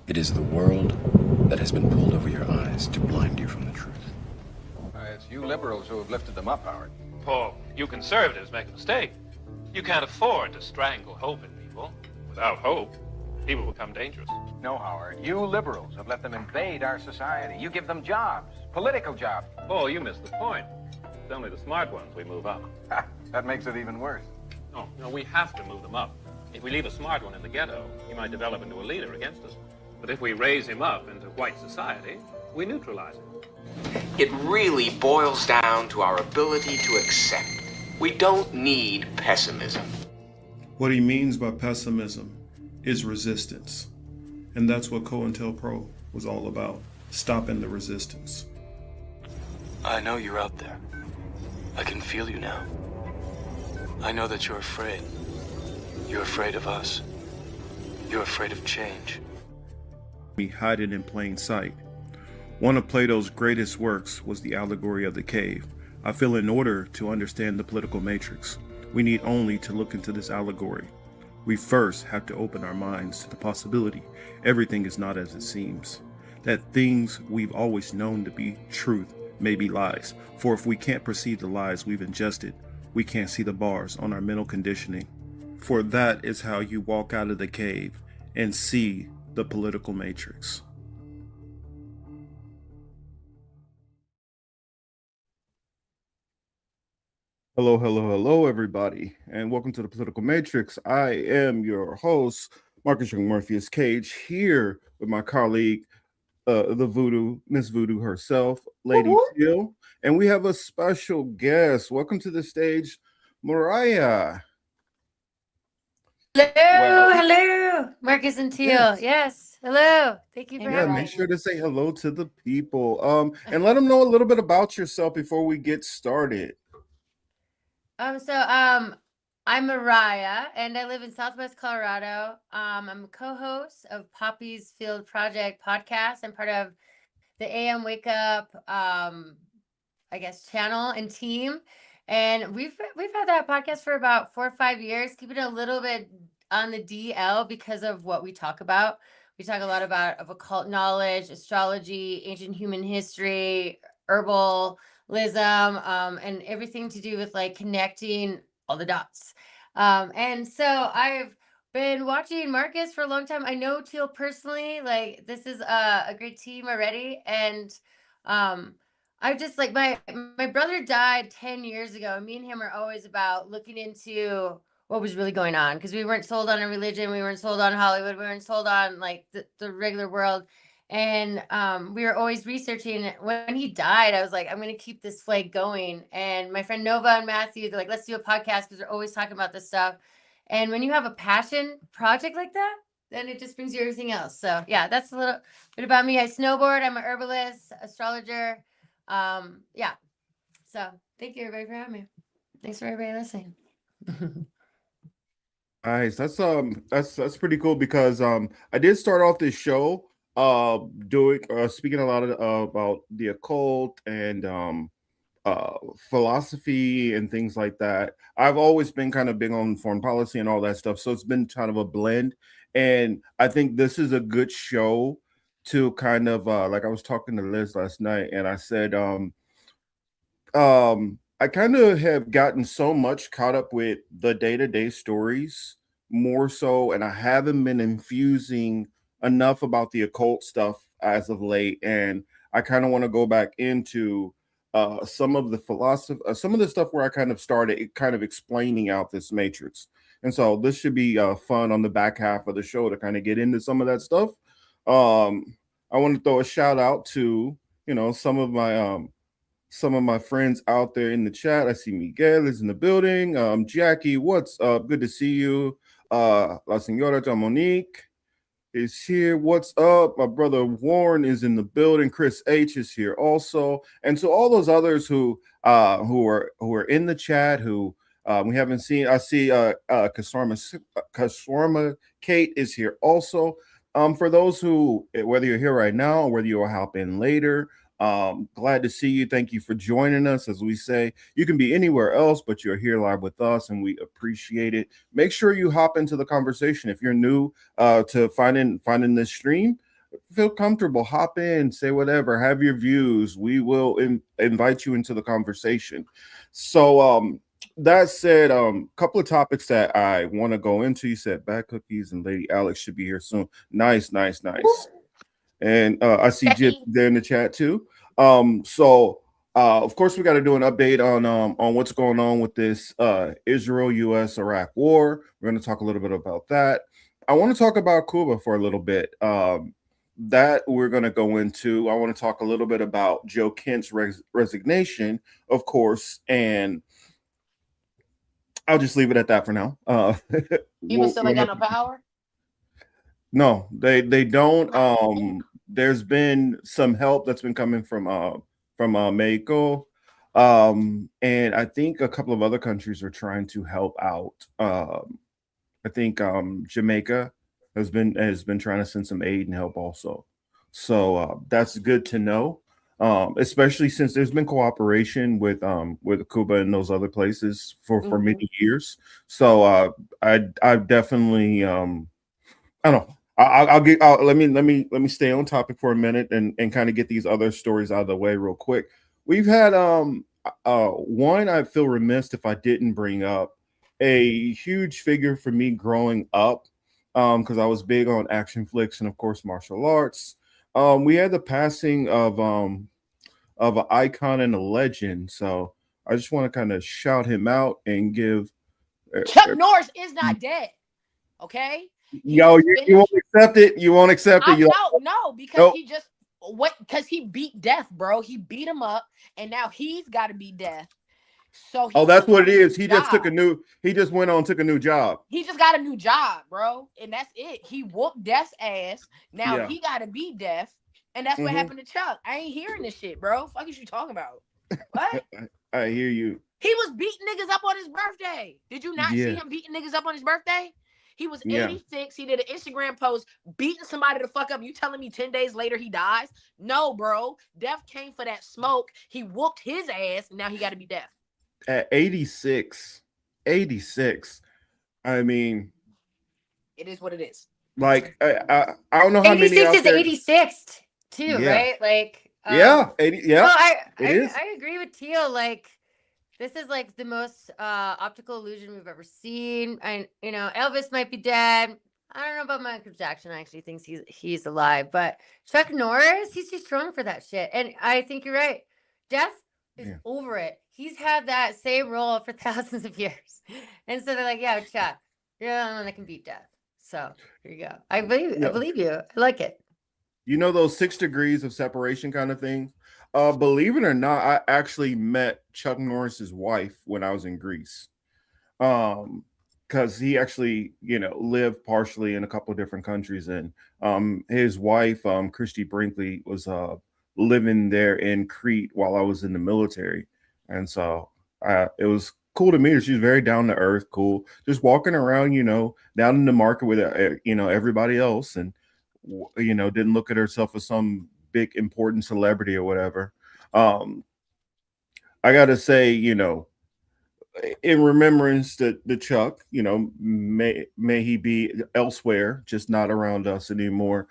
It is the world that has been pulled over your eyes to blind you from the truth. It's you liberals who have lifted them up, Howard. Paul, you conservatives make a mistake. You can't afford to strangle hope in people. Without hope, people become dangerous. No, Howard. You liberals have let them invade our society. You give them jobs, political jobs. Paul, you missed the point. It's only the smart ones we move up. Ha, that makes it even worse. No, we have to move them up. If we leave a smart one in the ghetto, he might develop into a leader against us. But if we raise him up into white society, we neutralize him. It really boils down to our ability to accept. We don't need pessimism. What he means by pessimism is resistance. And that's what COINTELPRO was all about, stopping the resistance. I know you're out there. I can feel you now. I know that you're afraid. You're afraid of us. You're afraid of change. We hide it in plain sight. One of Plato's greatest works was the allegory of the cave. I feel in order to understand the political matrix, we need only to look into this allegory. We first have to open our minds to the possibility everything is not as it seems. That things we've always known to be truth may be lies. For if we can't perceive the lies we've ingested, we can't see the bars on our mental conditioning. For that is how you walk out of the cave and see the political matrix. Hello, everybody, and welcome to the Political Matrix. I am your host, Marcus Young Morpheus Cage, here with my colleague, the Voodoo, Miss Voodoo herself, Lady Teal, and we have a special guest. Welcome to the stage, Mariah. Hello, Marcus and Teal. Yes, hello. Thank you for having me. Make sure to say hello to the people, and let them know a little bit about yourself before we get started. I'm Mariah, and I live in Southwest Colorado. I'm a co-host of Poppy's Field Project podcast. I'm part of the AM Wake Up, channel and team. And we've had that podcast for about 4 or 5 years, keeping it a little bit on the DL because of what we talk about. We talk a lot about occult knowledge, astrology, ancient human history, herbalism, and everything to do with like connecting all the dots. And so I've been watching Marcus for a long time. I know Teal personally. Like, this is a great team already, and I just like my brother died 10 years ago, and me and him are always about looking into what was really going on, because we weren't sold on a religion, we weren't sold on Hollywood, we weren't sold on like the regular world. And we were always researching. When he died, I was like, I'm going to keep this flag going. And my friend Nova and Matthew, they're like, let's do a podcast, because they're always talking about this stuff. And when you have a passion project like that, then it just brings you everything else. So yeah, that's a little bit about me. I snowboard. I'm an herbalist, astrologer. So thank you everybody for having me. Thanks for everybody listening. Nice. That's pretty cool, because I did start off this show doing speaking a lot about the occult and philosophy and things like that. I've always been kind of big on foreign policy and all that stuff, so it's been kind of a blend. And I think this is a good show to kind of like, I was talking to Liz last night, and I said I kind of have gotten so much caught up with the day-to-day stories more so, and I haven't been infusing enough about the occult stuff as of late. And I kind of want to go back into some of the philosophy, some of the stuff where I kind of started kind of explaining out this matrix. And so this should be fun on the back half of the show to kind of get into some of that stuff. I want to throw a shout out to, some of my friends out there in the chat. I see Miguel is in the building. Jackie, what's up? Good to see you. La Señora Monique is here. What's up? My brother Warren is in the building. Chris H is here also. And so all those others who are in the chat who we haven't seen. I see Kaswarma Kate is here also. For those who, whether you're here right now or whether you'll hop in later, glad to see you. Thank you for joining us. As we say, you can be anywhere else, but you're here live with us, and we appreciate it. Make sure you hop into the conversation. If you're new to finding this stream, feel comfortable. Hop in, say whatever, have your views. We will invite you into the conversation. So, that said, couple of topics that I want to go into. You said Bad Cookies and Lady Alex should be here soon. Nice, nice, nice. And I see Jip Becky. there in the chat too. So of course we got to do an update on what's going on with this Israel U.S. Iraq war. We're going to talk a little bit about that. I want to talk about Cuba for a little bit. That we're going to go into. I want to talk a little bit about Joe Kent's resignation, of course, and I'll just leave it at that for now. Cuba still ain't got no power. No, they don't. There's been some help that's been coming from Mexico, and I think a couple of other countries are trying to help out. I think Jamaica has been trying to send some aid and help also. So that's good to know, especially since there's been cooperation with Cuba and those other places for many years. So I definitely I don't know. Let me stay on topic for a minute and kind of get these other stories out of the way real quick. We've had one I feel remiss if I didn't bring up a huge figure for me growing up, because I was big on action flicks and of course martial arts. We had the passing of an icon and a legend, so I just want to kind of shout him out and give Chuck Norris is not dead. Okay. Yo, you won't accept it. You won't accept it. No, because he just because he beat death, bro. He beat him up, and now he's got to beat death. So that's what it is. He just went on, took a new job. He just got a new job, bro, and that's it. He whooped Death's ass. Now he got to beat Death, and that's what happened to Chuck. I ain't hearing this shit, bro. Fuck is you talking about? What? I hear you. He was beating niggas up on his birthday. Did you not see him beating niggas up on his birthday? He was 86. He did an Instagram post beating somebody the fuck up. You telling me 10 days later he dies? No, bro. Death came for that smoke. He whooped his ass. And now he got to be Death. At 86. I mean, it is what it is. Like, I don't know how 86 many out is there. 86 too, right? Like, 80. Yeah, well, I agree with Teal. Like, this is like the most optical illusion we've ever seen. And Elvis might be dead. I don't know about Michael Jackson. I actually think he's alive, but Chuck Norris, he's too strong for that shit. And I think you're right. Death is over it. He's had that same role for thousands of years, and so they're like, "Yeah, Chuck, you're the only one that can beat Death." So here you go. I believe you. I like it. You know those 6 degrees of separation kind of thing. Believe it or not, I actually met Chuck Norris's wife when I was in Greece. Because he actually, lived partially in a couple of different countries, and his wife, Christy Brinkley, was living there in Crete while I was in the military, and so it was cool to meet her. She was very down to earth, cool, just walking around, down in the market with everybody else, and didn't look at herself as some big important celebrity or whatever. I gotta say, in remembrance to the Chuck, may he be elsewhere, just not around us anymore.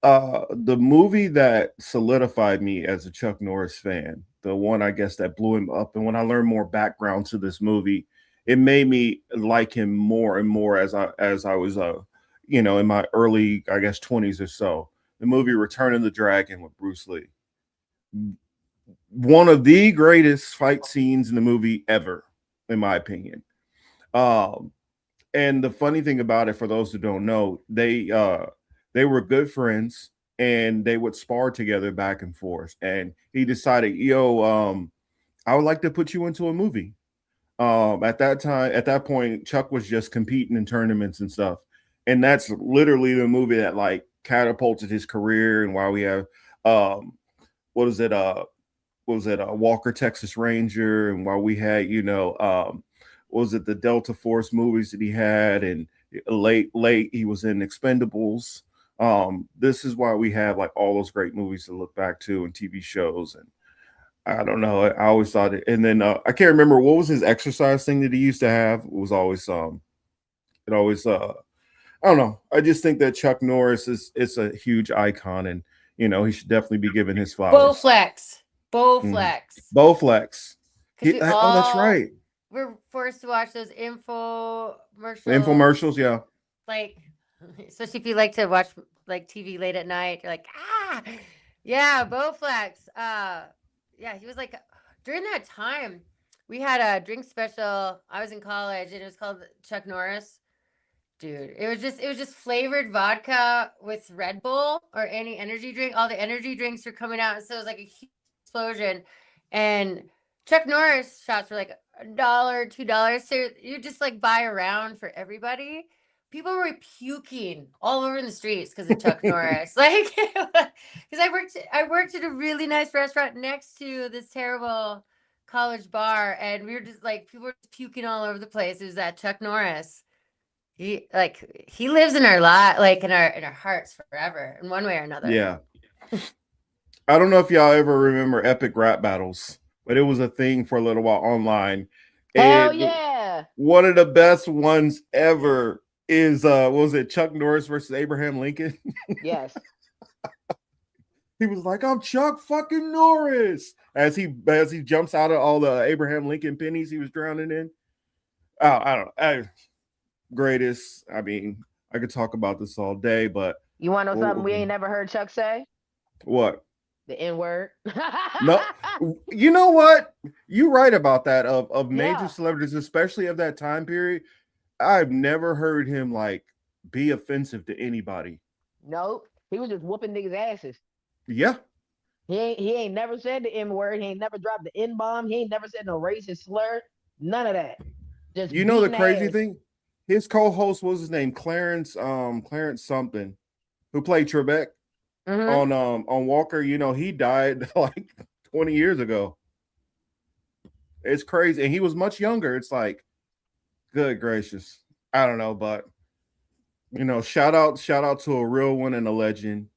The movie that solidified me as a Chuck Norris fan, the one I guess that blew him up, and when I learned more background to this movie, it made me like him more and more as I was in my early, I guess, 20s or so. The movie Return of the Dragon with Bruce Lee. One of the greatest fight scenes in the movie ever, in my opinion. And the funny thing about it, for those who don't know, they were good friends and they would spar together back and forth. And he decided, I would like to put you into a movie. At that point, Chuck was just competing in tournaments and stuff. And that's literally the movie that like catapulted his career. And why we have Walker Texas Ranger, and why we had the Delta Force movies that he had, and late he was in Expendables. This is why we have like all those great movies to look back to and TV shows. And I don't know, I always thought it. And then I can't remember what was his exercise thing that he used to have. It was always I don't know. I just think that Chuck Norris is a huge icon, and he should definitely be given his flowers. Bowflex. Mm. Bowflex. Bowflex. Because we Oh, that's all right. were forced to watch those infomercials. Infomercials, yeah. Like, especially if you like to watch like TV late at night, you're like, yeah, Bowflex. Yeah, he was like, during that time, we had a drink special. I was in college, and it was called Chuck Norris. Dude, it was just flavored vodka with Red Bull or any energy drink. All the energy drinks were coming out, so it was like a huge explosion. And Chuck Norris shots were like $1, $2. So you just like buy a round for everybody. People were puking all over in the streets because of Chuck Norris. Like, because I worked at a really nice restaurant next to this terrible college bar, and we were just like, people were just puking all over the place. It was that Chuck Norris. He lives in our lot, like in our hearts forever, in one way or another. Yeah. I don't know if y'all ever remember epic rap battles, but it was a thing for a little while online. Hell yeah. One of the best ones ever is what was it, Chuck Norris versus Abraham Lincoln? Yes. He was like, I'm Chuck fucking Norris. As he jumps out of all the Abraham Lincoln pennies he was drowning in. Oh, I don't know. Greatest. I mean, I could talk about this all day, but you want to know something we ain't never heard Chuck say? What? The N-word. No, you know what? You're right about that. Of major celebrities, especially of that time period, I've never heard him like be offensive to anybody. Nope, he was just whooping niggas' asses. Yeah. He ain't never said the N-word. He ain't never dropped the N-bomb. He ain't never said no racist slur. None of that. Just the crazy thing? His co-host, what was his name? Clarence something, who played Trebek on Walker. He died like 20 years ago. It's crazy. And he was much younger. It's like, good gracious. I don't know, but shout out to a real one and a legend.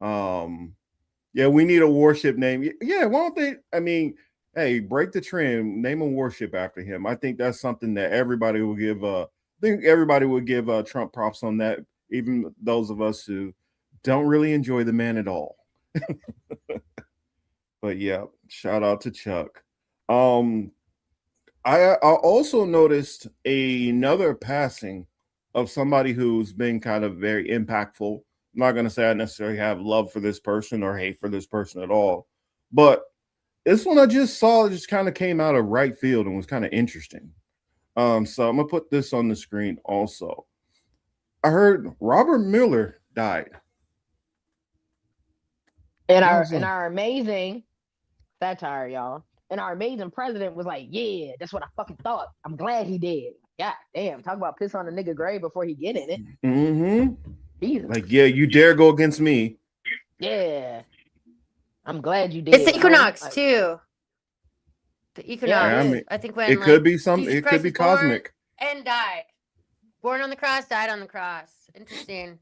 Yeah, we need a warship name. Yeah, why don't they? I mean, hey, break the trend, name a warship after him. I think that's something that everybody will give Trump props on that, even those of us who don't really enjoy the man at all. But yeah, shout out to Chuck. I also noticed another passing of somebody who's been kind of very impactful. I'm not going to say I necessarily have love for this person or hate for this person at all, but this one I just saw just kind of came out of right field and was kind of interesting. So I'm gonna put this on the screen also. I heard Robert Mueller died. And our amazing satire, y'all. And our amazing president was like, yeah, that's what I fucking thought. I'm glad he did. God damn, talk about piss on a nigga grave before he get in it. Mm-hmm. Like, yeah, you dare go against me. Yeah. I'm glad you did. It's the equinox too. The equinox. Yeah, I mean, I think when it could be something. Jesus it Christ could be was born cosmic. and died. Born on the cross, died on the cross. Interesting.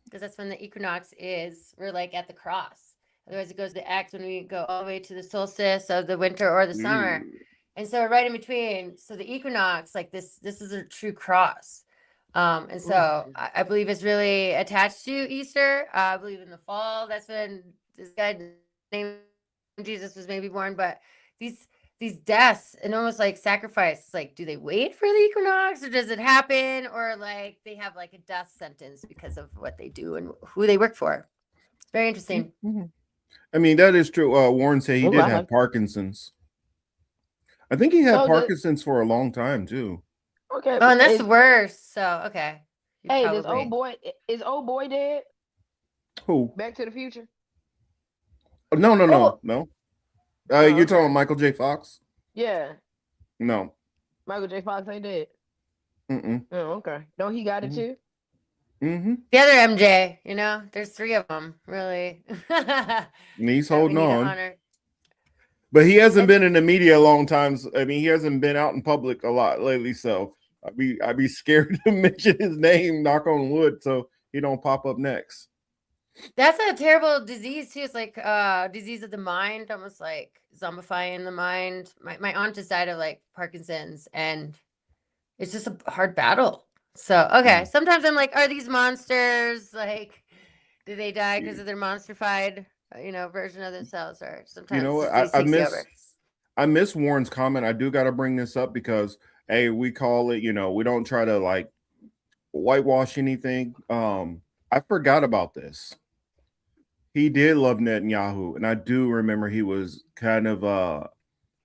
Because that's when the equinox is. We're like at the cross. Otherwise, it goes to X when we go all the way to the solstice of the winter or the summer. And so we're right in between. So the equinox, like this is a true cross. And so I believe it's really attached to Easter. I believe in the fall. That's when this guy named Jesus was maybe born. But these deaths and almost like sacrifice, like, do they wait for the equinox or does it happen? Or like they have like a death sentence because of what they do and who they work for. It's very interesting. Mm-hmm. I mean, that is true. Warren said he did have Parkinson's. I think he had Parkinson's for a long time too. Okay. Oh, and that's worse. So okay. Hey, is old boy dead? Who? Back to the Future? No. You're talking about Michael J. Fox? Yeah. No. Michael J. Fox ain't dead. Mm-mm. Oh, okay. No, he got it too. Mm-hmm. The other MJ, there's 3 of them, really. And he's holding on. Honor. But he hasn't been in the media a long time. I mean, he hasn't been out in public a lot lately, so I'd be scared to mention his name, knock on wood, so he don't pop up next. That's a terrible disease too. It's like disease of the mind, almost like zombifying the mind. My aunt just died of like Parkinson's, and it's just a hard battle. So, okay. Sometimes I'm like, are these monsters like, do they die because of their monstrified, version of themselves, or You know sometimes what? just these takes you over. I miss Warren's comment. I do got to bring this up because, hey, we call it, we don't try to like whitewash anything. I forgot about this. He did love Netanyahu, and I do remember he was kind of on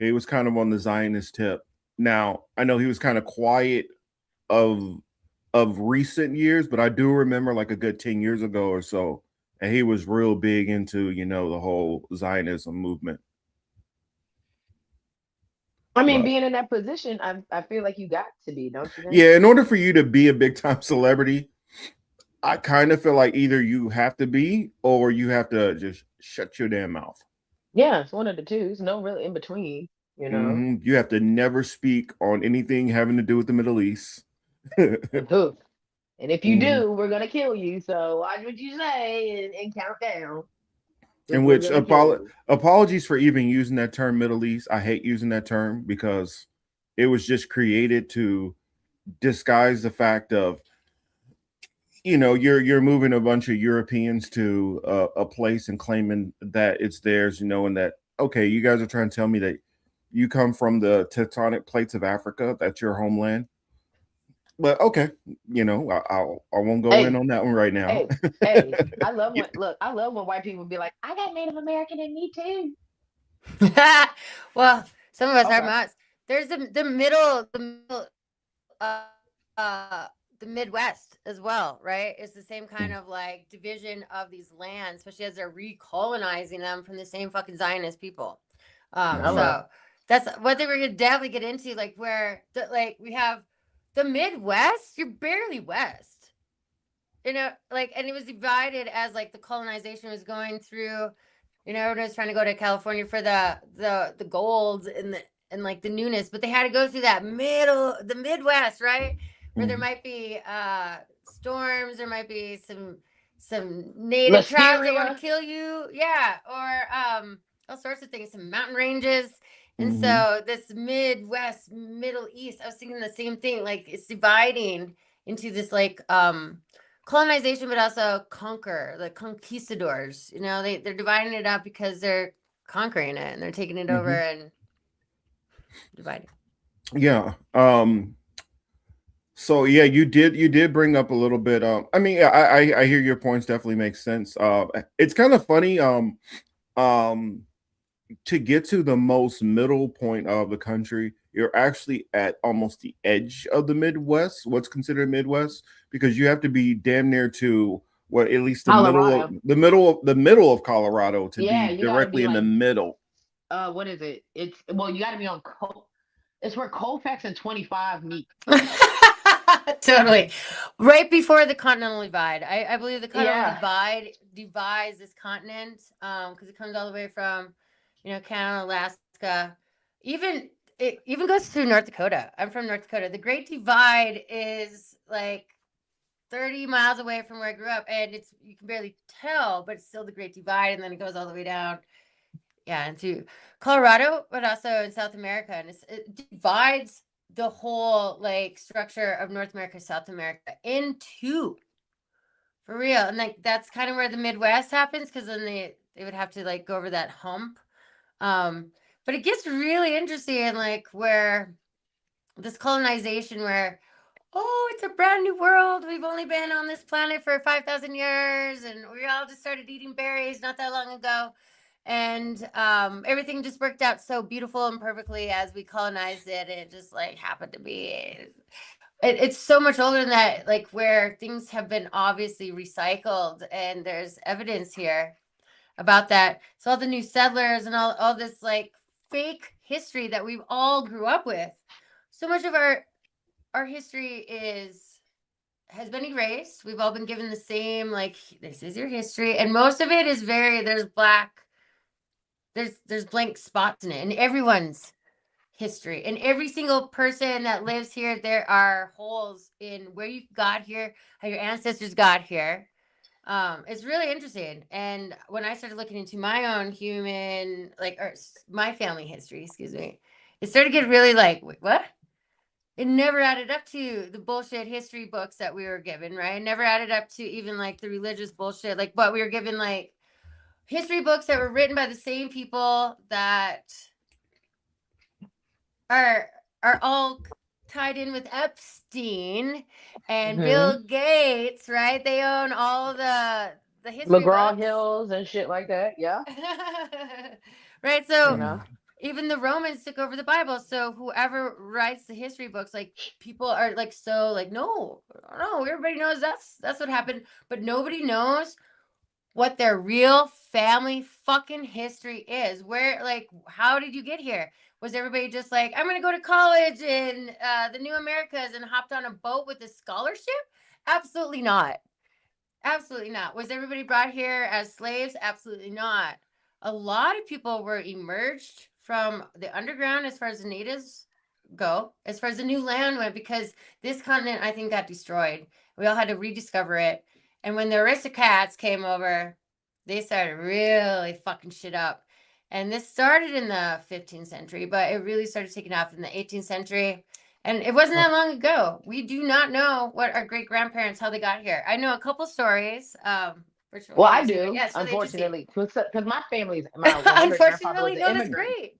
the Zionist tip. Now, I know he was kind of quiet of recent years, but I do remember like a good 10 years ago or so, and he was real big into, the whole Zionism movement. I mean, being in that position, I feel like you got to be, don't you think? Yeah, in order for you to be a big time celebrity, I kind of feel like either you have to be or you have to just shut your damn mouth. Yeah, it's one of the two. There's no real in between, Mm-hmm. You have to never speak on anything having to do with the Middle East. And if you do, we're gonna kill you. So watch what you say and count down. In which apologies for even using that term Middle East. I hate using that term because it was just created to disguise the fact of, you're moving a bunch of Europeans to a place and claiming that it's theirs, and that, okay, you guys are trying to tell me that you come from the tectonic plates of Africa, that's your homeland. But okay, I won't go in on that one right now. Hey, I love when white people be like, I got Native American in me too. Well, some of us are mods. There's the middle, the Midwest as well, right? It's the same kind of like division of these lands, especially as they're recolonizing them from the same fucking Zionist people. So that's what they were gonna definitely get into, like where we have the Midwest, you're barely West. And it was divided as like the colonization was going through, everyone was trying to go to California for the gold and like the newness, but they had to go through the Midwest, right? Where there might be storms, there might be some native tribes that want to kill you, or all sorts of things, some mountain ranges. And so this Midwest, Middle East, I was thinking the same thing, like it's dividing into this like colonization, but also the conquistadors. They're dividing it up because they're conquering it and they're taking it over and dividing. Yeah. So yeah, you did bring up a little bit. I mean, I hear your points. Definitely makes sense. It's kind of funny. To get to the most middle point of the country, you're actually at almost the edge of the Midwest. What's considered Midwest, because you have to be damn near to at least the middle of Colorado to be directly in the middle. What is it? You got to be on Col. It's where Colfax and 25 meet. Totally. Right before the Continental Divide. I believe the Continental Divide divides this continent because it comes all the way from, Canada, Alaska. It even goes through North Dakota. I'm from North Dakota. The Great Divide is like 30 miles away from where I grew up, and you can barely tell, but it's still the Great Divide, and then it goes all the way down. Yeah, into Colorado, but also in South America, and it divides the whole like structure of North America, South America into, for real. And like that's kind of where the Midwest happens, because then they would have to like go over that hump. But it gets really interesting, like where this colonization, where it's a brand new world. We've only been on this planet for 5,000 years, and we all just started eating berries not that long ago. And everything just worked out so beautiful and perfectly as we colonized it. It just like happened to be. It's so much older than that, like where things have been obviously recycled, and there's evidence here about that. So all the new settlers and all this like fake history that we've all grew up with. So much of our history has been erased. We've all been given the same, like, this is your history, and most of it is there's blank spots in it, and everyone's history, and every single person that lives here, there are holes in where you got here, how your ancestors got here. It's really interesting. And when I started looking into my own my family history, excuse me, it started to get really like, wait, what? it never added up to the bullshit history books that we were given, right? It never added up to even like the religious bullshit, like what we were given, like history books that were written by the same people that are all tied in with Epstein and Bill Gates, right? They own all the history McGraw books. Hills and shit like that. Yeah. Right. So even the Romans took over the Bible. So whoever writes the history books, like people are like, so like, no, everybody knows that's what happened, but nobody knows what their real family fucking history is. Where, like, how did you get here? Was everybody just like, I'm going to go to college in the New Americas and hopped on a boat with a scholarship? Absolutely not. Absolutely not. Was everybody brought here as slaves? Absolutely not. A lot of people were emerged from the underground as far as the natives go, as far as the new land went, because this continent, I think, got destroyed. We all had to rediscover it. And when the aristocrats came over, they started really fucking shit up. And this started in the 15th century, but it really started taking off in the 18th century. And it wasn't that long ago. We do not know what our great grandparents, how they got here. I know a couple stories. Well, I do, unfortunately, because my family's my great grandfather was an no, that's immigrant. great.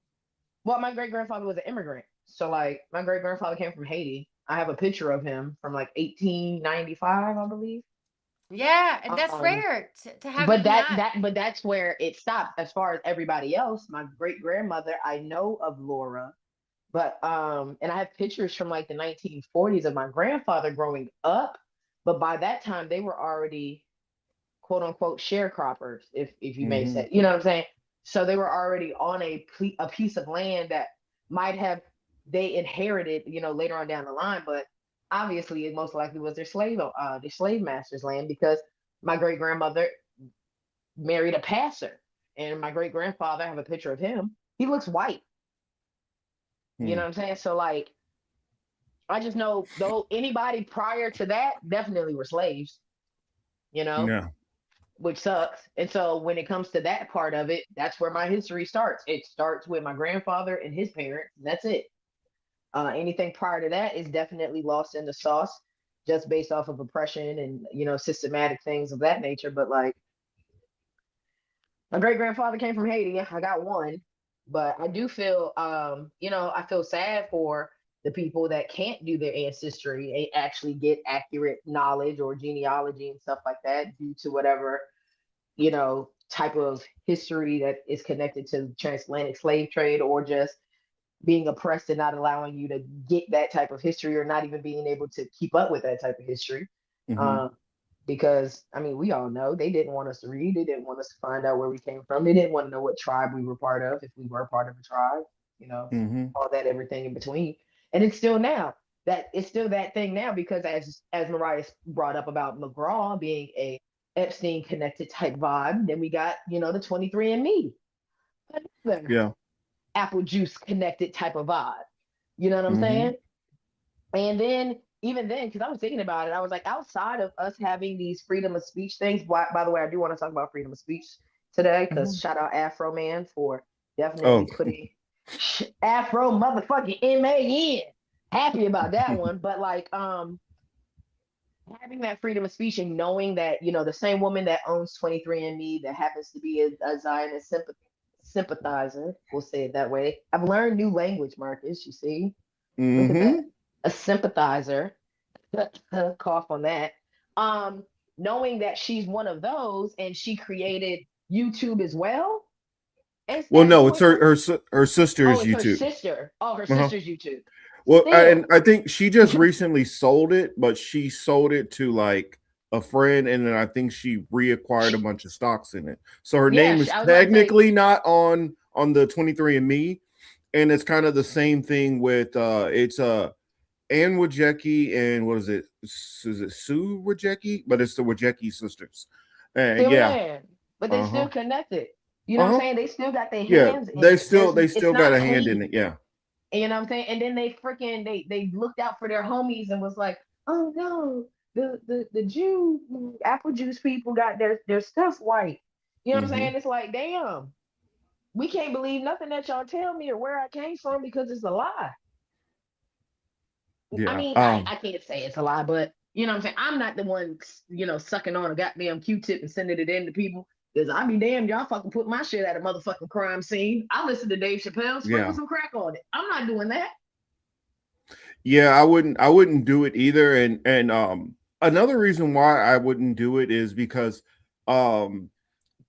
Well, my great grandfather was an immigrant, so like my great grandfather came from Haiti. I have a picture of him from like 1895, I believe. Yeah, and that's rare to have But even that. but that's where it stopped. As far as everybody else, my great grandmother, I know of Laura, but and I have pictures from like the 1940s of my grandfather growing up. But by that time, they were already quote unquote sharecroppers, if you may say, you know what I'm saying? So they were already on a piece of land that might have they inherited, you know, later on down the line, but obviously it most likely was their slave master's land because my great grandmother married a passer, and my great grandfather, I have a picture of him. He looks white. You know what I'm saying? So like, I just know though anybody prior to that definitely were slaves. You know. Yeah. Which sucks. And so when it comes to that part of it, that's where my history starts. It starts with my grandfather and his parents, and that's it. Anything prior to that is definitely lost in the sauce, just based off of oppression and systematic things of that nature. But like, my great grandfather came from Haiti. I got one, but I do feel, I feel sad for the people that can't do their ancestry and actually get accurate knowledge or genealogy and stuff like that due to whatever, type of history that is connected to the transatlantic slave trade or just being oppressed and not allowing you to get that type of history or not even being able to keep up with that type of history. Because I mean, we all know they didn't want us to read, they didn't want us to find out where we came from, they didn't want to know what tribe we were part of, if we were part of a tribe, all that, everything in between. And it's still that thing now, because as Mariah brought up about McGraw being a Epstein connected type vibe, then we got the 23andMe, yeah, apple juice connected type of vibe. You know what I'm saying? And then even then, because I was thinking about it, I was like, outside of us having these freedom of speech things, by the way, I do want to talk about freedom of speech today, because shout out Afro Man for definitely putting Afro motherfucking MAN. Happy about that one. But like, having that freedom of speech and knowing that, the same woman that owns 23andMe that happens to be a Zionist sympathizer, we'll say it that way. I've learned new language, Marcus, you see? Look at that. A sympathizer. Cough on that. Knowing that she's one of those and she created YouTube as well. Well, no, it's her sister's YouTube. Her sister. Oh, her sister's YouTube. Well, and I think she just recently sold it, but she sold it to like a friend, and then I think she reacquired a bunch of stocks in it. So her name is technically not on the 23andMe, and it's kind of the same thing with it's Ann Wojcicki and what is it? Is it Sue Wojcicki? But it's the Wojcicki sisters. And but they're still connected. You know what I'm saying? They still got their hands in they it. still got a hand in it. Yeah. And you know what I'm saying? And then they looked out for their homies and was like, oh no, the Jew apple juice people got their stuff white. You know what I'm saying? It's like, damn, we can't believe nothing that y'all tell me or where I came from because it's a lie. Yeah. I mean, I can't say it's a lie, but you know what I'm saying? I'm not the one, sucking on a goddamn Q-tip and sending it in to people. Because I be damned, y'all fucking put my shit at a motherfucking crime scene. I listen to Dave Chappelle, sprinkle some crack on it. I'm not doing that. Yeah, I wouldn't do it either. And another reason why I wouldn't do it is because um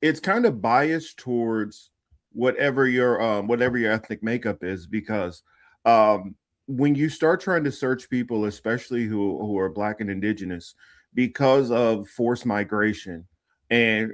it's kind of biased towards whatever your ethnic makeup is, because um when you start trying to search people, especially who are black and indigenous, because of forced migration and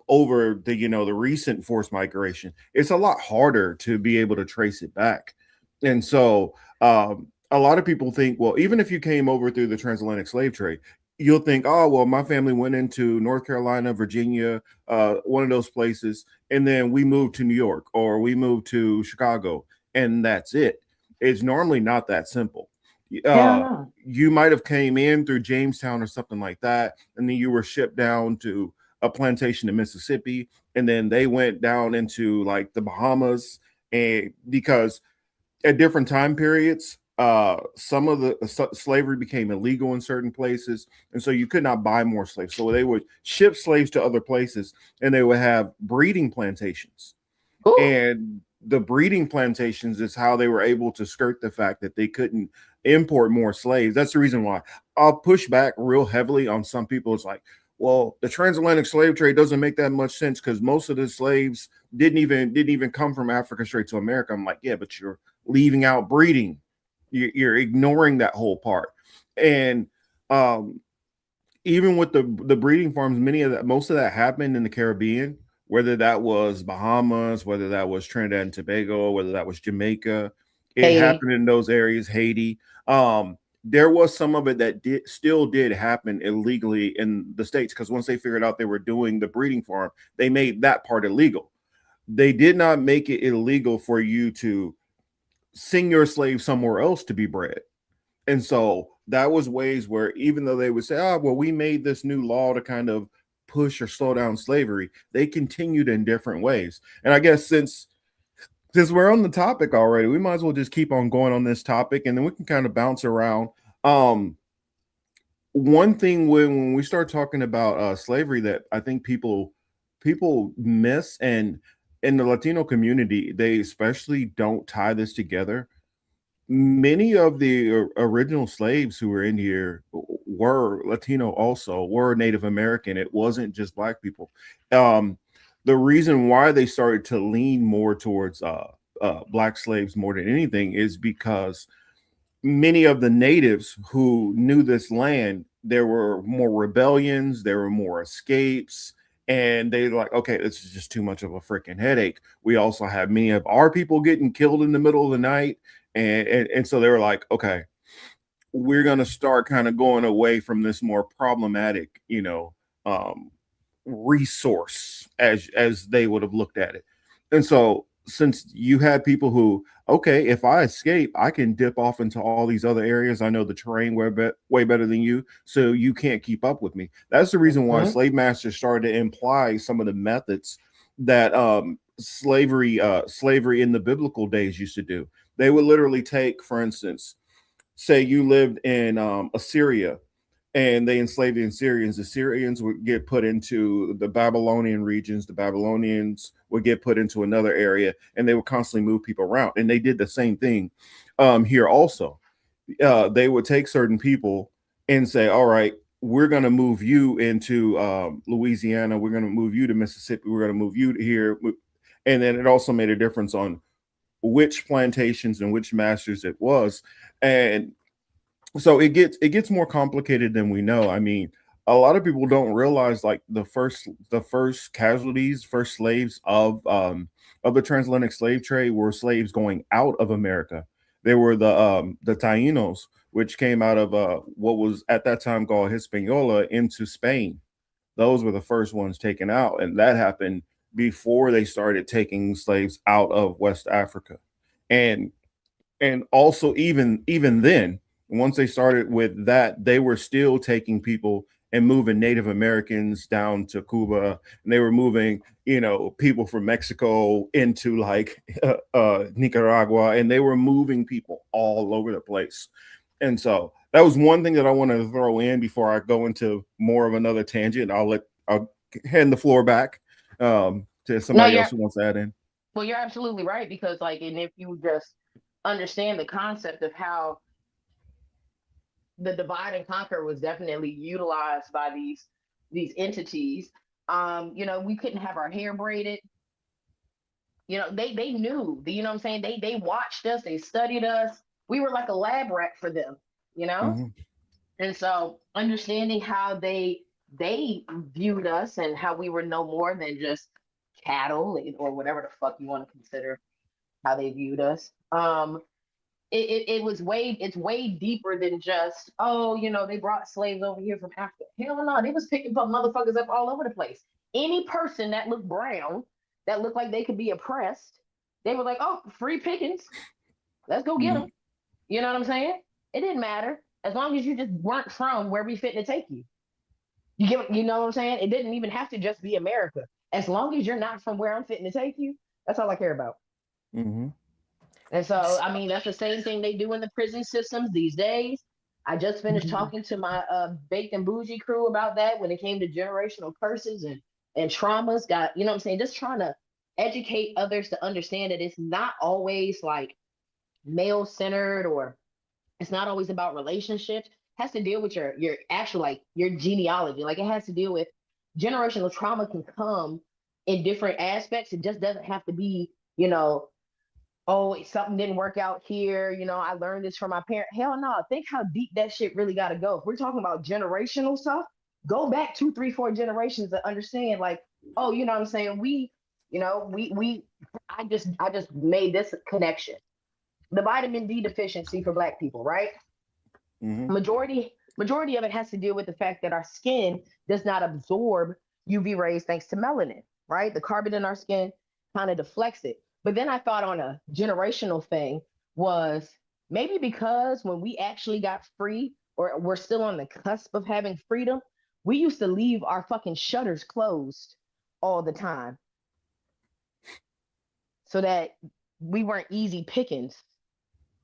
over the recent forced migration, it's a lot harder to be able to trace it back. And so a lot of people think, well, even if you came over through the transatlantic slave trade, you'll think, oh, well, my family went into North Carolina, Virginia, one of those places, and then we moved to New York or we moved to Chicago, and that's it. It's normally not that simple. You might have came in through Jamestown or something like that, and then you were shipped down to a plantation in Mississippi, and then they went down into like the Bahamas, and because at different time periods, some of the slavery became illegal in certain places, and so you could not buy more slaves. So they would ship slaves to other places, and they would have breeding plantations. Ooh. And the breeding plantations is how they were able to skirt the fact that they couldn't import more slaves. That's the reason why I'll push back real heavily on some people. It's like, well, the transatlantic slave trade doesn't make that much sense because most of the slaves didn't even come from Africa straight to America. I'm like, yeah, but you're leaving out breeding. You're ignoring that whole part. And even with the breeding farms, most of that happened in the Caribbean, whether that was Bahamas, whether that was Trinidad and Tobago, whether that was Jamaica. It happened in those areas, Haiti. There was some of it that still did happen illegally in the States, because once they figured out they were doing the breeding farm, they made that part illegal. They did not make it illegal for you to send your slave somewhere else to be bred. And so that was ways where, even though they would say, oh, well, we made this new law to kind of push or slow down slavery, they continued in different ways. And I guess since we're on the topic already, we might as well just keep on going on this topic, and then we can kind of bounce around. One thing when we start talking about slavery that I think people miss, and in the Latino community, they especially don't tie this together. Many of the original slaves who were in here were Latino, also were Native American. It wasn't just black people. The reason why they started to lean more towards black slaves more than anything is because many of the natives who knew this land, there were more rebellions, there were more escapes, and they like, okay, this is just too much of a freaking headache. We also have many of our people getting killed in the middle of the night, and so they were like, okay, we're gonna start kind of going away from this more problematic, resource, as they would have looked at it. And so since you had people who, okay, if I escape, I can dip off into all these other areas. I know the terrain way better than you, so you can't keep up with me. That's the reason why slave masters started to imply some of the methods that slavery in the biblical days used to do. They would literally take, for instance, say you lived in Assyria, and they enslaved the Assyrians. The Assyrians would get put into the Babylonian regions. The Babylonians would get put into another area, and they would constantly move people around. And they did the same thing here also. They would take certain people and say, all right, we're going to move you into Louisiana. We're going to move you to Mississippi. We're going to move you to here. And then it also made a difference on which plantations and which masters it was. And so it gets more complicated than we know. I mean, a lot of people don't realize, like, the first casualties, first slaves of the transatlantic slave trade were slaves going out of America. They were the Taínos, which came out of what was at that time called Hispaniola, into Spain. Those were the first ones taken out, and that happened before they started taking slaves out of West Africa. And also, even then, once they started with that, they were still taking people and moving Native Americans down to Cuba, and they were moving, people from Mexico into like Nicaragua, and they were moving people all over the place. And so that was one thing that I wanted to throw in before I go into more of another tangent. I'll hand the floor back to somebody else who wants to add in. Well, you're absolutely right, because like, and if you just understand the concept of how the divide and conquer was definitely utilized by these entities. We couldn't have our hair braided. They knew, you know what I'm saying? They watched us, they studied us. We were like a lab rat for them, you know? Mm-hmm. And so understanding how they viewed us and how we were no more than just cattle, or whatever the fuck you want to consider how they viewed us. It's way deeper than just, they brought slaves over here from Africa. Hell no, they was picking motherfuckers up all over the place. Any person that looked brown, that looked like they could be oppressed, they were like, oh, free pickings, let's go get them. You know what I'm saying? It didn't matter as long as you just weren't from where we fit to take you. You know what I'm saying? It didn't even have to just be America. As long as you're not from where I'm fitting to take you, that's all I care about. Mm-hmm. And so, I mean, that's the same thing they do in the prison systems these days. I just finished talking to my baked and bougie crew about that when it came to generational curses and traumas. You know what I'm saying? Just trying to educate others to understand that it's not always like male centered, or it's not always about relationships. It has to deal with your actual, like, your genealogy. Like, it has to deal with generational trauma can come in different aspects. It just doesn't have to be, oh, something didn't work out here. I learned this from my parent. Hell no. Think how deep that shit really got to go. If we're talking about generational stuff, go back 2, 3, 4 generations to understand, like, oh, you know what I'm saying? I just made this connection. The vitamin D deficiency for Black people, right? Mm-hmm. Majority of it has to deal with the fact that our skin does not absorb UV rays thanks to melanin, right? The carbon in our skin kind of deflects it. But then I thought on a generational thing was maybe because when we actually got free, or we're still on the cusp of having freedom, we used to leave our fucking shutters closed all the time so that we weren't easy pickings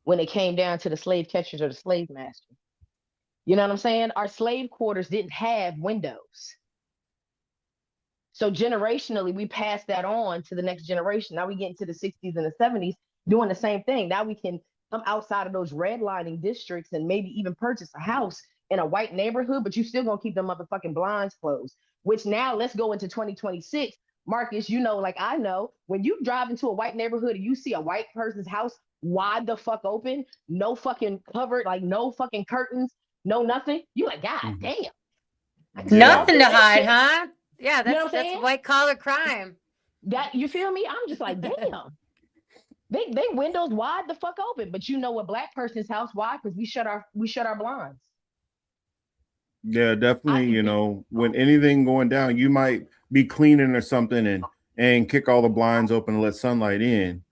when it came down to the slave catchers or the slave masters. You know what I'm saying? Our slave quarters didn't have windows. So generationally, we passed that on to the next generation. Now we get into the 60s and the 70s doing the same thing. Now we can come outside of those redlining districts and maybe even purchase a house in a white neighborhood, but you still gonna keep them motherfucking blinds closed. Which now let's go into 2026. Marcus, like I know, when you drive into a white neighborhood and you see a white person's house wide the fuck open, no fucking covered, like no fucking curtains, no nothing, you like, God damn. Nothing to hide, huh? Yeah, that's saying? white collar crime. That, you feel me? I'm just like, damn. They windows wide the fuck open, but a Black person's house, why? Because we shut our blinds. Yeah, definitely. When anything going down, you might be cleaning or something and kick all the blinds open and let sunlight in.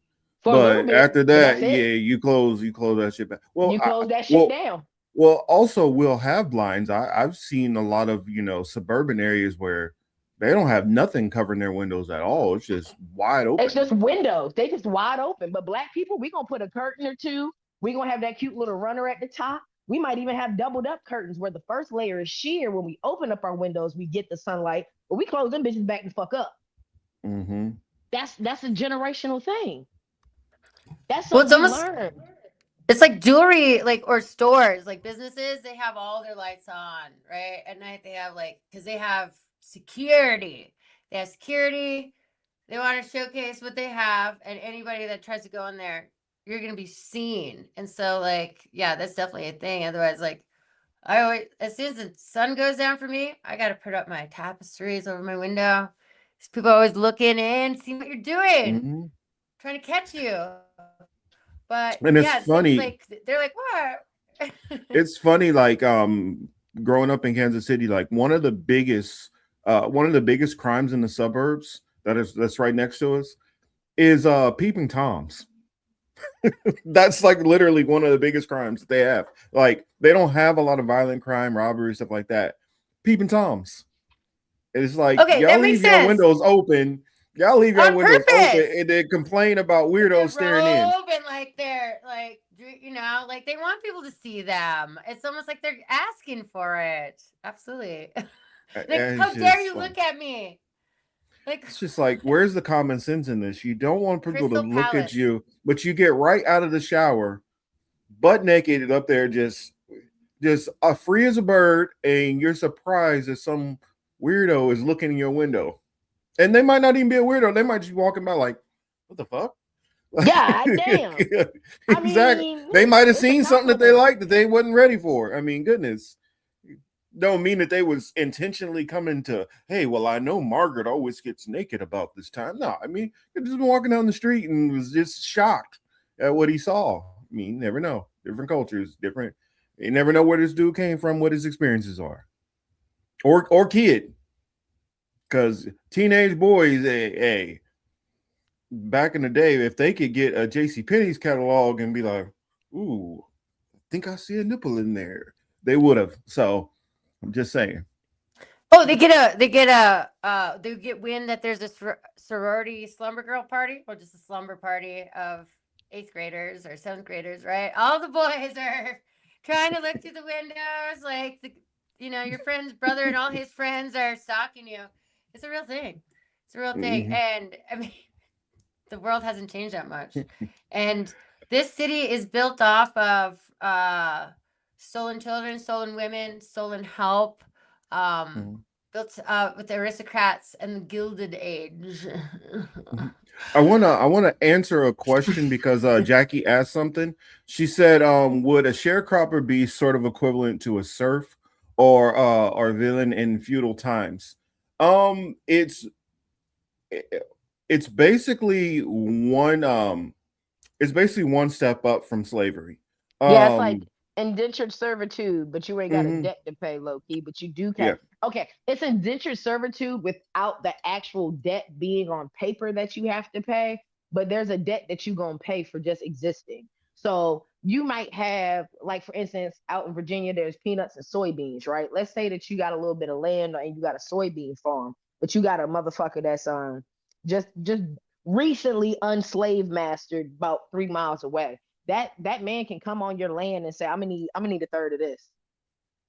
But after that, you close that shit back. Well, you close that shit down. Well, also we'll have blinds. I've seen a lot of suburban areas where they don't have nothing covering their windows at all. It's just wide open. It's just windows. They just wide open. But Black people, we gonna put a curtain or two. We gonna have that cute little runner at the top. We might even have doubled up curtains where the first layer is sheer. When we open up our windows, we get the sunlight, but we close them bitches back the fuck up. Mm-hmm. That's a generational thing. That's something we learned. It's like jewelry, or stores, like businesses, they have all their lights on, right? At night they have because they have security. They have security. They want to showcase what they have, and anybody that tries to go in there, you're going to be seen. And so yeah, that's definitely a thing. Otherwise, I always, as soon as the sun goes down for me, I got to put up my tapestries over my window. People are always looking in, seeing what you're doing, trying to catch you. But and it's funny. They're like, what? It's funny, growing up in Kansas City, one of the biggest crimes in the suburbs that's right next to us is peeping toms. That's literally one of the biggest crimes that they have. They don't have a lot of violent crime, robbery, stuff like that. Peeping toms. It's okay, y'all leave your windows open Y'all leave your On windows open purpose. and then complain about weirdos staring in. And like they're like, like they want people to see them. It's almost like they're asking for it. Absolutely. Like, how dare you look at me? Like, it's just like, where's the common sense in this? You don't want people to Crystal look at Palace. you, but you get right out of the shower, butt naked and up there, just free as a bird, and you're surprised that some weirdo is looking in your window. And they might not even be a weirdo. They might just be walking by like, what the fuck? God damn. Exactly. I mean, they might have seen something that they liked that they wasn't ready for. I mean, goodness. Don't mean that they was intentionally coming to, hey, well, I know Margaret always gets naked about this time. No, I mean, he just been walking down the street and was just shocked at what he saw. I mean, you never know. Different cultures, different. You never know where this dude came from, what his experiences are. Or kid. Because teenage boys, hey, back in the day, if they could get a JCPenney's catalog and be like, ooh, I think I see a nipple in there, they would have. So I'm just saying. Oh, they get wind that there's a sorority slumber girl party, or just a slumber party of 8th graders or 7th graders, right? All the boys are trying to look through the windows, like your friend's brother and all his friends are stalking you. It's a real thing. It's a real thing, and I mean, the world hasn't changed that much, and this city is built off of stolen children, stolen women, stolen help. Built with the aristocrats and the Gilded Age. I wanna answer a question because Jackie asked something. She said, would a sharecropper be sort of equivalent to a serf or a villain in feudal times? It's basically one step up from slavery. Yeah, it's like indentured servitude, but you ain't got a debt to pay, low key. But you do have okay. It's indentured servitude without the actual debt being on paper that you have to pay, but there's a debt that you're gonna pay for just existing. So you might have, like for instance, out in Virginia, there's peanuts and soybeans, right? Let's say that you got a little bit of land and you got a soybean farm, but you got a motherfucker that's just recently unslave mastered about 3 miles away. That man can come on your land and say, I'm gonna need a third of this,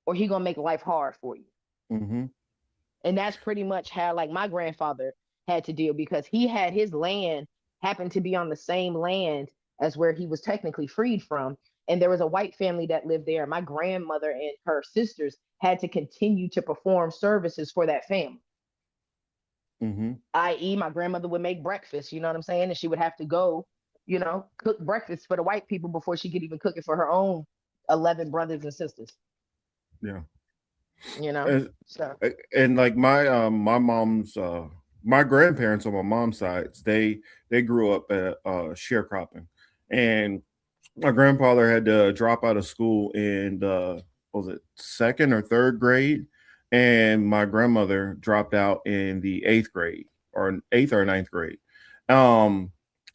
or he gonna make life hard for you. And that's pretty much how, like, my grandfather had to deal, because he had his land happened to be on the same land as where he was technically freed from, and there was a white family that lived there. My grandmother and her sisters had to continue to perform services for that family. I.e., my grandmother would make breakfast, you know what I'm saying, and she would have to go, cook breakfast for the white people before she could even cook it for her own 11 brothers and sisters. Yeah. And like my mom's my grandparents on my mom's side, they grew up at sharecropping, and my grandfather had to drop out of school in was it 2nd or 3rd grade, and my grandmother dropped out in the 8th grade, or 8th or 9th grade.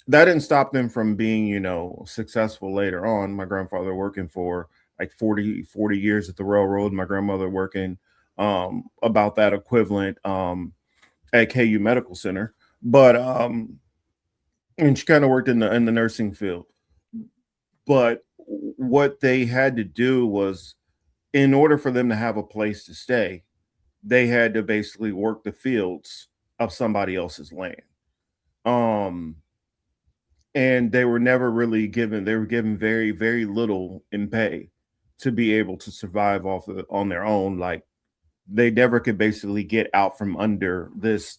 That didn't stop them from being, successful later on. My grandfather working for like 40 years at the railroad. My grandmother working about that equivalent at KU Medical Center. But and she kind of worked in the nursing field. But what they had to do was, in order for them to have a place to stay, they had to basically work the fields of somebody else's land. And they were never really given, they were given very, very little in pay to be able to survive on their own. Like, they never could basically get out from under this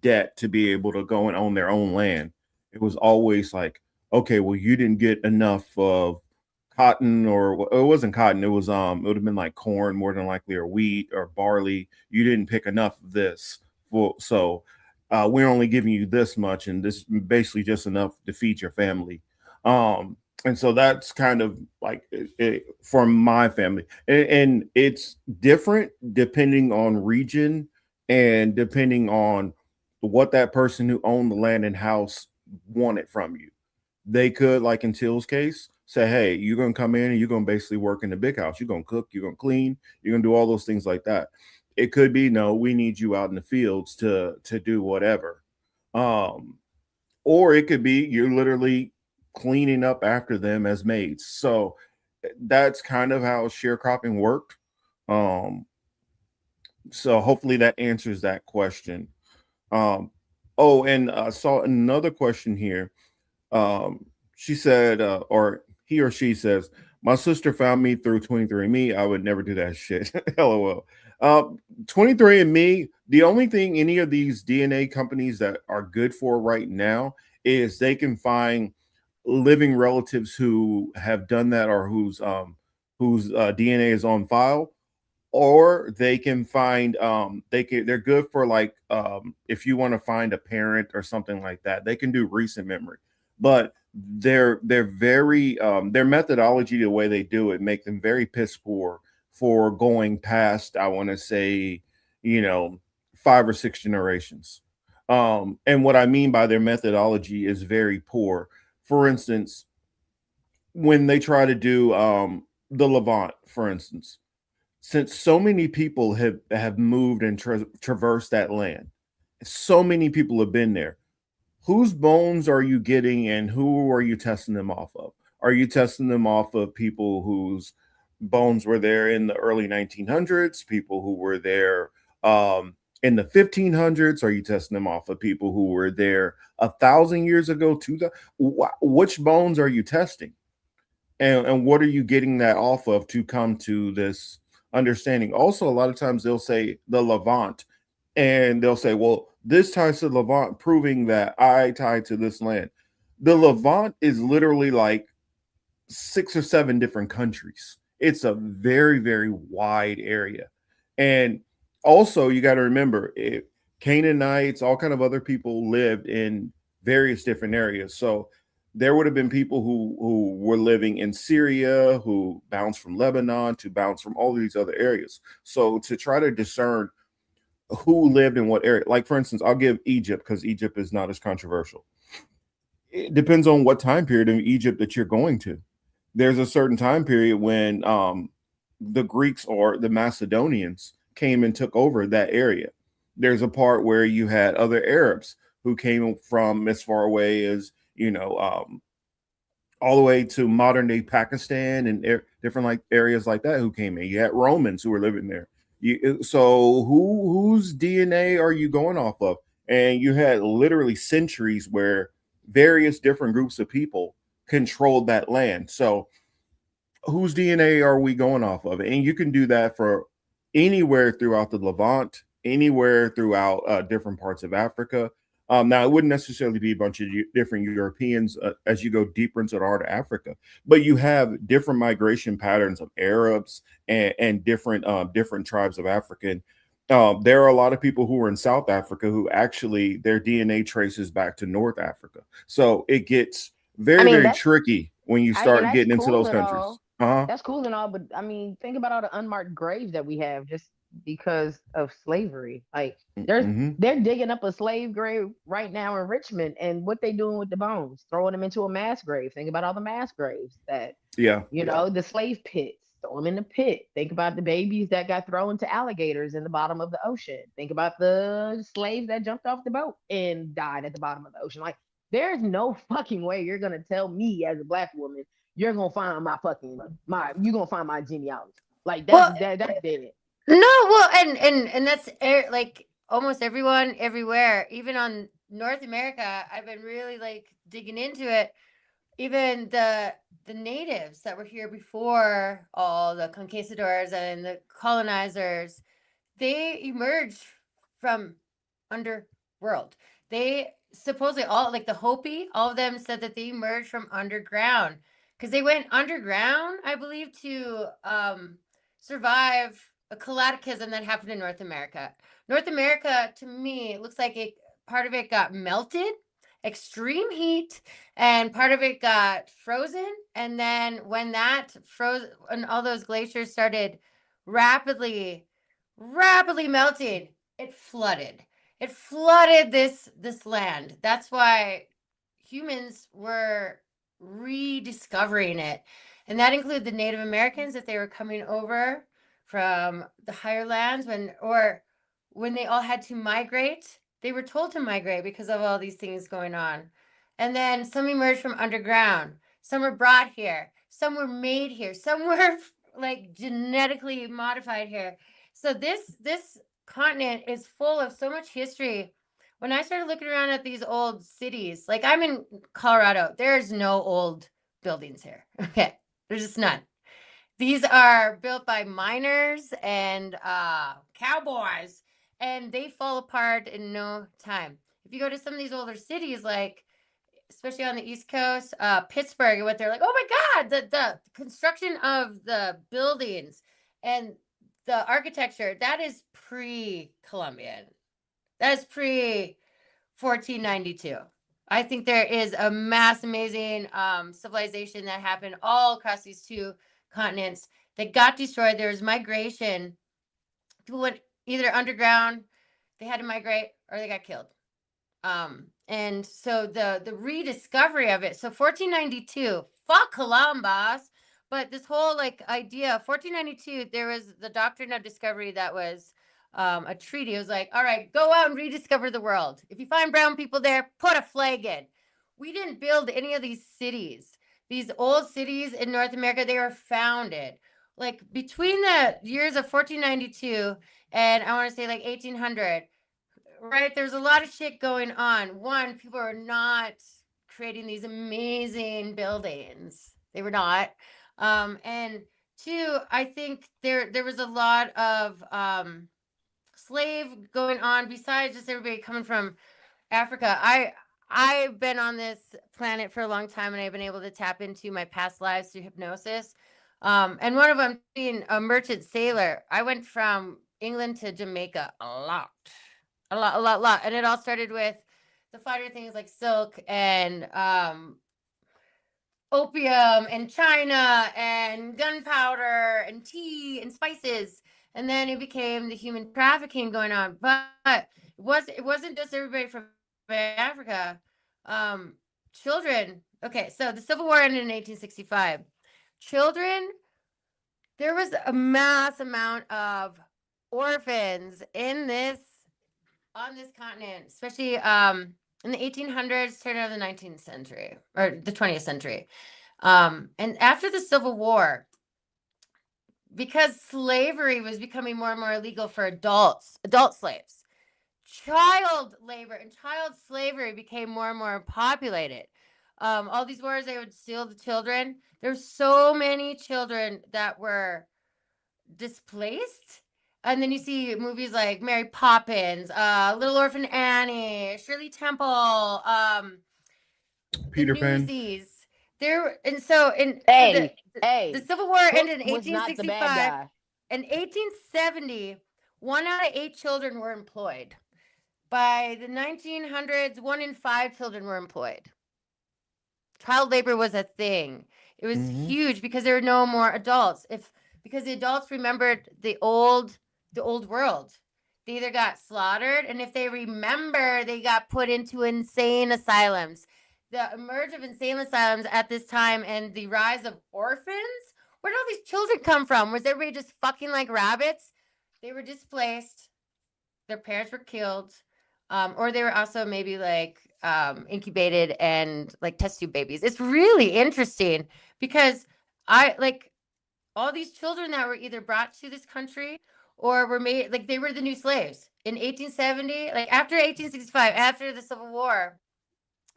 debt to be able to go and own their own land. It was always like, okay, well, you didn't get enough of cotton, or it wasn't cotton, it was it would have been like corn more than likely, or wheat or barley. You didn't pick enough of this, so we're only giving you this much, and this basically just enough to feed your family. And so that's kind of like it for my family, and it's different depending on region and depending on what that person who owned the land and house wanted from you. They could, like in Till's case, say, hey, you're going to come in and you're going to basically work in the big house. You're going to cook, you're going to clean, you're going to do all those things like that. It could be, no, we need you out in the fields to do whatever. Or it could be you're literally cleaning up after them as maids. So that's kind of how sharecropping worked. Um, so hopefully that answers that question. Um, oh, and I saw another question here. She said, or he or she says, my sister found me through 23andMe. I would never do that shit. LOL. 23andMe, the only thing any of these DNA companies that are good for right now is they can find living relatives who have done that or whose DNA is on file, or they can find they're good for like if you want to find a parent or something like that, they can do recent memory. But they're very their methodology, the way they do it, make them very piss poor for going past, I want to say, you know, 5 or 6 generations. And what I mean by their methodology is very poor. For instance, when they try to do the Levant, for instance, since so many people have moved and traversed that land, so many people have been there. Whose bones are you getting, and who are you testing them off of? Are you testing them off of people whose bones were there in the early 1900s, people who were there in the 1500s? Are you testing them off of people who were there 1,000 years ago? Which bones are you testing? And what are you getting that off of to come to this understanding? Also, a lot of times they'll say the Levant, and they'll say, well, this ties to Levant, proving that I tied to this land. The Levant is literally like 6 or 7 different countries. It's a very, very wide area. And also you got to remember Canaanites, all kind of other people lived in various different areas. So there would have been people who were living in Syria, who bounced from Lebanon, to bounce from all these other areas. So to try to discern who lived in what area, like for instance, I'll give Egypt because Egypt is not as controversial. It depends on what time period in Egypt that you're going to. There's a certain time period when the Greeks or the Macedonians came and took over that area. There's a part where you had other Arabs who came from as far away as, you know, all the way to modern day Pakistan and different like areas like that who came in. You had Romans who were living there. So whose DNA are you going off of? And you had literally centuries where various different groups of people controlled that land. So whose DNA are we going off of? And you can do that for anywhere throughout the Levant, anywhere throughout different parts of Africa. Now, it wouldn't necessarily be a bunch of different Europeans as you go deeper into the heart of Africa, but you have different migration patterns of Arabs and different tribes of African. There are a lot of people who are in South Africa who actually their DNA traces back to North Africa. So it gets very, very tricky when you start getting into those countries. That's cool and all, but I mean, think about all the unmarked graves that we have just because of slavery. Like they're digging up a slave grave right now in Richmond, and what they doing with the bones? Throwing them into a mass grave. Think about all the mass graves that you know, the slave pits. Throw them in the pit. Think about the babies that got thrown to alligators in the bottom of the ocean. Think about the slaves that jumped off the boat and died at the bottom of the ocean. Like, there's no fucking way you're gonna tell me as a Black woman you're gonna find you're gonna find my genealogy. Like that's dead. No, well, and that's like almost everyone everywhere, even on North America. I've been really like digging into it. Even the natives that were here before all the conquistadors and the colonizers, they emerged from underworld. They supposedly all like the Hopi, all of them said that they emerged from underground because they went underground, I believe, to survive a cataclysm that happened in North America. North America, to me, it looks like part of it got melted, extreme heat, and part of it got frozen. And then when that froze and all those glaciers started rapidly melting, it flooded. It flooded this land. That's why humans were rediscovering it. And that included the Native Americans if they were coming over from the higher lands when they all had to migrate. They were told to migrate because of all these things going on. And then some emerged from underground. Some were brought here. Some were made here. Some were like genetically modified here. So this continent is full of so much history. When I started looking around at these old cities, like I'm in Colorado, there's no old buildings here. Okay. There's just none. These are built by miners and cowboys, and they fall apart in no time. If you go to some of these older cities, like especially on the East Coast, Pittsburgh, what they're like, oh my God, the construction of the buildings and the architecture, that is pre-Columbian. That is pre 1492. I think there is a mass amazing civilization that happened all across these two continents that got destroyed. There was migration. People went either underground, they had to migrate, or they got killed. And so the rediscovery of it. So 1492, fuck Columbus. But this whole like idea, 1492, there was the doctrine of discovery that was a treaty. It was like, all right, go out and rediscover the world. If you find brown people there, put a flag in. We didn't build any of these cities. These old cities in North America, they were founded like between the years of 1492 and I want to say like 1800. Right, there's a lot of shit going on. One, people are not creating these amazing buildings. They were not. And two, I think there was a lot of slave going on besides just everybody coming from Africa. I've been on this planet for a long time and I've been able to tap into my past lives through hypnosis. And one of them being a merchant sailor. I went from England to Jamaica a lot. And it all started with the finer things like silk and opium and China and gunpowder and tea and spices. And then it became the human trafficking going on. But it wasn't just everybody from Africa. Children. Okay, so the Civil War ended in 1865. Children, there was a mass amount of orphans on this continent, especially in the 1800s, turn of the 19th century or the 20th century. And after the Civil War, because slavery was becoming more and more illegal for adult slaves, child labor and child slavery became more and more populated. All these wars, they would steal the children. There's so many children that were displaced. And then you see movies like Mary Poppins, Little Orphan Annie, Shirley Temple, Peter the Pan. Newsies. There and so in the Civil War ended in 1865. In 1870, 1 out of 8 children were employed. By the 1900s, 1 in 5 children were employed. Child labor was a thing. It was huge because there were no more adults. Because the adults remembered the old world. They either got slaughtered, and if they remember, they got put into insane asylums. The emerge of insane asylums at this time and the rise of orphans. Where did all these children come from? Was everybody just fucking like rabbits? They were displaced. Their parents were killed. Or they were also maybe like incubated and like test tube babies. It's really interesting because I like all these children that were either brought to this country or were made like they were the new slaves in 1870, like after 1865, after the Civil War.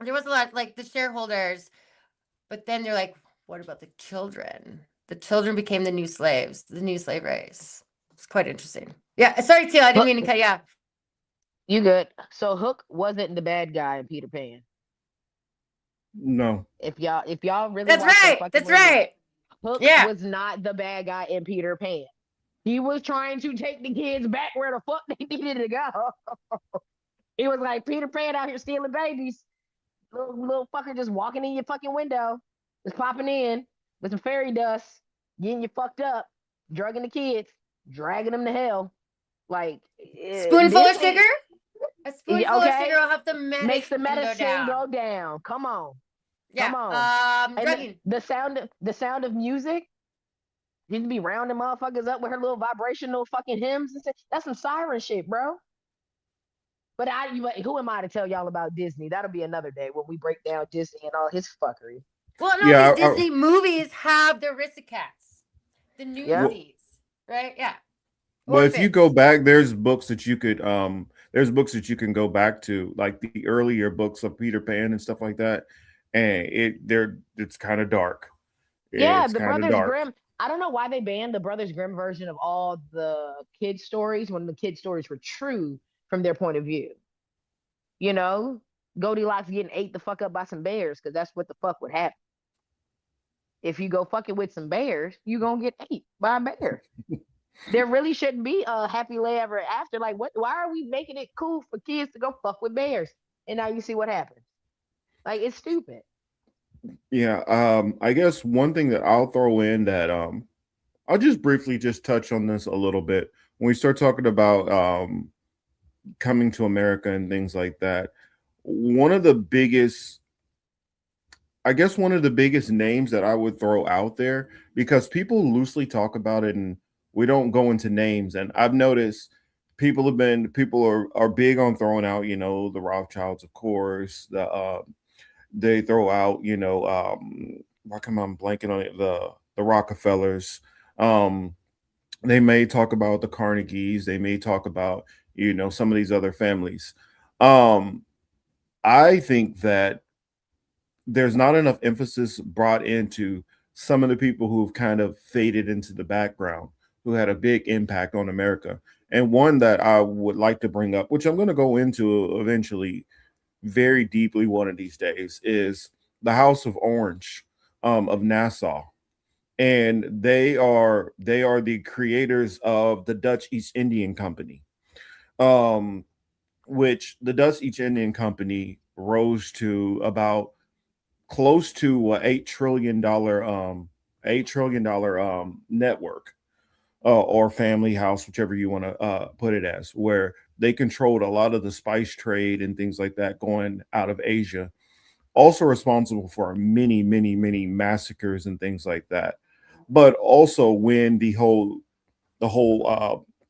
There was a lot like the shareholders, but then they're like, what about the children? The children became the new slaves, the new slave race. It's quite interesting. Yeah, sorry, Teal, I didn't mean to cut you off. You good? So Hook wasn't the bad guy in Peter Pan. No. If y'all really That's right. That's movie, right. Hook was not the bad guy in Peter Pan. He was trying to take the kids back where the fuck they needed to go. He was like Peter Pan out here stealing babies. Little fucker just walking in your fucking window, just popping in with some fairy dust, getting you fucked up, drugging the kids, dragging them to hell. Like spoonful of sugar. A spoonful of sugar will help the medicine makes the medicine go down. Come on, yeah. Come on. Drugging. The sound of music. You'd be rounding motherfuckers up with her little vibrational fucking hymns and shit. That's some siren shit, bro. But who am I to tell y'all about Disney? That'll be another day when we break down Disney and all his fuckery. Well, and all these Disney movies have the Aristocats, the Newsies, right? Yeah. Well, if you go back, there's books that you could there's books that you can go back to, like the earlier books of Peter Pan and stuff like that, and it's kind of dark. Yeah, the Brothers Grimm. I don't know why they banned the Brothers Grimm version of all the kids' stories when the kids' stories were true from their point of view. You know, Goldilocks getting ate the fuck up by some bears because that's what the fuck would happen. If you go fucking with some bears, you gonna get ate by a bear. There really shouldn't be a happily ever after. Like, what? Why are we making it cool for kids to go fuck with bears? And now you see what happens. Like, it's stupid. Yeah. I guess one thing that I'll throw in that I'll just briefly just touch on this a little bit when we start talking about coming to America and things like that. One of the biggest names that I would throw out there, because people loosely talk about it and we don't go into names. And I've noticed people are big on throwing out, the Rothschilds, of course, they throw out, why come I'm blanking on it? The Rockefellers. They may talk about the Carnegies. They may talk about, some of these other families. I think that there's not enough emphasis brought into some of the people who've kind of faded into the background, who had a big impact on America. And one that I would like to bring up, which I'm going to go into eventually very deeply one of these days, is the House of Orange of Nassau. And they are the creators of the Dutch East Indian Company, which the Dutch East Indian Company rose to about close to $8 trillion network, or family house, whichever you want to put it as, where they controlled a lot of the spice trade and things like that going out of Asia. Also responsible for many, many, many massacres and things like that. But also when the whole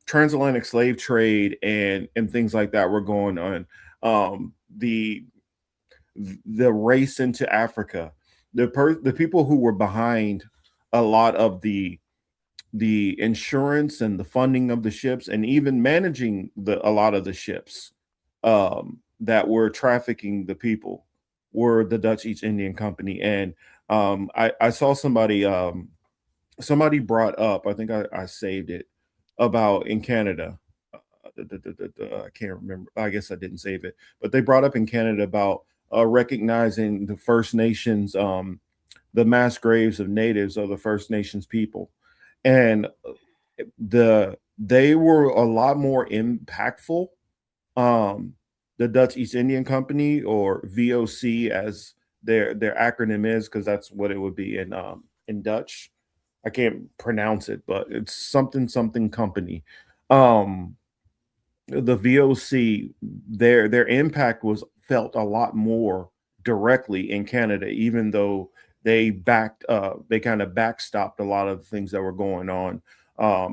transatlantic slave trade and things like that were going on, the race into Africa, the people who were behind a lot of the insurance and the funding of the ships, and even managing a lot of the ships that were trafficking the people, were the Dutch East Indian Company. And I saw somebody brought up, I think I saved it, about in Canada. I can't remember. I guess I didn't save it, but they brought up in Canada about recognizing the First Nations, the mass graves of natives of the First Nations people. And they were a lot more impactful. The Dutch East Indian Company, or VOC as their acronym is, because that's what it would be in Dutch. I can't pronounce it, but it's something company. The VOC, their impact was felt a lot more directly in Canada, even though they kind of backstopped a lot of the things that were going on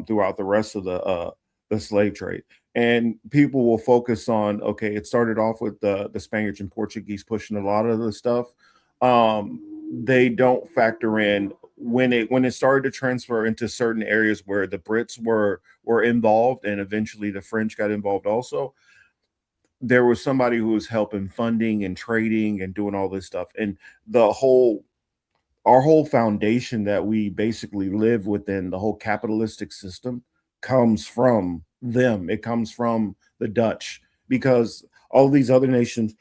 throughout the rest of the slave trade. And people will focus on, okay, it started off with the Spaniards and Portuguese pushing a lot of the stuff. They don't factor in when it started to transfer into certain areas where the Brits were involved, and eventually the French got involved also. There was somebody who was helping funding and trading and doing all this stuff. And our whole foundation that we basically live within, the whole capitalistic system, comes from them. It comes from the Dutch, because all these other nations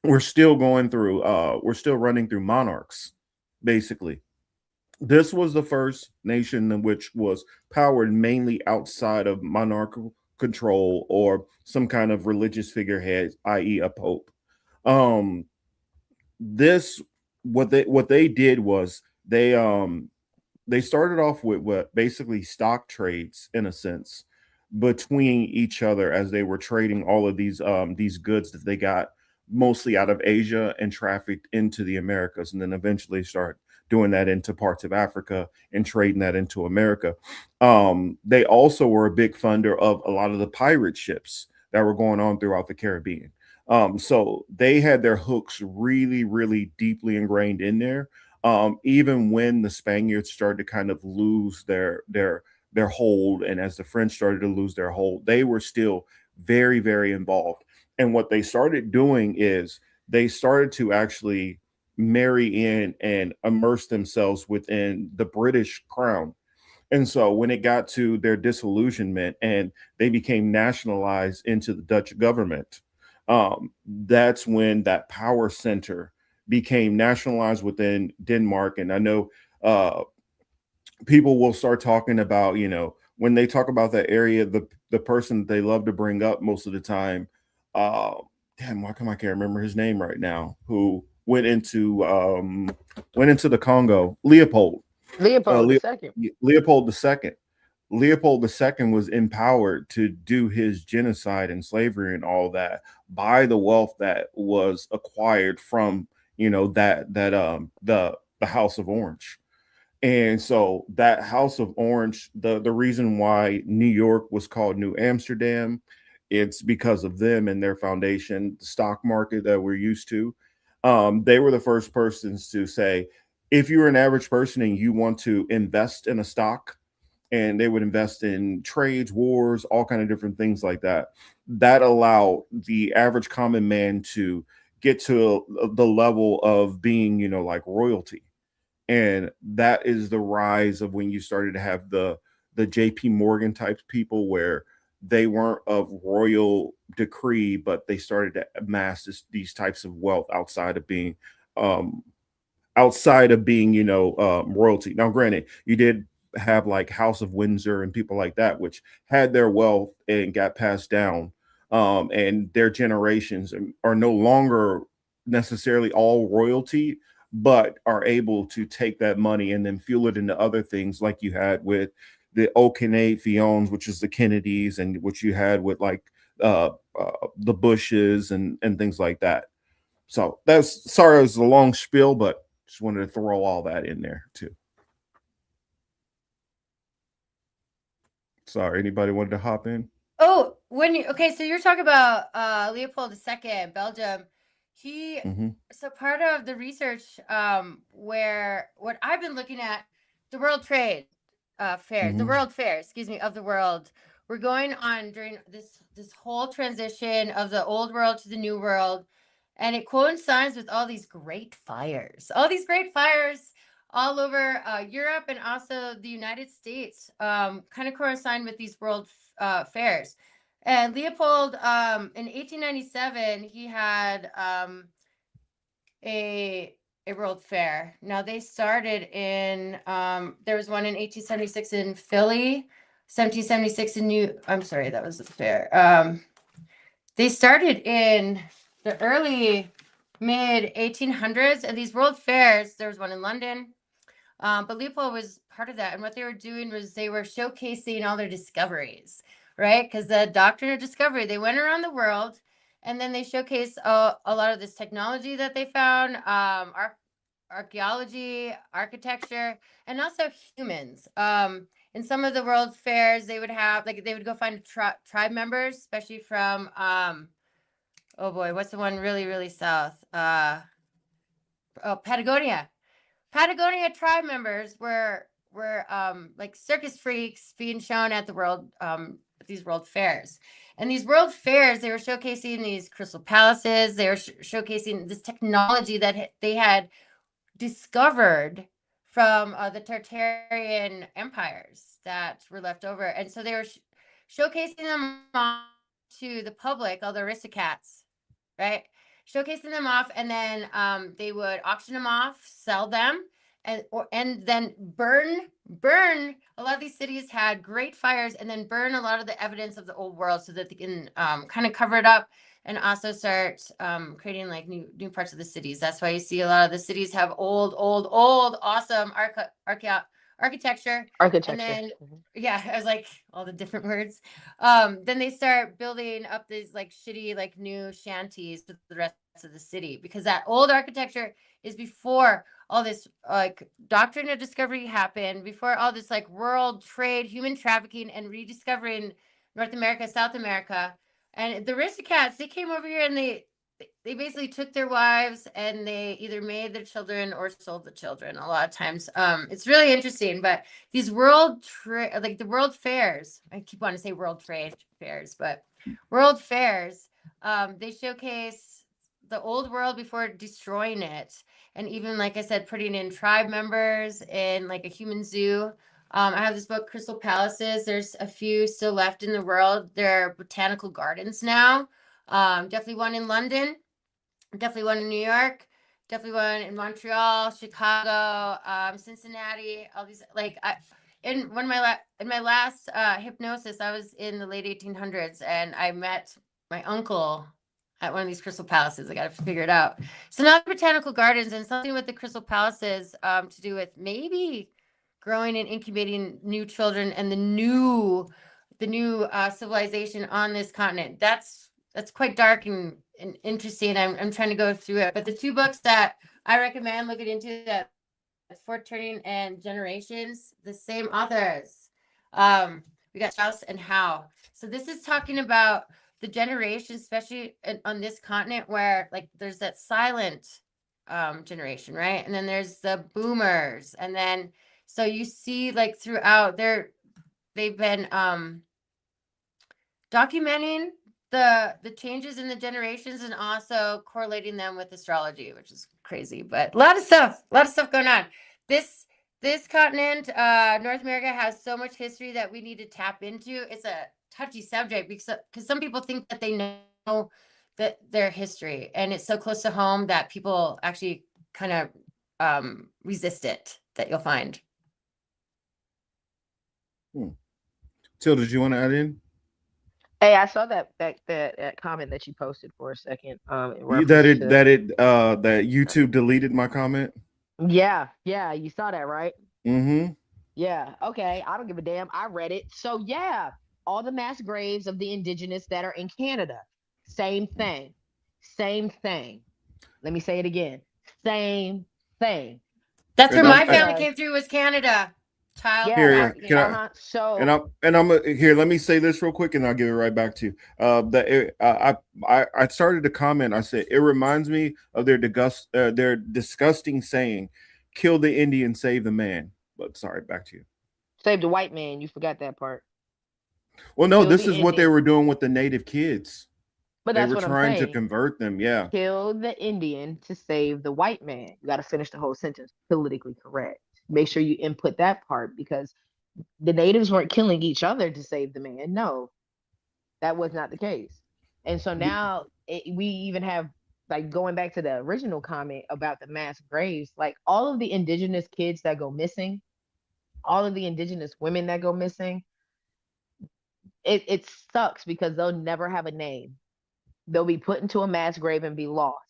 we're still running through monarchs, basically. This was the first nation in which was powered mainly outside of monarchical control or some kind of religious figurehead, i.e. a pope. What they did was they started off with what basically stock trades, in a sense, between each other, as they were trading all of these goods that they got mostly out of Asia and trafficked into the Americas, and then eventually start doing that into parts of Africa and trading that into America. They also were a big funder of a lot of the pirate ships that were going on throughout the Caribbean. So they had their hooks really, really deeply ingrained in there. Even when the Spaniards started to kind of lose their hold, and as the French started to lose their hold, they were still very, very involved. And what they started doing is they started to actually marry in and immerse themselves within the British crown. And so when it got to their disillusionment and they became nationalized into the Dutch government, that's when that power center became nationalized within Denmark. And I know people will start talking about, when they talk about that area, the person that they love to bring up most of the time, uh, damn, why come I can't remember his name right now? Who went into the Congo? Leopold. Leopold Leo, II. Leopold II. Leopold II was empowered to do his genocide and slavery and all that by the wealth that was acquired from the House of Orange. And so that House of Orange, the reason why New York was called New Amsterdam, it's because of them and their foundation, the stock market that we're used to. They were the first persons to say, if you're an average person and you want to invest in a stock, and they would invest in trades, wars, all kind of different things like that. That allowed the average common man to get to the level of being, like royalty. And that is the rise of when you started to have the JP Morgan type people, where they weren't of royal decree, but they started to amass these types of wealth um, outside of being, royalty. Now, granted, you did have like House of Windsor and people like that, which had their wealth and got passed down, and their generations are no longer necessarily all royalty, but are able to take that money and then fuel it into other things, like you had with the O'Kane Fionns, which is the Kennedys, and what you had with like the Bushes and things like that. So that's, sorry, it was a long spiel, but just wanted to throw all that in there too. Sorry, anybody wanted to hop in? Oh, okay, so you're talking about Leopold II, Belgium. He Mm-hmm. So part of the research, where what I've been looking at, the World Trade Fair, the Mm-hmm. World Fair, excuse me, of the world. We're going on during this whole transition of the old world to the new world, and it coincides with all these great fires. All these great fires all over Europe and also the United States, kind of coincide with these world fairs. And Leopold, in 1897, he had a world fair. Now they started in there was one in 1876 in Philly, 1776 in I'm sorry, that was the fair. They started in the early mid 1800s, and these world fairs, there was one in London, but Leopold was part of that. And what they were doing was they were showcasing all their discoveries, right? Because the doctrine of discovery, they went around the world and then they showcased a lot of this technology that they found, archaeology, architecture, and also humans. In some of the world fairs, they would have, like, they would go find tribe members, especially from, oh boy, what's the one really, really south? Patagonia. Patagonia tribe members were like circus freaks being shown at the these world fairs. And these world fairs, they were showcasing these crystal palaces. They were showcasing this technology that they had discovered from the Tartarian empires that were left over. And so they were showcasing them to the public, all the aristocrats, right? Showcasing them off, and then they would auction them off, sell them, and then burn. A lot of these cities had great fires, and then burn a lot of the evidence of the old world so that they can kind of cover it up, and also start creating like new parts of the cities. That's why you see a lot of the cities have old awesome architecture. And then yeah, I was like, all the different words. Then they start building up these like shitty like new shanties to the rest of the city, because that old architecture is before all this like doctrine of discovery happened, before all this like world trade, human trafficking, and rediscovering North America, South America. And the Aristocats, they came over here and they basically took their wives and they either made their children or sold the children a lot of times. It's really interesting. But these like the world fairs, I keep wanting to say world trade fairs, but world fairs, they showcase the old world before destroying it. And even, like I said, putting in tribe members in like a human zoo. I have this book, Crystal Palaces. There's a few still left in the world. There are botanical gardens now. Definitely one in London, definitely one in New York, definitely one in Montreal, Chicago, Cincinnati. All these, like, in my last hypnosis, I was in the late 1800s, and I met my uncle at one of these crystal palaces. I got to figure it out. So now botanical gardens, and something with the crystal palaces to do with maybe growing and incubating new children and the new civilization on this continent. That's quite dark and interesting. I'm trying to go through it. But the two books that I recommend looking into, that For Turning and Generations, the same authors. We got Strauss and Howe. So this is talking about the generation, especially on this continent, where like there's that silent generation, right? And then there's the boomers, and then so you see like throughout they've been documenting the changes in the generations and also correlating them with astrology, which is crazy, but a lot of stuff going on. This continent, North America, has so much history that we need to tap into. It's a touchy subject because some people think that they know that their history, and it's so close to home that people actually kind of resist it, that you'll find. Till, did you want to add in? Hey, I saw that comment that you posted for a second. That YouTube deleted my comment. Yeah, you saw that, right? Mm-hmm. Yeah. Okay. I don't give a damn. I read it. So yeah, all the mass graves of the indigenous that are in Canada, same thing. Same thing. Let me say it again. Same thing. That's where my family came through, was Canada. Child. Here, So and I'm here. Let me say this real quick, and I'll give it right back to you. I started to comment. I said it reminds me of their disgusting saying, "Kill the Indian, save the man." But sorry, back to you. Save the white man. You forgot that part. Well, no, this is what they were doing with the native kids. But they that's were what trying I'm saying. to convert them. Yeah. Kill the Indian to save the white man. You got to finish the whole sentence. Politically correct. Make sure you input that part, because the natives weren't killing each other to save the man. No, that was not the case. And so now we even have, like, going back to the original comment about the mass graves, like all of the indigenous kids that go missing, all of the indigenous women that go missing, it sucks because they'll never have a name. They'll be put into a mass grave and be lost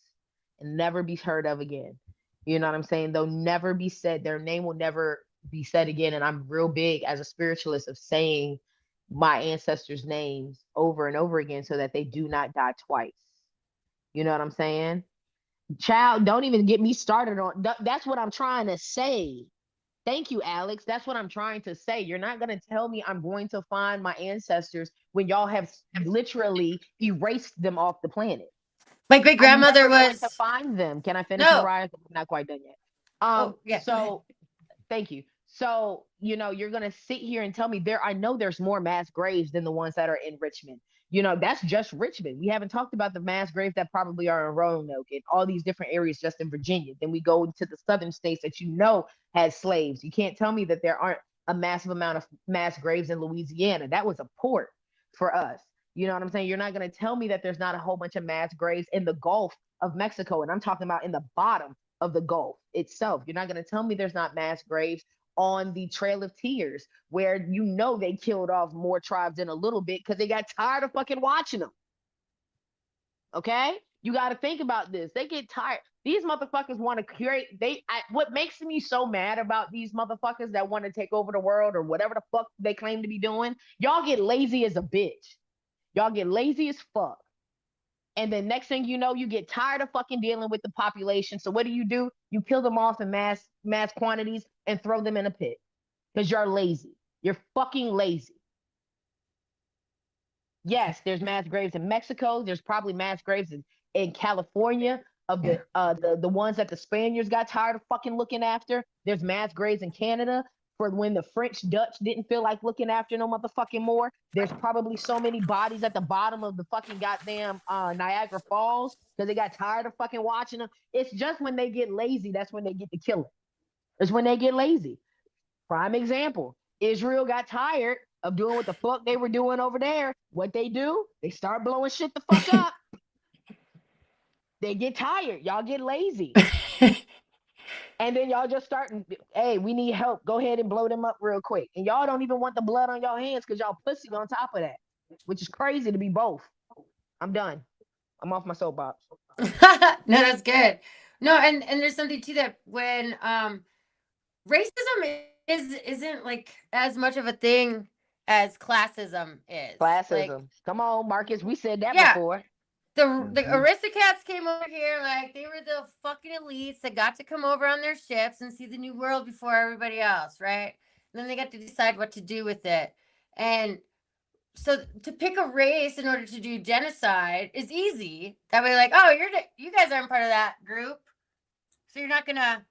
and never be heard of again. You know what I'm saying? They'll never be said. Their name will never be said again. And I'm real big as a spiritualist of saying my ancestors' names over and over again so that they do not die twice. You know what I'm saying? Child, don't even get me started on that's what I'm trying to say. Thank you, Alex. That's what I'm trying to say. You're not going to tell me I'm going to find my ancestors when y'all have literally erased them off the planet. My great grandmother was to find them. Can I finish, No. Mariah? I'm not quite done yet. Yeah. So thank you. So, you're going to sit here and tell me I know there's more mass graves than the ones that are in Richmond. That's just Richmond. We haven't talked about the mass graves that probably are in Roanoke and all these different areas just in Virginia. Then we go into the southern states that had slaves. You can't tell me that there aren't a massive amount of mass graves in Louisiana. That was a port for us. You know what I'm saying? You're not going to tell me that there's not a whole bunch of mass graves in the Gulf of Mexico. And I'm talking about in the bottom of the Gulf itself. You're not going to tell me there's not mass graves on the Trail of Tears, where they killed off more tribes in a little bit because they got tired of fucking watching them. Okay? You got to think about this. They get tired. These motherfuckers want to create. What makes me so mad about these motherfuckers that want to take over the world or whatever the fuck they claim to be doing, y'all get lazy as a bitch. Y'all get lazy as fuck. And then next thing you know, you get tired of fucking dealing with the population. So what do? You kill them off in mass quantities and throw them in a pit because you're lazy. You're fucking lazy. Yes, there's mass graves in Mexico. There's probably mass graves in California of Yeah. the ones that the Spaniards got tired of fucking looking after. There's mass graves in Canada for when the French Dutch didn't feel like looking after no motherfucking more. There's probably so many bodies at the bottom of the fucking goddamn Niagara Falls because they got tired of fucking watching them. It's just when they get lazy, that's when they get to killing. It's when they get lazy. Prime example. Israel got tired of doing what the fuck they were doing over there. What they do? They start blowing shit the fuck up. They get tired. Y'all get lazy. And then y'all just start, hey, we need help. Go ahead and blow them up real quick. And y'all don't even want the blood on y'all hands because y'all pussy on top of that, which is crazy to be both. I'm done. I'm off my soapbox. No, that's good. No, and there's something to that when racism isn't like as much of a thing as classism is. Like, Classism. Come on, Marcus. We said that yeah, before. the Aristocats came over here like they were the fucking elites that got to come over on their ships and see the new world before everybody else, right? And then they got to decide what to do with it. And so to pick a race in order to do genocide is easy. That way, like, oh, you guys aren't part of that group, so you're not gonna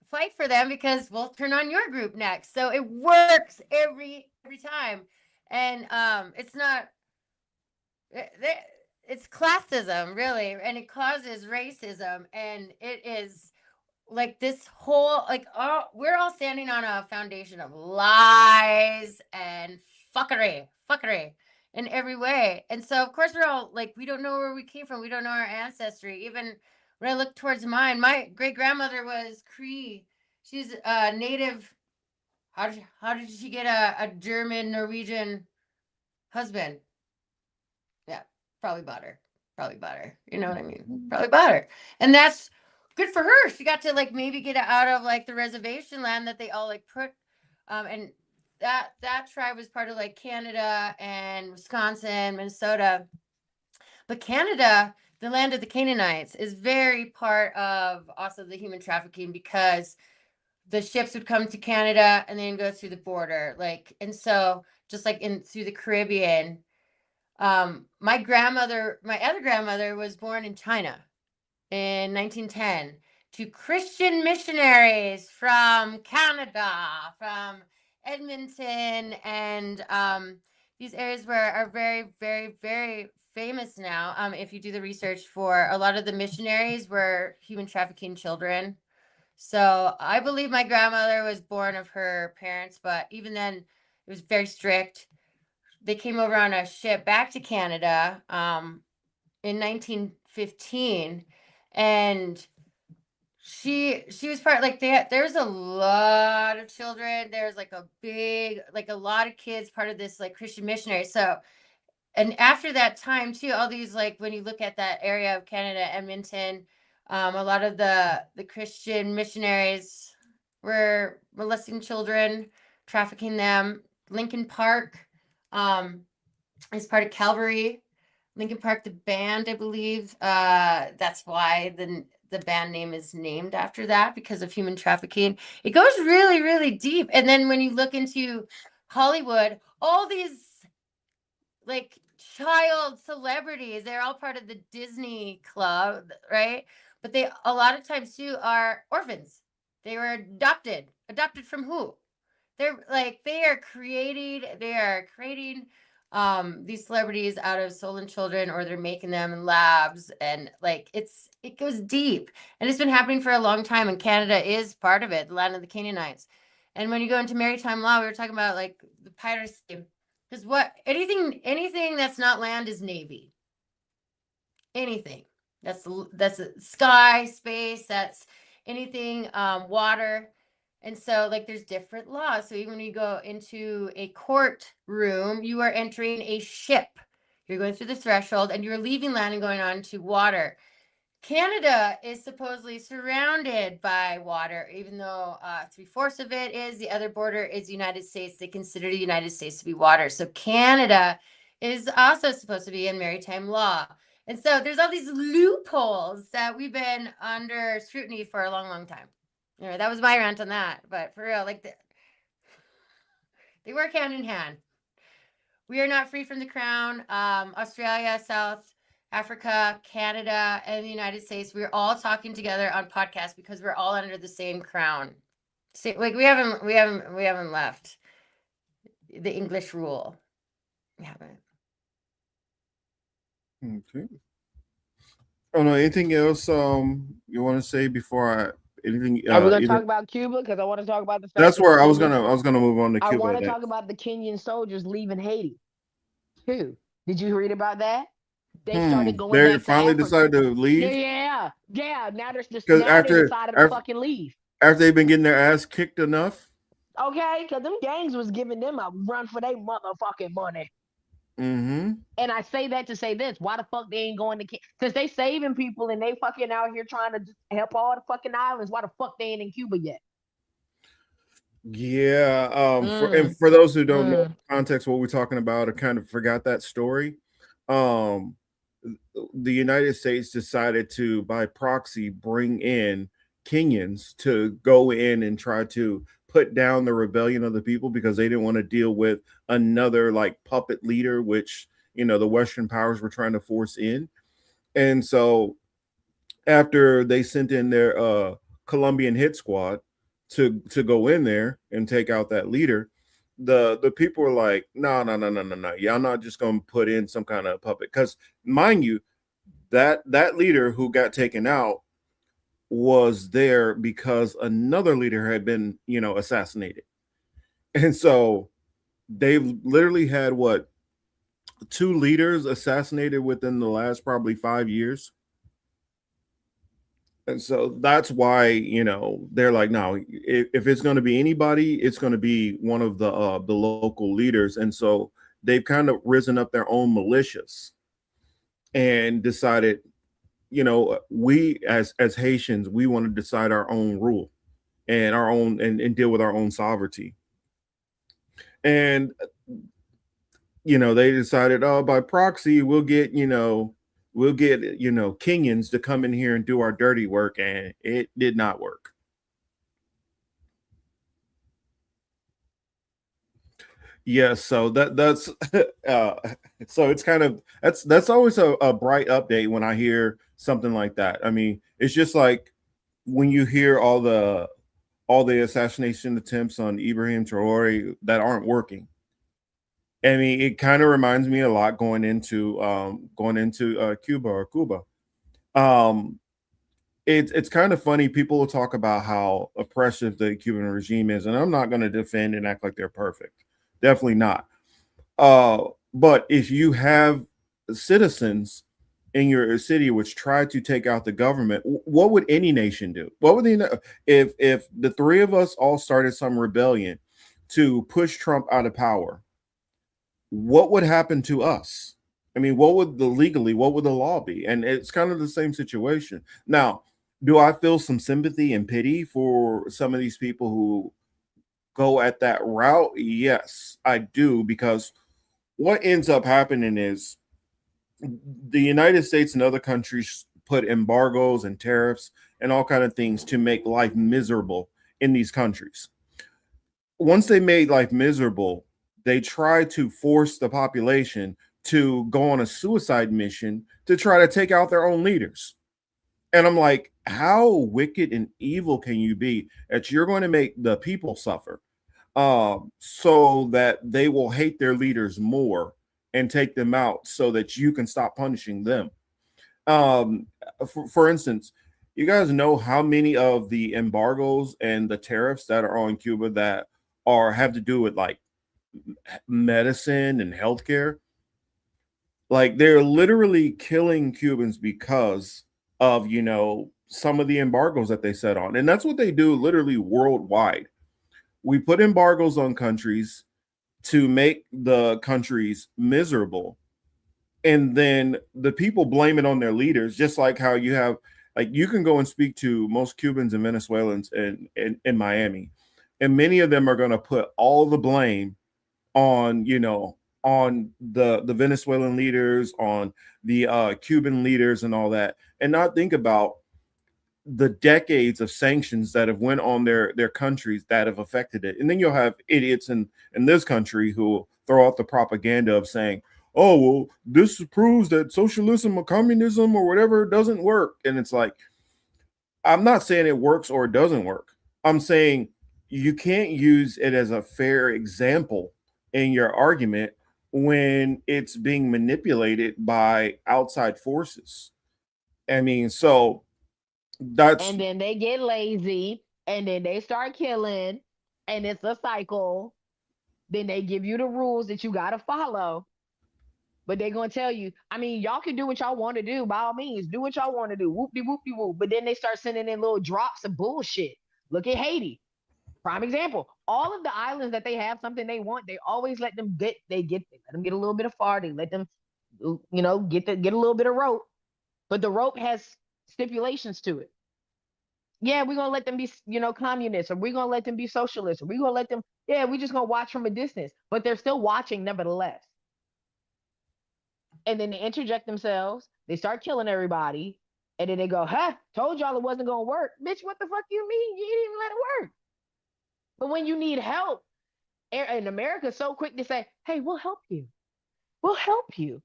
fight for them because we'll turn on your group next. So it works every time, and it's not. It's classism, really, and it causes racism, and it is like this whole like we're all standing on a foundation of lies and fuckery in every way. And so of course we're all like, we don't know where we came from, we don't know our ancestry. Even when I look towards mine, my great grandmother was Cree. She's a native. How did she get a German Norwegian husband? Yeah, probably bought her. Probably bought her. You know what I mean? Probably bought her. And that's good for her. She got to like maybe get out of like the reservation land that they all like put and that tribe was part of like Canada and Wisconsin, Minnesota. But Canada, the land of the Canaanites, is very part of also the human trafficking because the ships would come to Canada and then go through the border. Like, and so just like in through the Caribbean, my other grandmother was born in China in 1910 to Christian missionaries from Canada, from Edmonton, and these areas are very, very, very famous now. If you do the research, for a lot of the missionaries were human trafficking children. So I believe my grandmother was born of her parents, but even then, it was very strict. They came over on a ship back to Canada in 1915, and she was part like there's a lot of children. There's like a lot of kids part of this like Christian missionary. So and after that time too, all these like when you look at that area of Canada, Edmonton, a lot of the Christian missionaries were molesting children, trafficking them. Lincoln Park is part of Calvary. Lincoln Park, the band, I believe. That's why the band name is named after that, because of human trafficking. It goes really, really deep. And then when you look into Hollywood, all these like child celebrities, they're all part of the Disney club, right? But they a lot of times too are orphans. They were adopted. Adopted from who? They are creating these celebrities out of stolen children, or they're making them in labs, and like it goes deep, and it's been happening for a long time, and Canada is part of it, the land of the Canaanites. And when you go into maritime law, we were talking about like the piracy, because what anything that's not land is navy. Anything that's a sky, space, that's anything water. And so like there's different laws. So even when you go into a courtroom, you are entering a ship. You're going through the threshold and you're leaving land and going on to water. Canada is supposedly surrounded by water, even though 3/4 of it is. The other border is the United States. They consider the United States to be water. So Canada is also supposed to be in maritime law. And so there's all these loopholes that we've been under scrutiny for a long, long time. Anyway, that was my rant on that. But for real, like they work hand in hand. We are not free from the crown. Australia, South Africa, Canada, and the United States. We're all talking together on podcasts because we're all under the same crown. Like we haven't left the English rule. We haven't. Okay. Oh no, anything else you want to say before anything Are we gonna talk about Cuba? Because I want to talk about the fact that's that where I was gonna move on to I Cuba. want to talk about the Kenyan soldiers leaving Haiti too. Did you read about that? They started going They back finally to Africa. decided to leave. Yeah. Now Because they decided to fucking leave. After they've been getting their ass kicked enough. Okay, because them gangs was giving them a run for their motherfucking money. Mm-hmm. And I say that to say this: why the fuck they ain't going to? Because they saving people and they fucking out here trying to help all the fucking islands. Why the fuck they ain't in Cuba yet? Yeah. For those who don't know the context, what we're talking about, I kind of forgot that story. The United States decided to, by proxy, bring in Kenyans to go in and try to put down the rebellion of the people because they didn't want to deal with another like puppet leader, which the Western powers were trying to force in. And so after they sent in their Colombian hit squad to go in there and take out that leader, the people were like, no, y'all not just gonna put in some kind of puppet. Because mind you, that leader who got taken out was there because another leader had been assassinated. And so they've literally had what, 2 leaders assassinated within the last probably 5 years. And so that's why, they're like, no, if it's going to be anybody, it's going to be one of the local leaders. And so they've kind of risen up their own militias and decided, we as Haitians, we want to decide our own rule and our own and deal with our own sovereignty. And they decided, oh, by proxy, we'll get Kenyans to come in here and do our dirty work, and it did not work. Yes, so that's so it's kind of that's always a bright update when I hear something like that. I mean, it's just like when you hear all the assassination attempts on Ibrahim Traore that aren't working. I mean, it kind of reminds me a lot going into Cuba. It's kind of funny. People will talk about how oppressive the Cuban regime is, and I'm not going to defend and act like they're perfect. Definitely not. But if you have citizens in your city which try to take out the government, what would any nation do? What would they know if the 3 of us all started some rebellion to push Trump out of power? What would happen to us? I mean, what would the law be? And it's kind of the same situation. Now, do I feel some sympathy and pity for some of these people who go at that route? Yes, I do, because what ends up happening is the United States and other countries put embargoes and tariffs and all kind of things to make life miserable in these countries. Once they made life miserable, they try to force the population to go on a suicide mission to try to take out their own leaders. And I'm like, how wicked and evil can you be that you're going to make the people suffer so that they will hate their leaders more and take them out so that you can stop punishing them? For instance, you guys know how many of the embargoes and the tariffs that are on Cuba that have to do with like medicine and healthcare? Like, they're literally killing Cubans because of some of the embargoes that they set on. And that's what they do literally worldwide. We put embargoes on countries to make the countries miserable, and then the people blame it on their leaders, just like how you have, like, you can go and speak to most Cubans and Venezuelans in Miami, and many of them are going to put all the blame on on the Venezuelan leaders, on the Cuban leaders and all that, and not think about the decades of sanctions that have went on their countries that have affected it. And then you'll have idiots in this country who throw out the propaganda of saying, oh, well, this proves that socialism or communism or whatever doesn't work. And it's like, I'm not saying it works or it doesn't work. I'm saying you can't use it as a fair example in your argument when it's being manipulated by outside forces. I mean, so that's. And then they get lazy and then they start killing and it's a cycle. Then they give you the rules that you got to follow. But they're going to tell you, I mean, y'all can do what y'all want to do. By all means, do what y'all want to do. Whoop-de-whoop-de-whoop. But then they start sending in little drops of bullshit. Look at Haiti. Prime example. All of the islands that they have something they want, they always let them get they let them get a little bit of far. They let them, get a little bit of rope. But the rope has stipulations to it. Yeah, we're gonna let them be, communists, or we're gonna let them be socialists, or we're gonna let them, we're just gonna watch from a distance. But they're still watching nevertheless. And then they interject themselves, they start killing everybody, and then they go, told y'all it wasn't gonna work. Bitch, what the fuck you mean? You didn't even let it work. But when you need help, and America's so quick to say, hey, we'll help you. We'll help you.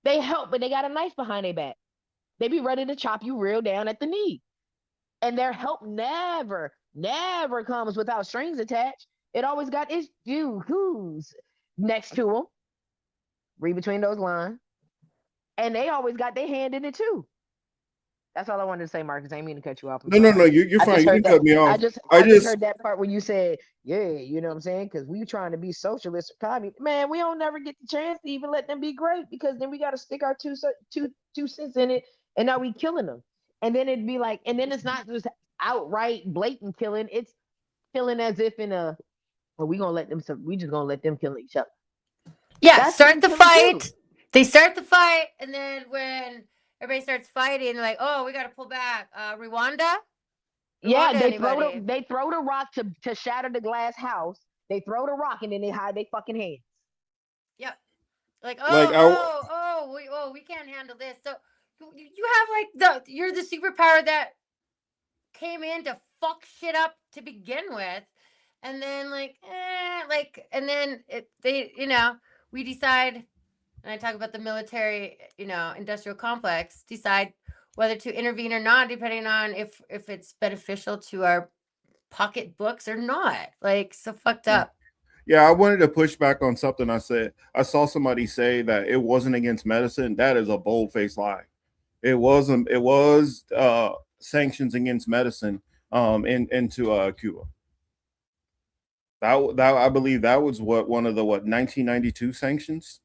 They help, but they got a knife behind their back. They be ready to chop you real down at the knee. And their help never comes without strings attached. It always got its who's next to them. Read between those lines. And they always got their hand in it too. That's all I wanted to say, Marcus. I ain't mean to cut you off. No, you're fine. You can cut me off. I just heard that part where you said, you know what I'm saying? Because we trying to be socialist or communist. Man, we don't never get the chance to even let them be great, because then we got to stick our two cents in it, and now we killing them. And then it'd be like, and then it's not just outright blatant killing. It's killing as if in a, well, we just gonna let them kill each other. Yeah, start the fight. They start the fight, and then when everybody starts fighting, they're like, oh, we got to pull back. Rwanda? Yeah, they throw the rock to shatter the glass house. They throw the rock, and then they hide their fucking hands. Yep. Like, we can't handle this. So you have you're the superpower that came in to fuck shit up to begin with, and then and then we decide, and I talk about the military, industrial complex, decide whether to intervene or not, depending on if it's beneficial to our pocketbooks or not. So fucked up. Yeah, I wanted to push back on something I said. I saw somebody say that it wasn't against medicine. That is a bold-faced lie. It wasn't. It was sanctions against medicine into Cuba. That I believe that was one of the 1992 sanctions.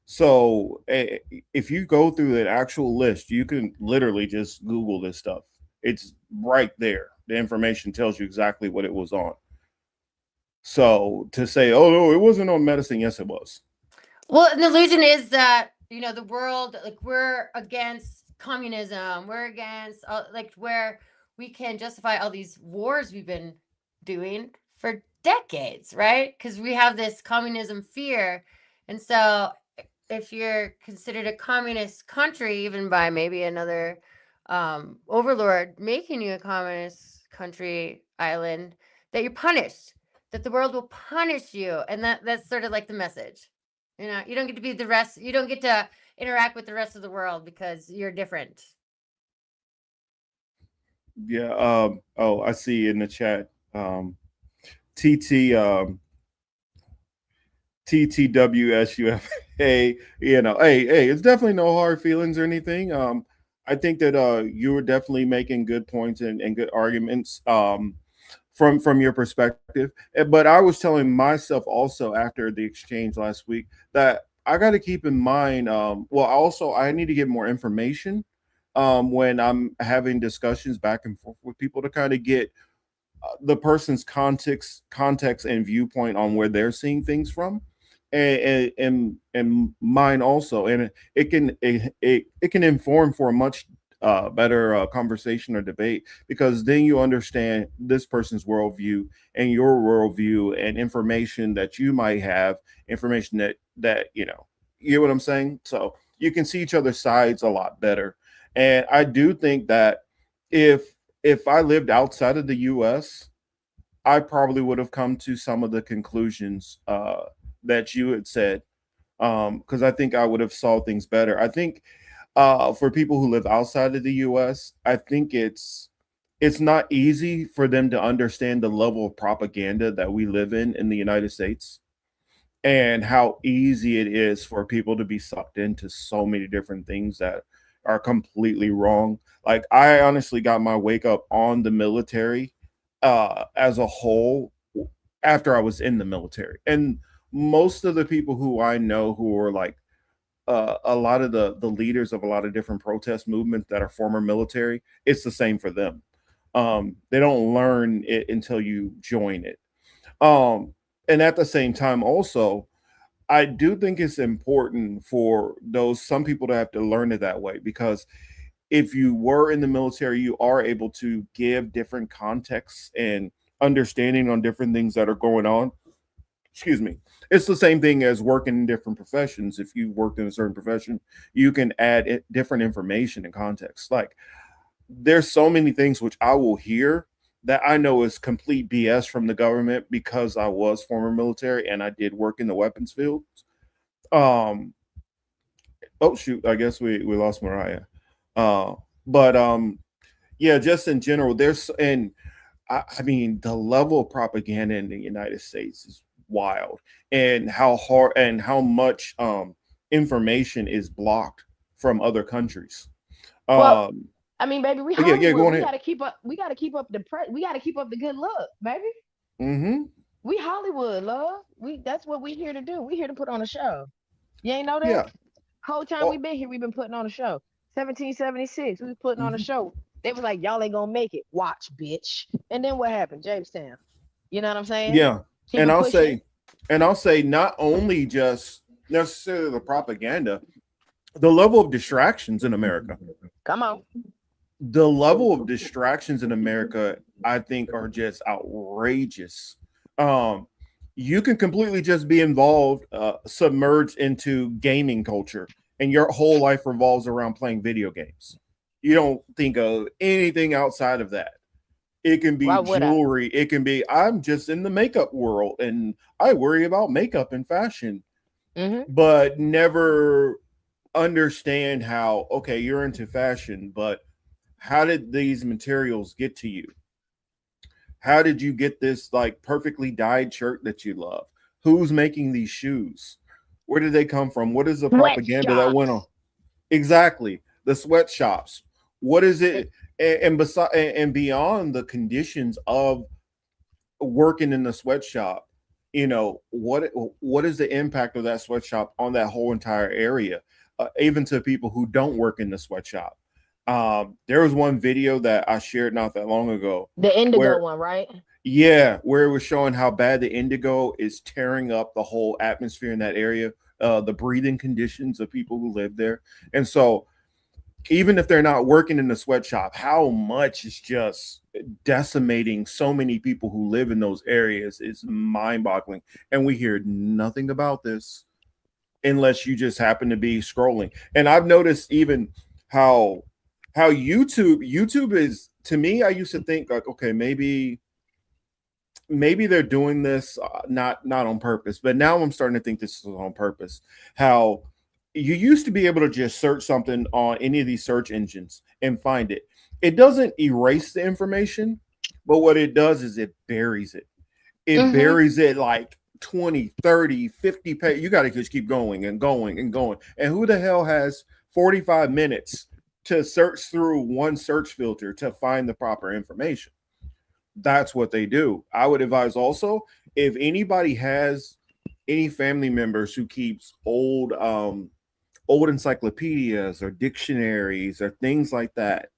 So if you go through the actual list, you can literally just Google this stuff. It's right there. The information tells you exactly what it was on. So to say, oh no, it wasn't on medicine, yes, it was. Well, the illusion is that the world, we're against communism, we're against where we can justify all these wars we've been doing for decades, right? Because we have this communism fear, and so if you're considered a communist country, even by maybe another overlord making you a communist country island, that you're punished, that the world will punish you, and that's sort of like the message. You don't get to be the rest. You don't get to interact with the rest of the world because you're different. Yeah. I see in the chat. TTWSUF. Hey, it's definitely no hard feelings or anything. I think that you were definitely making good points and good arguments from your perspective. But I was telling myself also after the exchange last week that I got to keep in mind. Also I need to get more information when I'm having discussions back and forth with people to kind of get the person's context and viewpoint on where they're seeing things from, and mine also, and it can inform for a much better conversation or debate, because then you understand this person's worldview and your worldview and information that you might have, information that you know what I'm saying. So you can see each other's sides a lot better, and I do think that if I lived outside of the U.S., I probably would have come to some of the conclusions that you had said, because I think I would have saw things better. I think for people who live outside of the U.S., I think it's not easy for them to understand the level of propaganda that we live in the United States, and how easy it is for people to be sucked into so many different things that are completely wrong. Like, I honestly got my wake up on the military as a whole after I was in the military. And most of the people who I know who are like a lot of the leaders of a lot of different protest movements that are former military, it's the same for them. They don't learn it until you join it. And at the same time, also, I do think it's important for those some people to have to learn it that way, because if you were in the military, you are able to give different contexts and understanding on different things that are going on. Excuse me. It's the same thing as working in different professions. If you worked in a certain profession, you can add different information and context. Like, there's so many things which I will hear that I know is complete BS from the government, because I was former military and I did work in the weapons field. Um, oh shoot, I guess we lost Mariah. Uh, but yeah, just in general, there's and I mean, the level of propaganda in the United States is wild, and how hard and how much information is blocked from other countries. Well, Um, I mean, baby, we yeah, yeah, go Hollywood. on We ahead. gotta keep up. We gotta keep up we gotta keep up the good look, baby. Mm-hmm. We Hollywood, love. That's what we here to do. We here to put on a show. You ain't know that? Yeah. Whole time we Oh, been here, we've been putting on a show. 1776, we was putting on a mhm. show. They was like, y'all ain't gonna make it. Watch, bitch. And then what happened? Jamestown. You know what I'm saying? Yeah, Keep and it I'll pushing. say, not only just necessarily the propaganda, the level of distractions in America. Come on. The level of distractions in America, I think, are just outrageous. Um, you can completely just be involved, submerged into gaming culture, and your whole life revolves around playing video games. You don't think of anything outside of that. It can be Why would I? jewelry. It can be, I'm just in the makeup world and I worry about makeup and fashion, Mm-hmm. but never understand how, okay, you're into fashion, but how did these materials get to you? How did you get this like perfectly dyed shirt that you love? Who's making these shoes? Where did they come from? What is the propaganda that went on? Sweatshops. Exactly. The sweatshops. What is it? And beside and beyond the conditions of working in the sweatshop, what is the impact of that sweatshop on that whole entire area, even to people who don't work in the sweatshop. There was one video that I shared not that long ago The indigo where, one, right? yeah, where it was showing how bad the indigo is tearing up the whole atmosphere in that area, the breathing conditions of people who live there. And so even if they're not working in the sweatshop, how much is just decimating so many people who live in those areas is mind-boggling. And we hear nothing about this unless you just happen to be scrolling. And I've noticed even how YouTube is, to me, I used to think like, okay, maybe they're doing this not on purpose, but now I'm starting to think this is on purpose. How you used to be able to just search something on any of these search engines and find it. It doesn't erase the information, but what it does is it buries it. It Mm-hmm. buries it like 20, 30, 50 pages. You got to just keep going and going and going. And who the hell has 45 minutes to search through one search filter to find the proper information? That's what they do. I would advise also, if anybody has any family members who keeps old encyclopedias or dictionaries or things like that,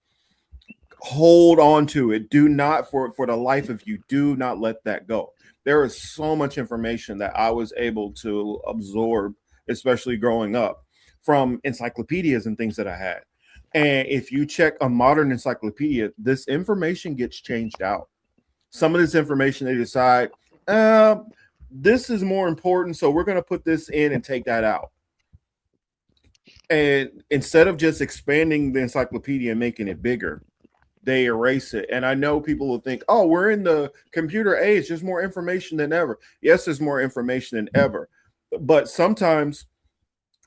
hold on to it. Do not, for the life of you, do not let that go. There is so much information that I was able to absorb, especially growing up, from encyclopedias and things that I had. And if you check a modern encyclopedia, this information gets changed out. Some of this information they decide, this is more important, so we're going to put this in and take that out. And instead of just expanding the encyclopedia and making it bigger, they erase it. And I know people will think, oh, we're in the computer age, there's more information than ever. Yes, there's more information than ever, but sometimes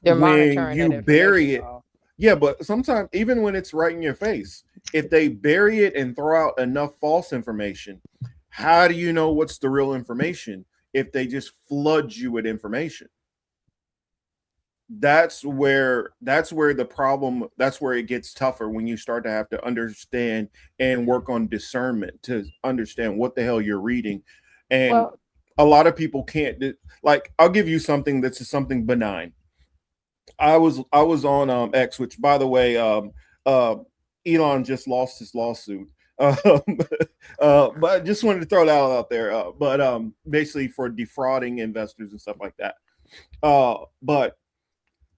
They're when monitoring you that bury information, it, bro. yeah, but sometimes even when it's right in your face, if they bury it and throw out enough false information, how do you know what's the real information if they just flood you with information? That's where the problem, that's where it gets tougher, when you start to have to understand and work on discernment to understand what the hell you're reading. And Well, a lot of people can't like, I'll give you something that's just something benign. I was on X, which, by the way, uh Elon just lost his lawsuit. um, but I just wanted to throw that out there. But basically for defrauding investors and stuff like that. But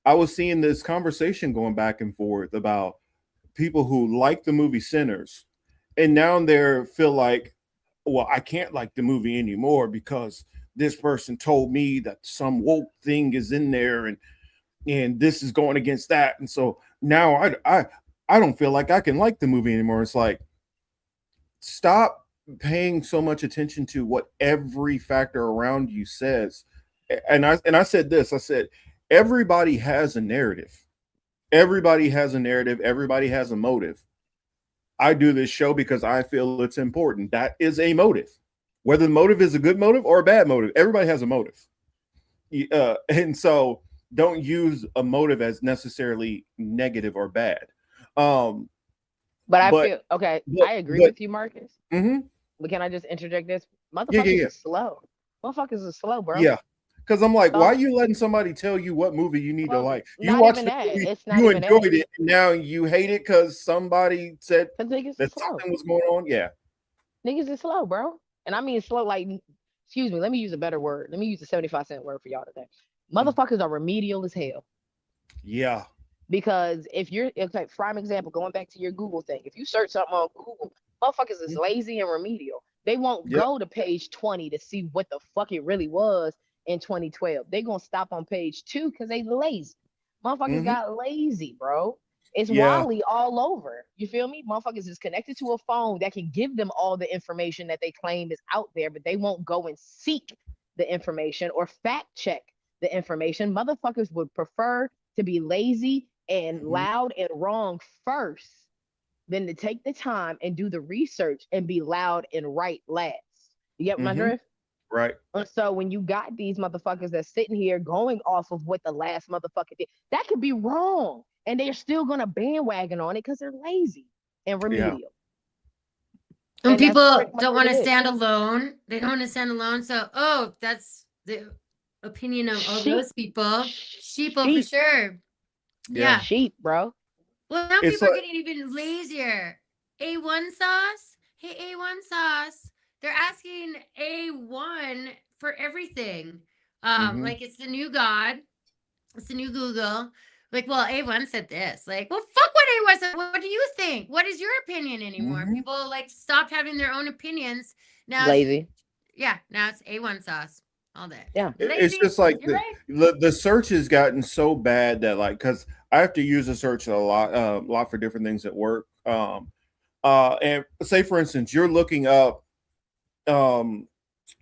I was seeing this conversation going back and forth about people who like the movie Sinners, and now they feel like, well, I can't like the movie anymore because this person told me that some woke thing is in there, and this is going against that, and so now I don't feel like I can like the movie anymore. It's like, stop paying so much attention to what every factor around you says. And I said this, I said, everybody has a narrative. Everybody has a narrative, everybody has a motive. I do this show because I feel it's important. That is a motive. Whether the motive is a good motive or a bad motive, everybody has a motive. And so don't use a motive as necessarily negative or bad. Um, but I but feel okay. but I agree but with you, Marcus. mhm. But can I just interject this? Yeah, Motherfuckers yeah, yeah. is slow. Motherfuckers is slow, bro. Yeah. Because I'm like, why So, are you letting somebody tell you what movie you need to well, like? You not watched even the that. movie, It's not you even that. enjoyed it, and now you hate it because somebody said Cause niggas is that slow. something was going on. Yeah. Niggas is slow, bro. And I mean slow, like, excuse me, let me use a better word. Let me use a 75-cent word for y'all today. Mm. Motherfuckers are remedial as hell. Yeah. Because if you're, okay, prime example, going back to your Google thing, if you search something on Google, motherfuckers is Mm. lazy and remedial. They won't Yep. go to page 20 to see what the fuck it really was in 2012. They gonna stop on page 2 because they lazy. Motherfuckers Hmm. got lazy, bro. It's Yeah. Wally all over. You feel me? Motherfuckers is connected to a phone that can give them all the information that they claim is out there, but they won't go and seek the information or fact check the information. Motherfuckers would prefer to be lazy and Mhm. loud and wrong first than to take the time and do the research and be loud and right last. You get my Mhm. drift? Right. And so when you got these motherfuckers that's sitting here going off of what the last motherfucker did, that could be wrong. And they're still gonna bandwagon on it because they're lazy and Yeah. remedial. And And that's people pretty much don't what want it to is. stand alone. They don't want to stand alone. So, oh, that's the opinion of all Sheep, those people. Sheeple for sheep, sure. Yeah. Yeah. sheep, bro. Well, now It's people are like, getting even lazier. A1 sauce? Hey, A1 sauce. They're asking A1 for everything. mhm. Like it's the new God. It's the new Google. Like, well, A1 said this. Like, well, fuck what A1 said. What do you think? What is your opinion anymore? Mhm. People like stopped having their own opinions. Now it's Lazy. yeah, now it's A1 sauce all day. Yeah. It's Lazy. just like You're right. the search has gotten so bad that, like, because I have to use the search a lot for different things at work. And say for instance, um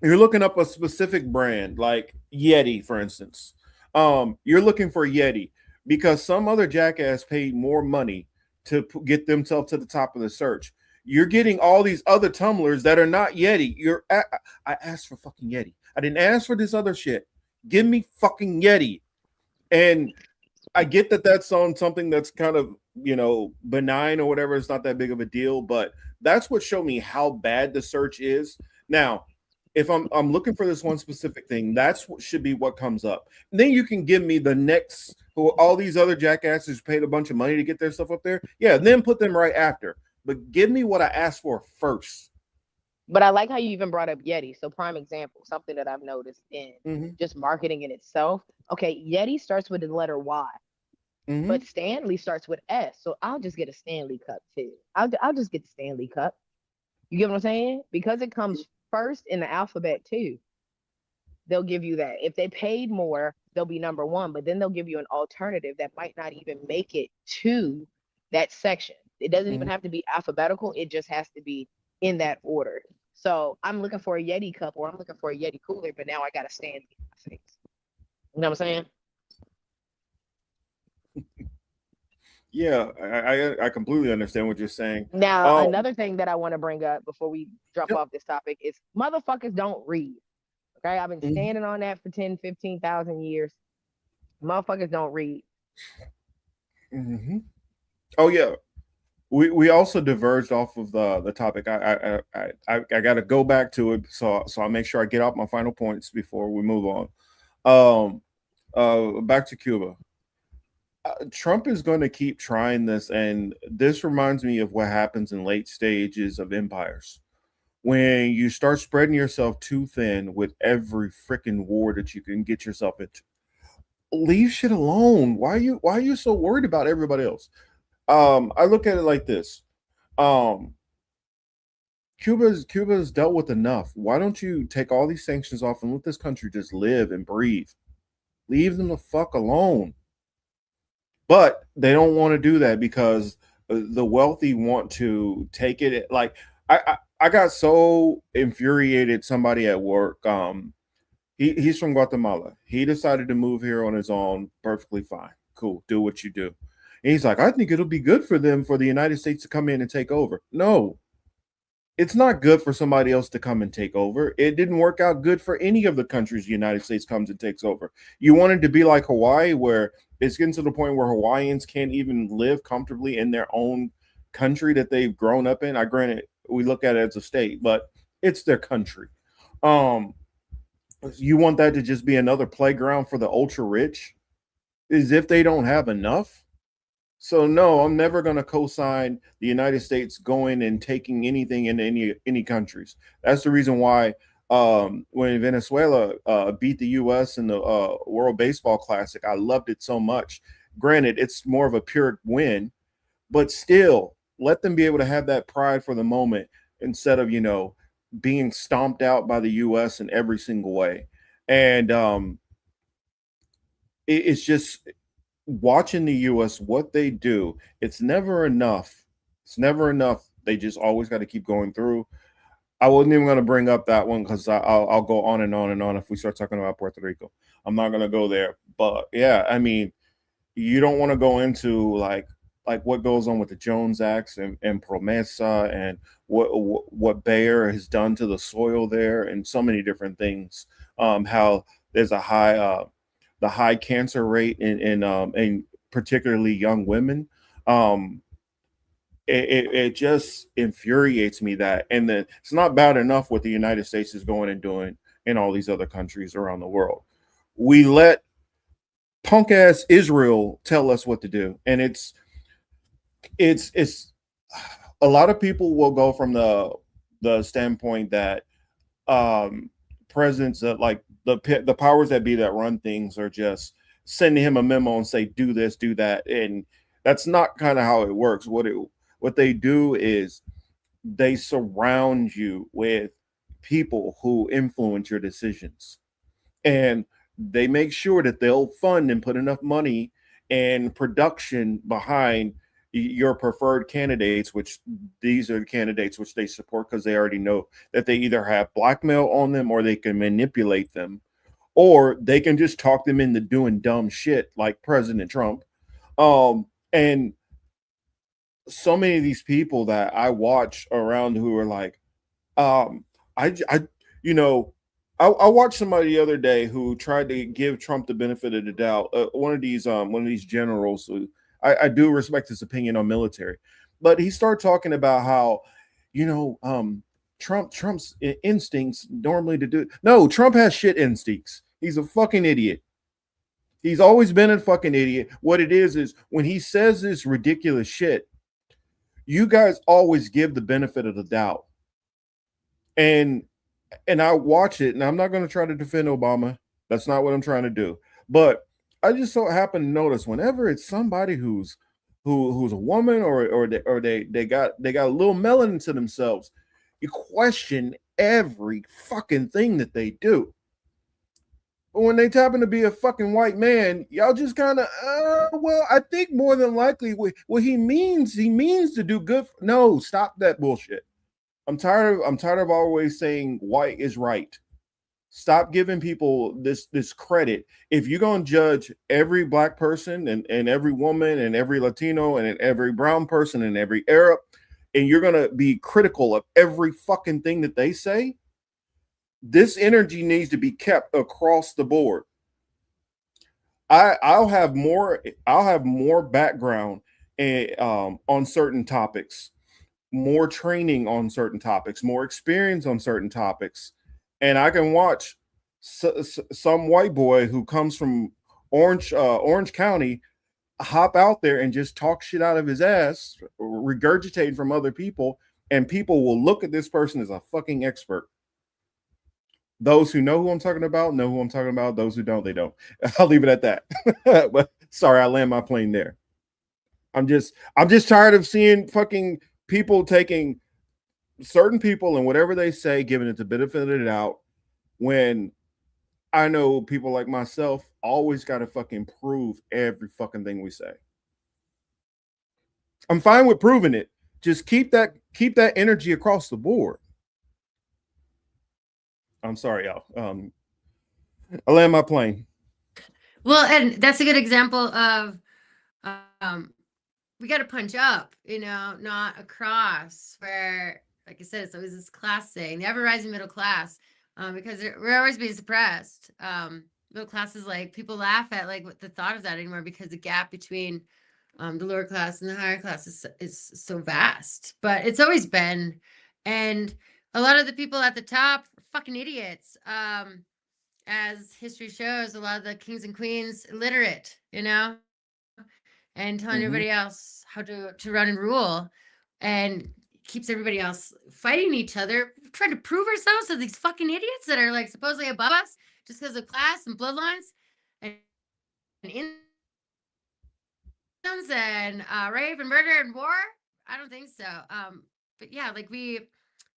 you're looking up a specific brand like Yeti, for instance. You're looking for Yeti because some other jackass paid more money to get themselves to the top of the search. You're getting all these other tumblers that are not Yeti. I asked for fucking Yeti. I didn't ask for this other shit. Give me fucking Yeti. And I get that that's on something that's kind of, benign or whatever. It's not that big of a deal, but that's what showed me how bad the search is. Now, if I'm looking for this one specific thing, that's what should be what comes up. And then you can give me the next, who all these other jackasses paid a bunch of money to get their stuff up there. Yeah, then put them right after. But give me what I asked for first. But I like how you even brought up Yeti. So prime example, something that I've noticed in Mm-hmm. just marketing in itself. Okay, Yeti starts with the letter Y, Mm-hmm. but Stanley starts with S. So I'll just get a Stanley cup too. I'll just get the Stanley cup. You get what I'm saying? Because it comes first in the alphabet too. They'll give you that. If they paid more, they'll be number one, but then they'll give you an alternative that might not even make it to that section. It doesn't Mm-hmm. even have to be alphabetical, it just has to be in that order. So I'm looking for a Yeti cup or I'm looking for a Yeti cooler, but now I got a Stanley in my face. You know what I'm saying? Yeah, I completely understand what you're saying. Now, another thing that I want to bring up before we jump Yep. off this topic is motherfuckers don't read. Okay, I've been standing on that for 10, 15,000 years. Motherfuckers don't read. Mm-hmm. Oh yeah, we also diverged off of the topic. I got to go back to it, so I'll make sure I get out my final points before we move on. Back to Cuba. Trump is going to keep trying this, and this reminds me of what happens in late stages of empires. When you start spreading yourself too thin with every freaking war that you can get yourself into, leave shit alone. Why are you so worried about everybody else? I look at it like this. Um, Cuba's dealt with enough. Why don't you take all these sanctions off and let this country just live and breathe? Leave them the fuck alone. But they don't want to do that because the wealthy want to take it. Like I got so infuriated. Somebody at work, he's from Guatemala. He decided to move here on his own. Perfectly fine, cool. Do what you do. And he's like, I think it'll be good for them for the United States to come in and take over. No, it's not good for somebody else to come and take over. It didn't work out good for any of the countries the United States comes and takes over. You wanted to be like Hawaii, where it's getting to the point where Hawaiians can't even live comfortably in their own country that they've grown up in. I granted we look at it as a state, but it's their country. Um, you want that to just be another playground for the ultra rich, as if they don't have enough. So no, I'm never going to co-sign the United States going and taking anything in any countries. That's the reason why when Venezuela beat the U.S. in the World Baseball Classic, I loved it so much. Granted, it's more of a pure win, but still, let them be able to have that pride for the moment instead of being stomped out by the U.S. in every single way. And it's just watching the US, what they do, it's never enough. It's never enough. They just always got to keep going through. I wasn't even going to bring up that one because I'll go on and on and on if we start talking about Puerto Rico. I'm not going to go there. But yeah, I mean, you don't want to go into like what goes on with the Jones Acts and Promesa and what Bayer has done to the soil there and so many different things. How there's a the high cancer rate in particularly young women. Um, it just infuriates me that, and then it's not bad enough what the United States is going and doing in all these other countries around the world. We let punk ass Israel tell us what to do, and it's a lot of people will go from the standpoint that presidents that like the powers that be that run things are just sending him a memo and say do this, do that, and that's not kind of how it works. What they do is they surround you with people who influence your decisions, and they make sure that they'll fund and put enough money and production behind your preferred candidates, which these are the candidates which they support because they already know that they either have blackmail on them or they can manipulate them, or they can just talk them into doing dumb shit like President Trump. And so many of these people that I watch around who are like, um, I you know, I watched somebody the other day who tried to give Trump the benefit of the doubt. One of these generals who I do respect his opinion on military, but he started talking about how, Trump's instincts normally to do. No, Trump has shit instincts. He's a fucking idiot. He's always been a fucking idiot. What it is when he says this ridiculous shit, you guys always give the benefit of the doubt. And I watch it, and I'm not going to try to defend Obama. That's not what I'm trying to do. But I just so happen to notice whenever it's somebody who's a woman or they got a little melanin to themselves, you question every fucking thing that they do. But when they happen to be a fucking white man, y'all just kind of, well, I think more than likely what he means to do good. No, stop that bullshit. I'm tired of always saying white is right. Stop giving people this credit. If you're gonna judge every black person and every woman and every Latino and every brown person and every Arab, and you're gonna be critical of every fucking thing that they say, this energy needs to be kept across the board. I'll have more background on certain topics, more training on certain topics, more experience on certain topics, and I can watch some white boy who comes from Orange County hop out there and just talk shit out of his ass, regurgitate from other people, and people will look at this person as a fucking expert. Those who know who I'm talking about know who I'm talking about. Those who don't, they don't. I'll leave it at that. But sorry, I land my plane there. I'm just tired of seeing fucking people taking certain people and whatever they say, giving it the benefit of the doubt, when I know people like myself always got to fucking prove every fucking thing we say. I'm fine with proving it. Just keep that energy across the board. I'm sorry, y'all. I land my plane. Well, and that's a good example of we got to punch up, not across, where, like I said, it's always this class thing, the ever-rising middle class, because we're always being suppressed. Middle class is like, people laugh at like what the thought of that anymore, because the gap between the lower class and the higher class is so vast. But it's always been, and a lot of the people at the top are fucking idiots. As history shows, a lot of the kings and queens illiterate, and telling everybody else how to run and rule, and keeps everybody else fighting each other, trying to prove ourselves to these fucking idiots that are like supposedly above us just because of class and bloodlines and incomes and rape and murder and war. I don't think so. But yeah, like even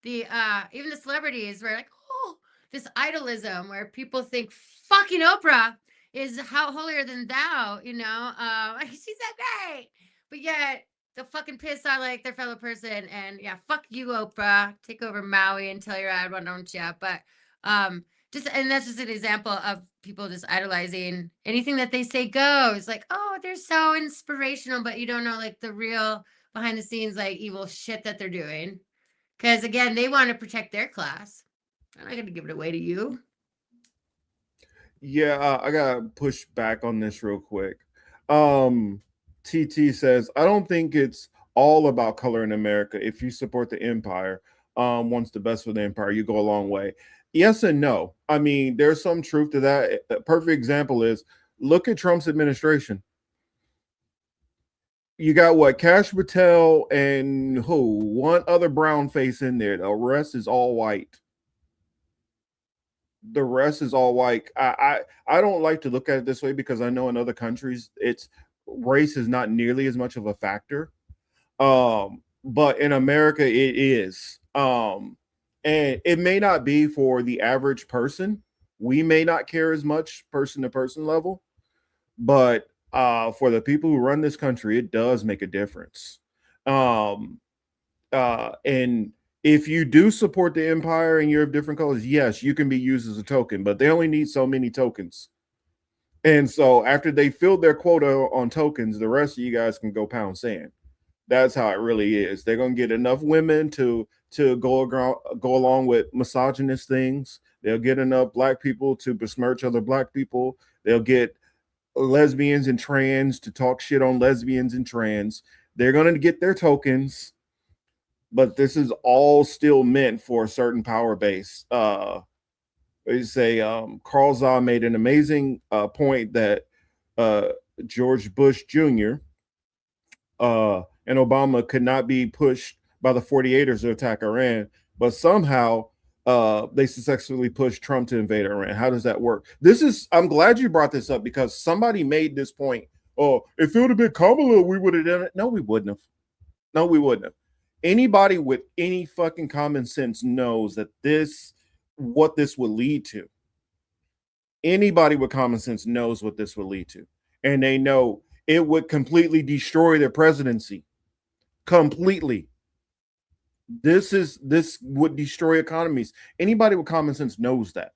the celebrities were like, oh, this idolism where people think fucking Oprah is how holier than thou, she's so great, but yet they'll fucking piss on like their fellow person, and yeah, fuck you, Oprah, take over Maui and tell your ad, why don't you? But and that's just an example of people just idolizing anything that they say goes. Like, oh, they're so inspirational, but you don't know like the real behind the scenes like evil shit that they're doing, because again, they want to protect their class. I'm not gonna give it away to you. Yeah, I gotta push back on this real quick. TT says, I don't think it's all about color in America. If you support the empire, wants the best for the empire, you go a long way. Yes and no. I mean, there's some truth to that. A perfect example is look at Trump's administration. You got what, Cash Patel and one other brown face in there. The rest is all white. The rest is all white. I don't like to look at it this way, because I know in other countries it's race is not nearly as much of a factor. But in America it is. And it may not be for the average person. We may not care as much person to person level, but for the people who run this country, it does make a difference. And if you do support the empire and you're of different colors, yes, you can be used as a token, but they only need so many tokens. And so after they filled their quota on tokens, the rest of you guys can go pound sand. That's how it really is. They're going to get enough women to go along with misogynist things. They'll get enough black people to besmirch other black people. They'll get lesbians and trans to talk shit on lesbians and trans. They're going to get their tokens. But this is all still meant for a certain power base. They say Carl Zah made an amazing point that George Bush Jr. And Obama could not be pushed by the 48ers to attack Iran, but somehow they successfully pushed Trump to invade Iran. How does that work? I'm glad you brought this up, because somebody made this point. Oh, if it would have been Kamala, we would have done it. No, we wouldn't have. No, we wouldn't have. Anybody with any fucking common sense knows that what this would lead to. Anybody with common sense knows what this would lead to. And they know it would completely destroy their presidency. Completely. This would destroy economies. Anybody with common sense knows that.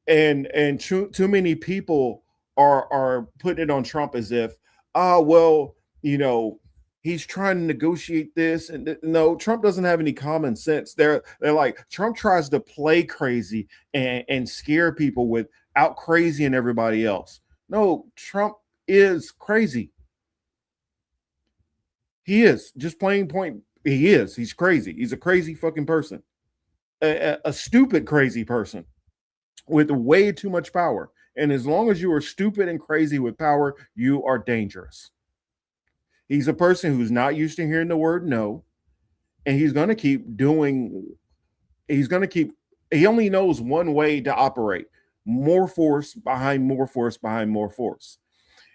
and too many people are putting it on Trump as if, well, you know, he's trying to negotiate this, and no, Trump doesn't have any common sense. They're like, Trump tries to play crazy and scare people with out crazy and everybody else. No, Trump is crazy. He is just plain point. He is. He's crazy. He's a crazy fucking person, a stupid crazy person with way too much power. And as long as you are stupid and crazy with power, you are dangerous. He's a person who's not used to hearing the word no, and he's going to keep doing, he's going to keep, he only knows one way to operate: more force behind more force behind more force.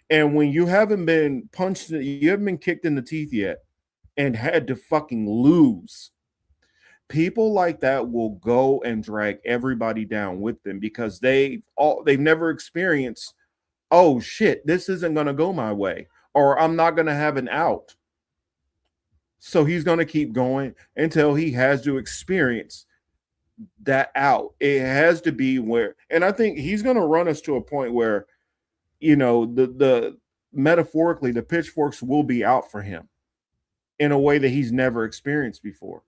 And when you haven't been punched, you haven't been kicked in the teeth yet and had to fucking lose, people like that will go and drag everybody down with them because they've never experienced, oh shit, this isn't going to go my way, or I'm not going to have an out. So he's going to keep going until he has to experience that out. It has to be where, and I think he's going to run us to a point where, you know, the metaphorically, the pitchforks will be out for him in a way that he's never experienced before.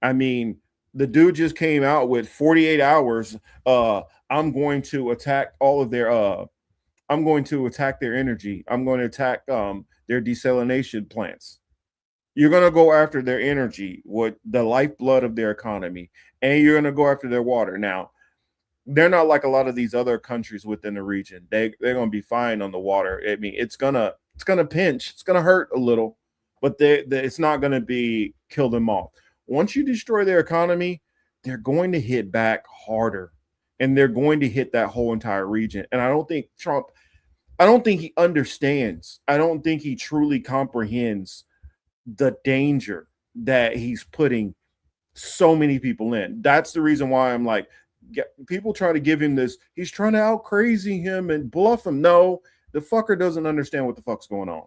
I mean, the dude just came out with 48 hours. I'm going to attack all of their I'm going to attack their energy. I'm going to attack their desalination plants. You're going to go after their energy, what the lifeblood of their economy, and you're going to go after their water. Now, they're not like a lot of these other countries within the region. They're going to be fine on the water. I mean, it's gonna pinch, it's gonna hurt a little, but it's not going to be kill them off. Once you destroy their economy, they're going to hit back harder, and they're going to hit that whole entire region. And I don't think he understands. I don't think he truly comprehends the danger that he's putting so many people in. That's the reason why I'm like, people try to give him this, he's trying to out crazy him and bluff him. No, the fucker doesn't understand what the fuck's going on.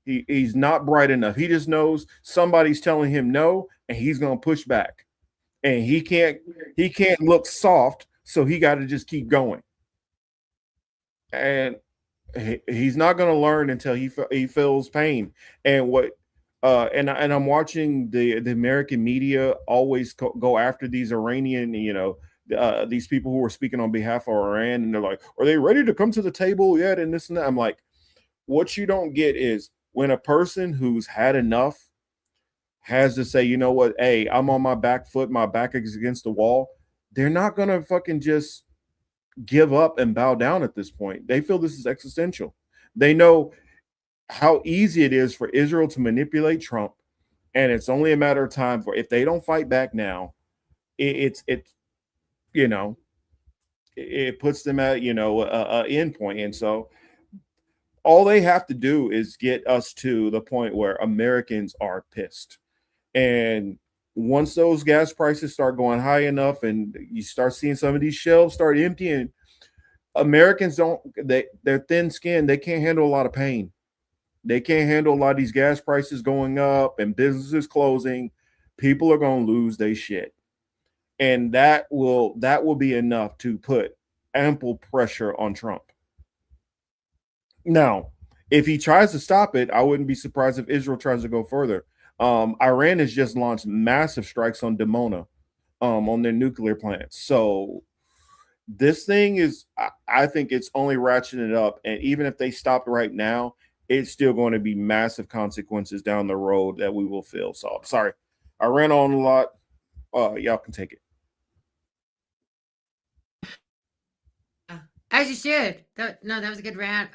He's not bright enough. He just knows somebody's telling him no, and he's gonna push back. And he can't look soft, so he got to just keep going. And he's not going to learn until he feels pain. And and I'm watching the American media always go after these Iranian, these people who are speaking on behalf of Iran, and they're like, are they ready to come to the table yet? And this and that. I'm like, what you don't get is when a person who's had enough has to say, you know what, hey, I'm on my back foot, my back is against the wall, they're not going to fucking just give up and bow down at this point. They feel this is existential. They know how easy it is for Israel to manipulate Trump, and it's only a matter of time for, if they don't fight back now, it puts them at a end point. And so all they have to do is get us to the point where Americans are pissed. And once those gas prices start going high enough and you start seeing some of these shelves start emptying, Americans they're thin skinned. They can't handle a lot of pain. They can't handle a lot of these gas prices going up and businesses closing. People are going to lose their shit. And that will be enough to put ample pressure on Trump. Now, if he tries to stop it, I wouldn't be surprised if Israel tries to go further. Iran has just launched massive strikes on Dimona, on their nuclear plants. So this thing is, I think it's only ratcheting it up. And even if they stopped right now, it's still going to be massive consequences down the road that we will feel. So I'm sorry, I ran on a lot. Y'all can take it. As you should. That was a good rant.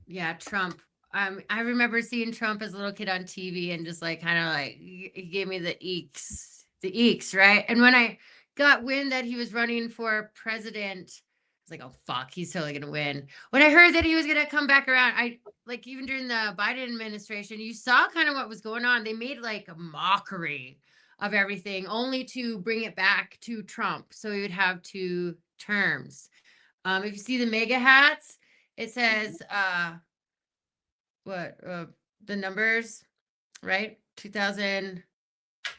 Yeah, Trump. I remember seeing Trump as a little kid on TV and just like kind of like he gave me the eeks, right? And when I got wind that he was running for president, I was like, oh fuck, he's totally gonna win. When I heard that he was gonna come back around, I like, even during the Biden administration, you saw kind of what was going on. They made like a mockery of everything, only to bring it back to Trump, so he would have 2 terms. If you see the mega hats, it says the numbers, right? 2000.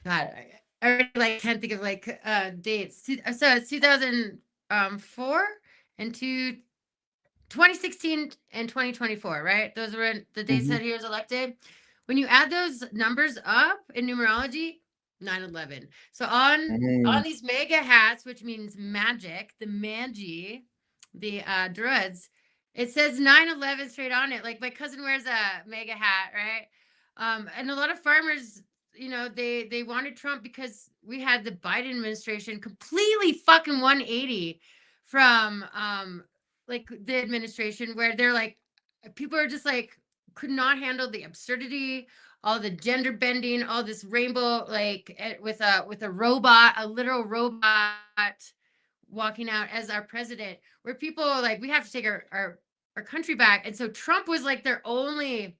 God, I like can't think of like dates. So it's 2004 and 2016 and 2024, right? Those were the dates Mhm. that he was elected. When you add those numbers up in numerology, 9/11. So on Mhm. these mega hats, which means magic, the magi, the druids, it says 9/11 straight on it. Like my cousin wears a mega hat, right? And a lot of farmers, they wanted Trump because we had the Biden administration completely fucking 180 from like the administration, where they're like, people are just like, could not handle the absurdity, all the gender bending, all this rainbow, like with a robot, a literal robot walking out as our president, where people are like, we have to take our country back. And so Trump was like their only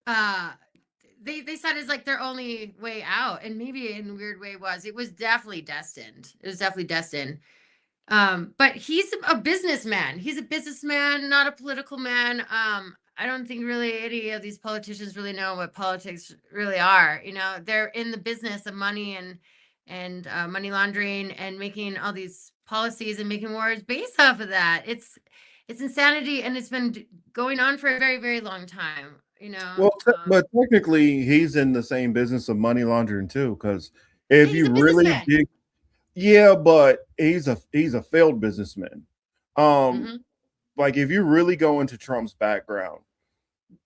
uh they said it's like their only way out. And maybe in a weird way it was definitely destined. It was definitely destined. But he's a businessman. He's a businessman, not a political man. I don't think really any of these politicians really know what politics really are. They're in the business of money and money laundering and making all these policies and making wars based off of that. It's insanity, and it's been going on for a very, very long time. Well, but technically, he's in the same business of money laundering too. Because Yeah, if he's you a really businessman. dig, yeah, but he's a failed businessman. Um, Hmm. like if you really go into Trump's background,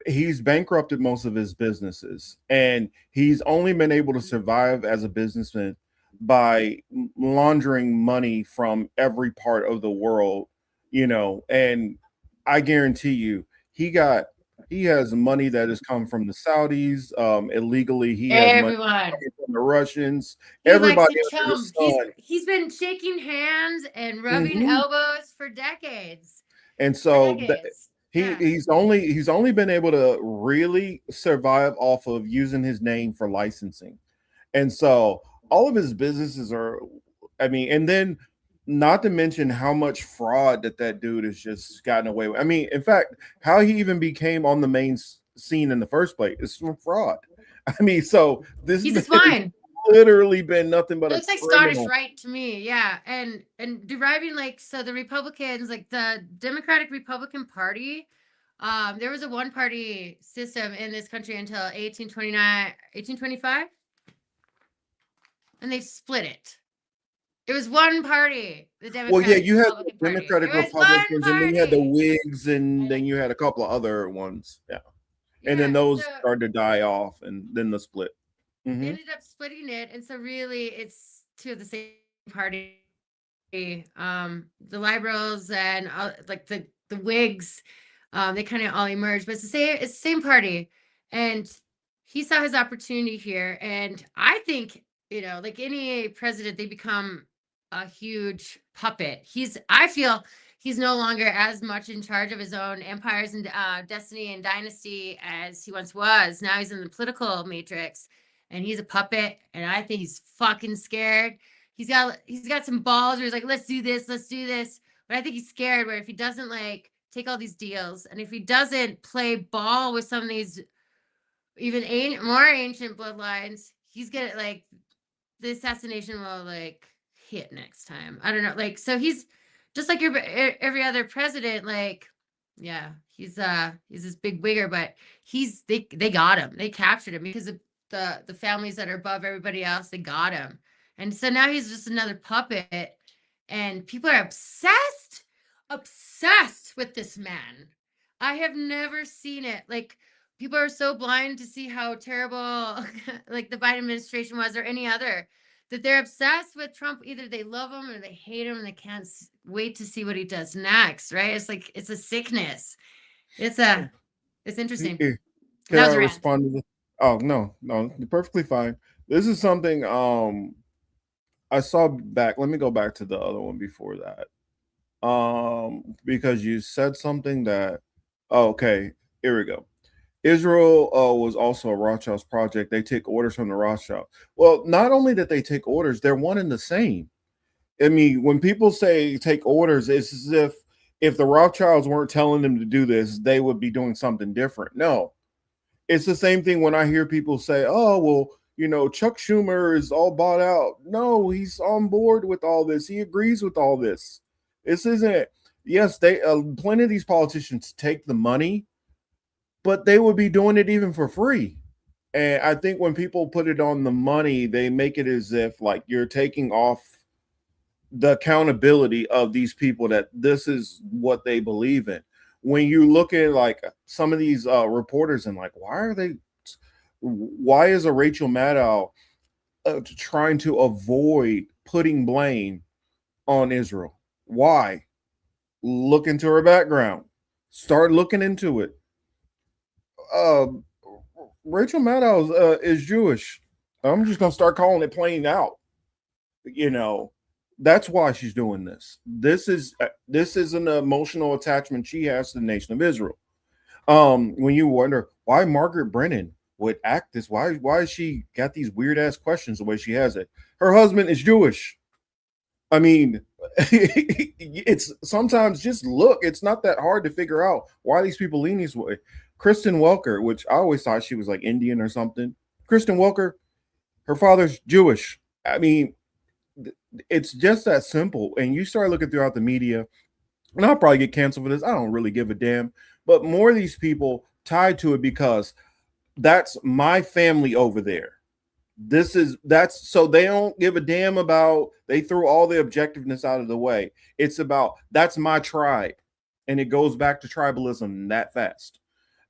he's bankrupted most of his businesses, and he's only been able to survive as a businessman by laundering money from every part of the world. And I guarantee you, he got he has money that has come from the Saudis illegally. He has money Everyone. coming from the Russians. He likes Everybody to under the chum. sun. He's been shaking hands and rubbing Mhm. elbows for decades. And For so decades. Yeah. he's only been able to really survive off of using his name for licensing. And so all of his businesses are, I mean, and then not to mention how much fraud that dude has just gotten away with. I mean, in fact, how he even became on the main scene in the first place is from fraud. I mean, so this He's a man has swine. literally been nothing but It a looks like Scottish criminal. Rite to me. Yeah. And deriving, like, so the Republicans, like the Democratic Republican Party, there was a one party system in this country until 1825, and they split it. It was one party, the Well, yeah, Democratic you had the Republican Party. It Democratic was one Republicans, and then you had the party. Whigs, I and know. then you had a couple of other ones. Yeah. And then Yeah. So those started to die off, and then the split. they Hmm. ended up splitting it, and so really it's two of the same party. The liberals and like the Whigs, they kind of all emerged, but it's the same party. And he saw his opportunity here, and I think, like any president, they become a huge puppet. I feel he's no longer as much in charge of his own empires and destiny and dynasty as he once was. Now he's in the political matrix, and he's a puppet, and I think he's fucking scared. He's got some balls where he's like, let's do this, let's do this. But I think he's scared, where if he doesn't like take all these deals, and if he doesn't play ball with some of these even more ancient bloodlines, he's gonna like, the assassination will like hit next time. I don't know. Like, so he's just like every other president. Like, yeah, he's this big wigger, but they got him. They captured him because of the families that are above everybody else. They got him, and so now he's just another puppet. And people are obsessed with this man. I have never seen it. Like, people are so blind to see how terrible like the Biden administration was, or any other, that they're obsessed with Trump. Either they love him or they hate him, and they can't wait to see what he does next, right? It's like, it's a sickness. It's interesting. Can That I was a rant. respond to this? Oh, no, no, you're perfectly fine. This is something I saw back. Let me go back to the other one before that. Because you said something that, oh, okay, here we go. Israel was also a Rothschild's project. They take orders from the Rothschild. Well, not only that they take orders, they're one and the same. I mean, when people say take orders, it's as if the Rothschilds weren't telling them to do this, they would be doing something different. No, it's the same thing when I hear people say, "Oh, well, Chuck Schumer is all bought out. No, he's on board with all this. He agrees with all this. This isn't. Yes, they plenty of these politicians take the money, but they would be doing it even for free. And I think when people put it on the money, they make it as if like you're taking off the accountability of these people that this is what they believe in. When you look at like some of these reporters and like, why is a Rachel Maddow trying to avoid putting blame on Israel? Why? Look into her background. Start looking into it. Uh, Rachel Maddow is Jewish. I'm just gonna start calling it plain out. That's why she's doing this. This is an emotional attachment she has to the nation of Israel. When you wonder why Margaret Brennan would act this, why has she got these weird ass questions the way she has it? Her husband is Jewish. I mean, it's sometimes just look. It's not that hard to figure out why these people lean this way. Kristen Welker, which I always thought she was like Indian or something. Kristen Welker, her father's Jewish. I mean, it's just that simple. And you start looking throughout the media, and I'll probably get canceled for this. I don't really give a damn. But more of these people tied to it because that's my family over there. That's so they don't give a damn about, they threw all the objectiveness out of the way. It's about that's my tribe. And it goes back to tribalism that fast.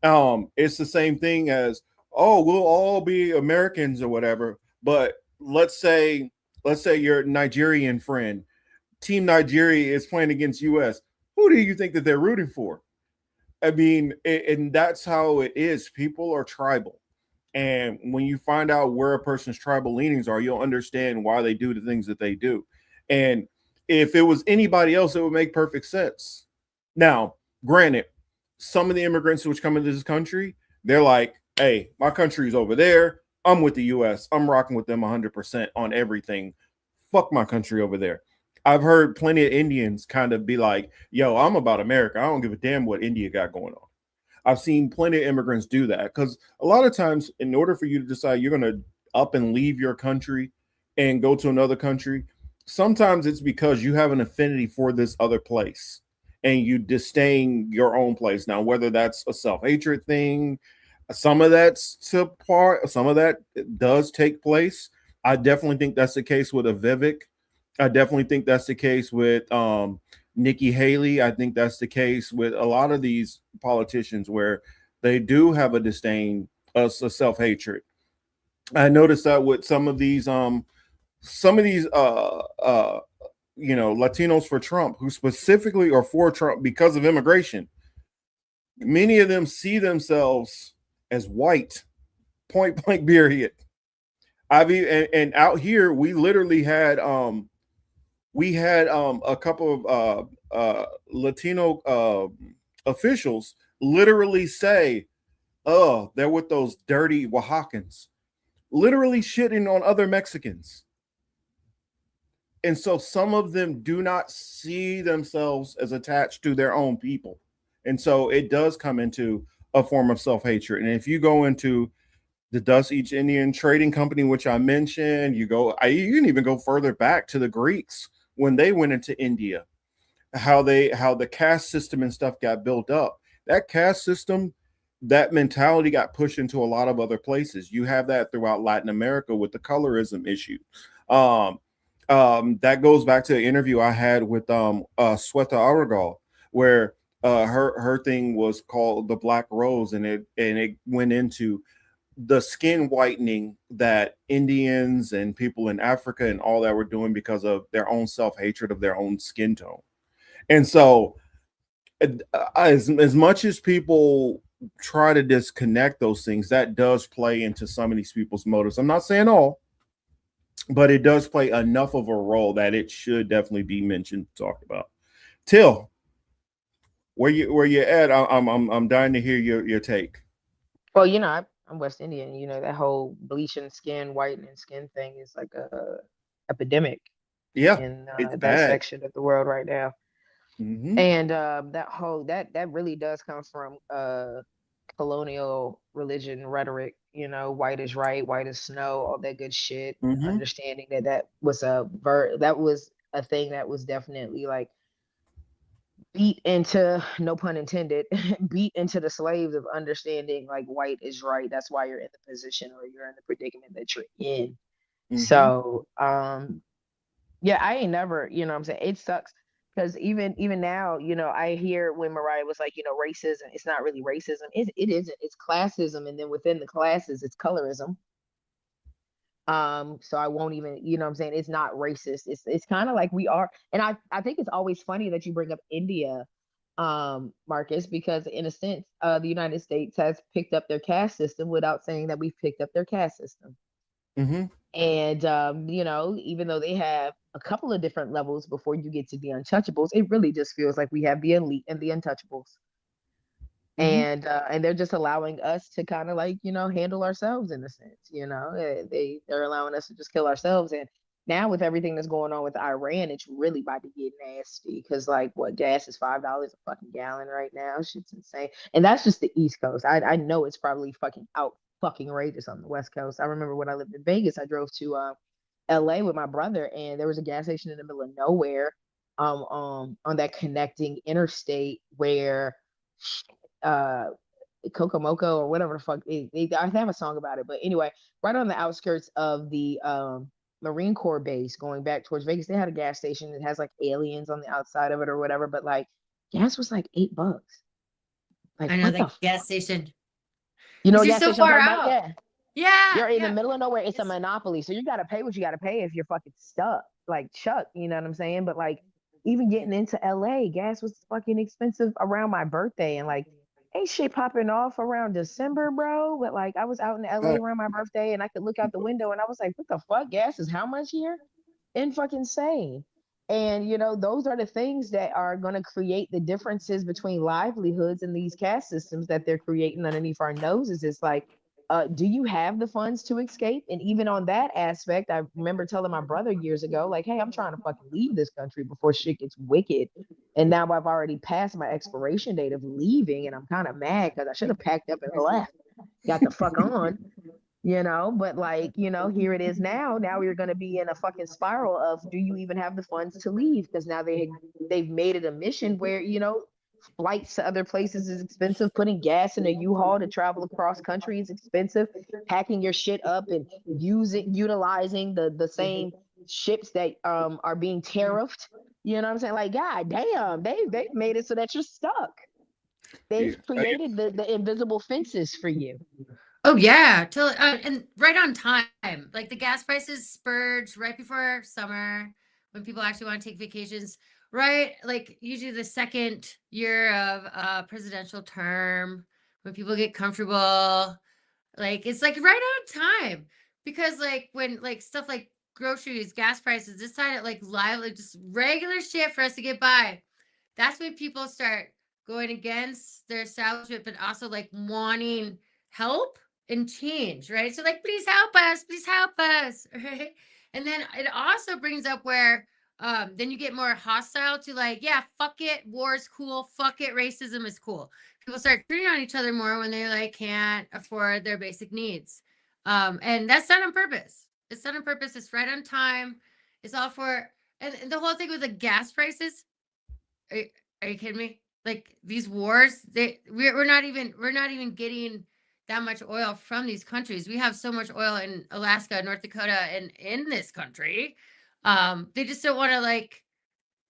It's the same thing as, oh, we'll all be Americans or whatever. But let's say your Nigerian friend, Team Nigeria is playing against US. Who do you think that they're rooting for? I mean, and that's how it is. People are tribal. And when you find out where a person's tribal leanings are, you'll understand why they do the things that they do. And if it was anybody else, it would make perfect sense. Now, granted, some of the immigrants which come into this country, they're like, hey, my country's over there. I'm with the US. I'm rocking with them 100% on everything. Fuck my country over there. I've heard plenty of Indians kind of be like, yo, I'm about America. I don't give a damn what India got going on. I've seen plenty of immigrants do that because a lot of times, in order for you to decide you're going to up and leave your country and go to another country, sometimes it's because you have an affinity for this other place and you disdain your own place. Now, whether that's a self-hatred thing, some of that's to part, some of that does take place. I definitely think that's the case with a Vivek. I definitely think that's the case with Nikki Haley. I think that's the case with a lot of these politicians where they do have a disdain, a self-hatred. I noticed that with some of these Latinos for Trump, who specifically are for Trump because of immigration. Many of them see themselves as white, point blank period. And out here we literally had a couple of Latino officials literally say, oh, they're with those dirty Oaxacans, literally shitting on other Mexicans. And so some of them do not see themselves as attached to their own people. And so it does come into a form of self-hatred. And if you go into the Dutch East Indian Trading Company, which I mentioned, you can even go further back to the Greeks when they went into India, how the caste system and stuff got built up. That caste system, that mentality got pushed into a lot of other places. You have that throughout Latin America with the colorism issue. That goes back to the interview I had with Sweta Aragal, where her thing was called the Black Rose, and it went into the skin whitening that Indians and people in Africa and all that were doing because of their own self-hatred of their own skin tone. And so as much as people try to disconnect those things, that does play into some of these people's motives. I'm not saying all, but it does play enough of a role that it should definitely be mentioned, talked about. Till, where you at? I'm dying to hear your take. Well, I'm West Indian. That whole bleaching skin, whitening skin thing is like a epidemic. Yeah, in it's that bad. section of the world right now. Mm-hmm. And that really does come from colonial religion rhetoric you know, white is right, white is snow, all that good shit. Mm-hmm. Understanding that was a thing that was definitely like beat into, no pun intended, beat into the slaves of understanding like white is right. That's why you're in the position or you're in the predicament that you're in. So yeah, I ain't never, you know what I'm saying? It sucks because even now, you know, I hear when Mariah was like, you know, racism, it's not really racism. It isn't. It's classism, and then within the classes, it's colorism. So I won't even, you know what I'm saying? It's not racist. It's kind of like we are, and I think it's always funny that you bring up India, Marcus, because in a sense, the United States has picked up their caste system without saying that we've picked up their caste system. And you know, even though they have a couple of different levels before you get to the untouchables, it really just feels like we have the elite and the untouchables. And they're just allowing us to kind of like, you know, handle ourselves in a sense, you know. They're allowing us to just kill ourselves. And now with everything that's going on with Iran, it's really about to get nasty because like what, gas is $5 a fucking gallon right now. Shit's insane. And that's just the East Coast. I know it's probably fucking outrageous on the West Coast. I remember when I lived in Vegas, I drove to LA with my brother, and there was a gas station in the middle of nowhere on that connecting interstate where Kokomoko or whatever the fuck I have a song about it, but anyway, right on the outskirts of the Marine Corps base going back towards Vegas, they had a gas station that has like aliens on the outside of it or whatever, but like gas was like $8. Like I know what that the gas station. you know You're gas so station I'm far talking about? out. Yeah. Yeah, You're in the yeah. middle of nowhere. It's a monopoly. So you gotta pay what you gotta pay if you're fucking stuck. Like Chuck, you know what I'm saying? But like even getting into LA, gas was fucking expensive around my birthday, and like ain't shit popping off around December, bro. But like I was out in LA around my birthday and I could look out the window and I was like, what the fuck? Gas is how much here? In fucking insane. And you know, those are the things that are gonna create the differences between livelihoods and these caste systems that they're creating underneath our noses. It's like, do you have the funds to escape? And even on that aspect, I remember telling my brother years ago, like, hey, I'm trying to fucking leave this country before shit gets wicked. And now I've already passed my expiration date of leaving, and I'm kind of mad because I should have packed up and left, got the fuck on, you know. But like, you know, here it is now. Now we're gonna be in a fucking spiral of, do you even have the funds to leave? Because now they've made it a mission where, you know, flights to other places is expensive. Putting gas in a U-Haul to travel across country is expensive. Packing your shit up and utilizing the same ships that are being tariffed. You know what I'm saying? Like, god damn, they've made it so that you're stuck. They've created the invisible fences for you. Oh yeah, and right on time. Like the gas prices spurge right before summer when people actually want to take vacations. Right, like usually the second year of a presidential term when people get comfortable. Like it's like right on time because like when like stuff like groceries, gas prices, decided like live, like just regular shit for us to get by. That's when people start going against their establishment, but also like wanting help and change, right? So like, please help us, right? And then it also brings up where then you get more hostile to like, yeah, fuck it, war is cool, fuck it, racism is cool. People start turning on each other more when they like can't afford their basic needs. And that's done on purpose. It's done on purpose. It's right on time. It's all for and the whole thing with the gas prices. Are you, are you kidding me? Like these wars, we're not even getting that much oil from these countries. We have so much oil in Alaska, North Dakota, and in this country. They just don't want to like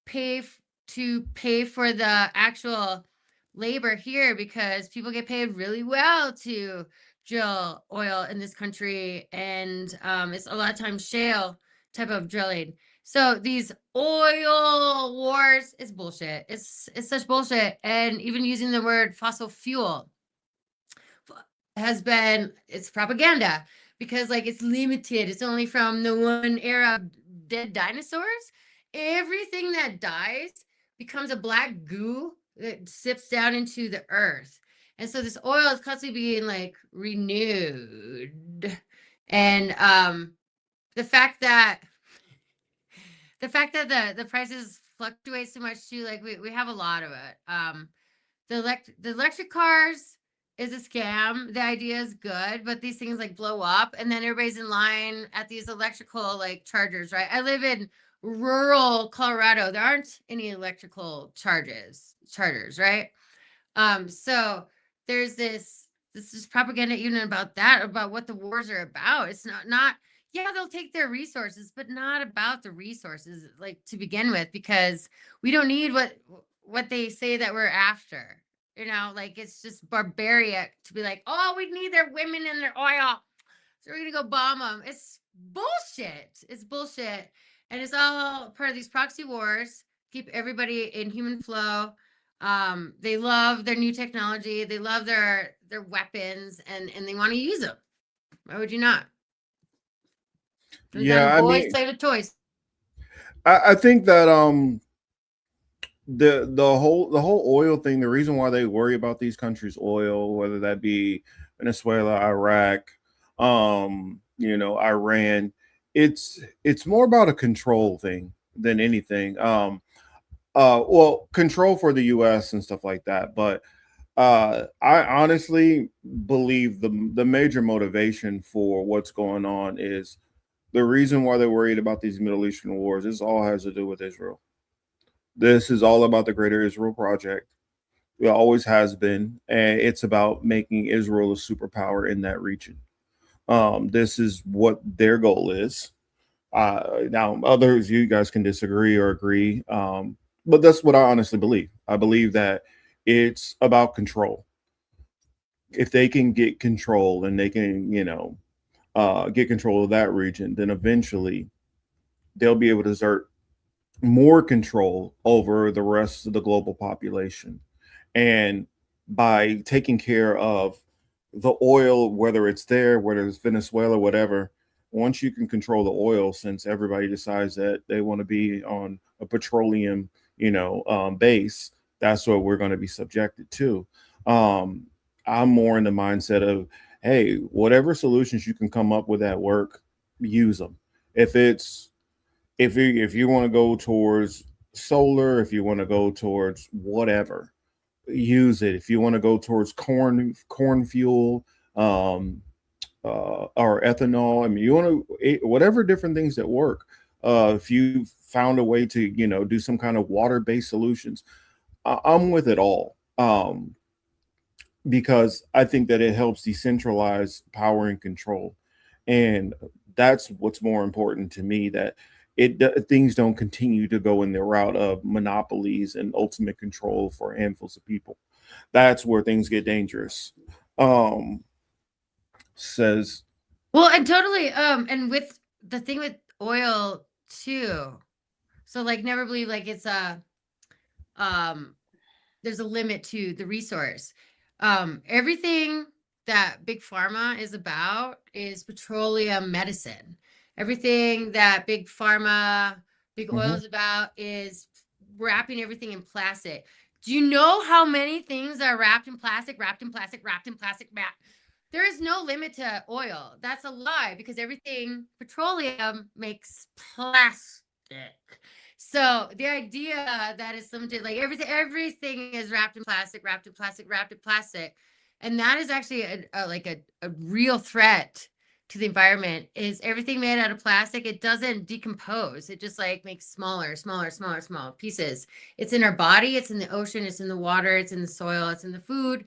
pay for the actual labor here because people get paid really well to drill oil in this country, and it's a lot of times shale type of drilling. So these oil wars is bullshit. It's such bullshit. And even using the word fossil fuel it's propaganda because like it's limited. It's only from the one era of dead dinosaurs. Everything that dies becomes a black goo that sips down into the earth. And so this oil is constantly being like renewed. And the fact that the prices fluctuate so much too, like we have a lot of it. The electric cars is a scam. The idea is good, but these things like blow up, and then everybody's in line at these electrical like chargers, right? I live in rural Colorado. There aren't any electrical chargers, right? So there's this is propaganda even about that, about what the wars are about. It's not yeah, they'll take their resources, but not about the resources like to begin with, because we don't need what they say that we're after. You know, like it's just barbaric to be like, oh, we need their women and their oil, so we're gonna go bomb them. It's bullshit. It's bullshit, and it's all part of these proxy wars. Keep everybody in human flow. They love their new technology. They love their weapons, and they want to use them. Why would you not? Yeah, I boys mean, play with toys. I think that the whole oil thing, the reason why they worry about these countries' oil, whether that be Venezuela, Iraq, Iran, it's more about a control thing than anything. Well, control for the US and stuff like that. But I honestly believe the major motivation for what's going on is the reason why they're worried about these Middle Eastern wars. This all has to do with Israel. This is all about the Greater Israel Project. It always has been, and it's about making Israel a superpower in that region. This is what their goal is. Now, others, you guys can disagree or agree, but that's what I honestly believe. I believe that it's about control. If they can get control and they can, get control of that region, then eventually they'll be able to exert more control over the rest of the global population. And by taking care of the oil, whether it's there, whether it's Venezuela, whatever, once you can control the oil, since everybody decides that they want to be on a petroleum, base, that's what we're going to be subjected to. I'm more in the mindset of, hey, whatever solutions you can come up with at work, use them. If you want to go towards solar, if you want to go towards whatever, use it. If you want to go towards corn fuel, or ethanol, I mean, you want to whatever different things that work. If you found a way to do some kind of water-based solutions, I'm with it all. Because I think that it helps decentralize power and control, and that's what's more important to me. That things don't continue to go in the route of monopolies and ultimate control for handfuls of people. That's where things get dangerous. Um, says Well, and totally. And with the thing with oil too, so like never believe like it's there's a limit to the resource. Everything that big pharma is about is petroleum medicine. Everything that big pharma, big oil is about is wrapping everything in plastic. Do you know how many things are wrapped in plastic, wrapped in plastic, wrapped in plastic? There is no limit to oil. That's a lie, because everything petroleum makes plastic. So the idea that is limited, like everything is wrapped in plastic, wrapped in plastic, wrapped in plastic, and that is actually a real threat to the environment. Is everything made out of plastic? It doesn't decompose. It just like makes smaller pieces. It's in our body. It's in the ocean. It's in the water. It's in the soil. It's in the food,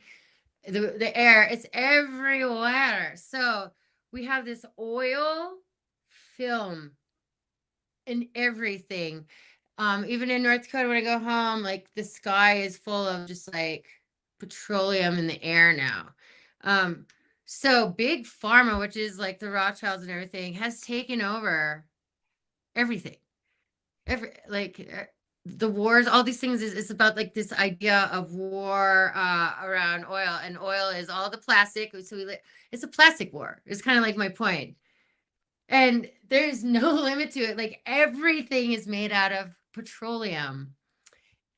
the air. It's everywhere. So we have this oil film in everything. Even in North Dakota, when I go home, like the sky is full of just like petroleum in the air now. So big pharma, which is like the Rothschilds and everything, has taken over everything. The wars, all these things is about like this idea of war around oil, and oil is all the plastic. So it's a plastic war. It's kind of like my point. And there's no limit to it. Like everything is made out of petroleum,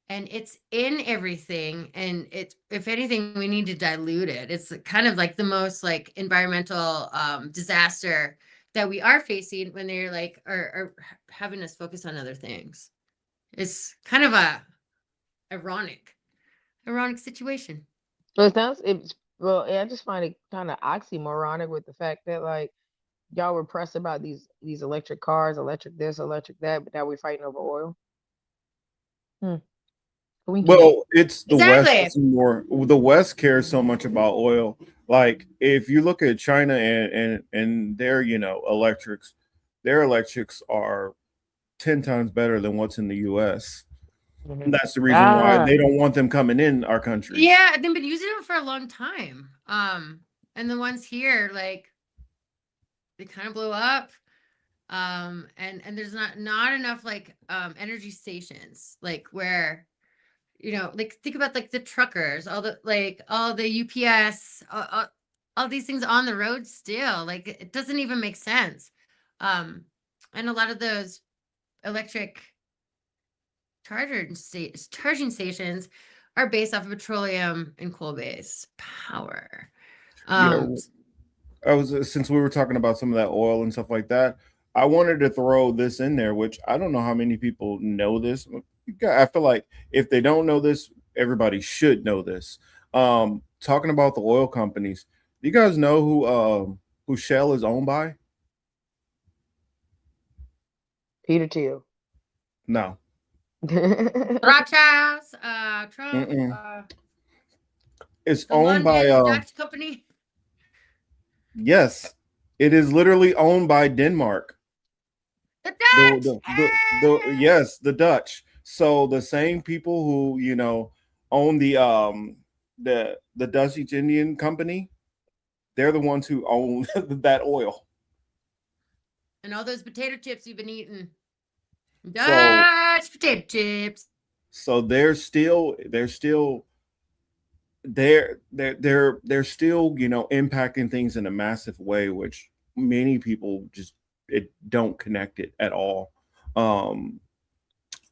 and it's in everything. And if anything, we need to dilute it. It's kind of like the most like environmental disaster that we are facing when they're like are having us focus on other things. It's kind of a ironic situation. Well, it sounds Well, yeah, I just find it kind of oxymoronic with the fact that like y'all were pressed about these electric cars, electric this, electric that, but now we're fighting over oil. Hmm. Winky dink. Well, it's the West. Exactly. It's more the West cares so much about oil. Like if you look at China and their electrics, their electrics are 10 times better than what's in the U.S. And Mhm. that's the reason why Ah, they don't want them coming in our countries. Yeah, they've been using them for a long time. And the ones here, like, they kind of blew up. And there's not enough like energy stations, like where like think about like the truckers, all the UPS, all these things on the road still. Like it doesn't even make sense. And a lot of those electric charging stations are based off of petroleum and coal-based power. Yeah, Um, I was since we were talking about some of that oil and stuff like that. I wanted to throw this in there, which I don't know how many people know this. I feel like if they don't know this, everybody should know this. Talking about the oil companies, do you guys know who Shell is owned by? Peter Thiel. No. Rothschilds, Trump, Mm-mm. It's the owned by London Dutch company. yes, it is literally owned by Denmark. The Dutch. Yes, the Dutch. So the same people who own the Dutch East Indian Company, they're the ones who own that oil. And all those potato chips you've been eating. So Dutch potato chips. so they're still impacting things in a massive way, which many people just don't connect it at all. Um,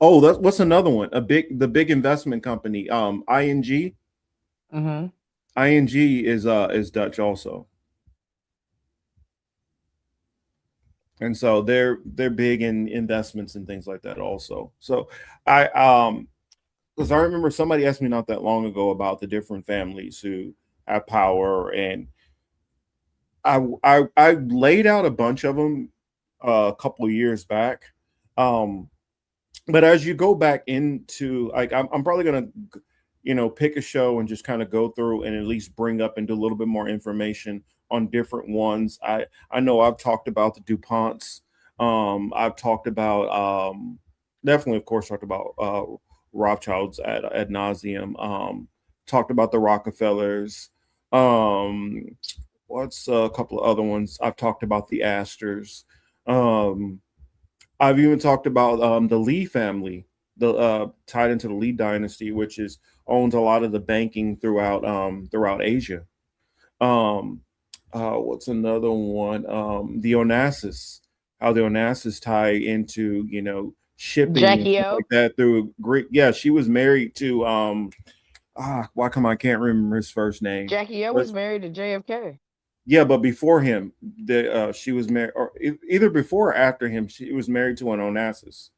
oh, that's what's another one? The big investment company, ING. Hmm. ING is Dutch also, and so they're big in investments and things like that also. So I because I remember somebody asked me not that long ago about the different families who have power, and I laid out a bunch of them a couple of years back. Um, but as you go back into like I'm probably gonna pick a show and just kind of go through and at least bring up and do a little bit more information on different ones. I know I've talked about the DuPonts. I've talked about definitely, of course, talked about Rothschilds ad nauseum. Talked about the Rockefellers. Um, what's a couple of other ones? I've talked about the Astors. Um, I've even talked about the Lee family, the tied into the Lee dynasty, which is owns a lot of the banking throughout Asia. Um, what's another one? The Onassis, how the Onassis tie into shipping and Jackie stuff O. like that through Greek. Yeah, she was married to why come I can't remember his first name. Jackie O But was married to JFK. yeah, but before him, she was married, or either before or after him, she was married to an Onassis.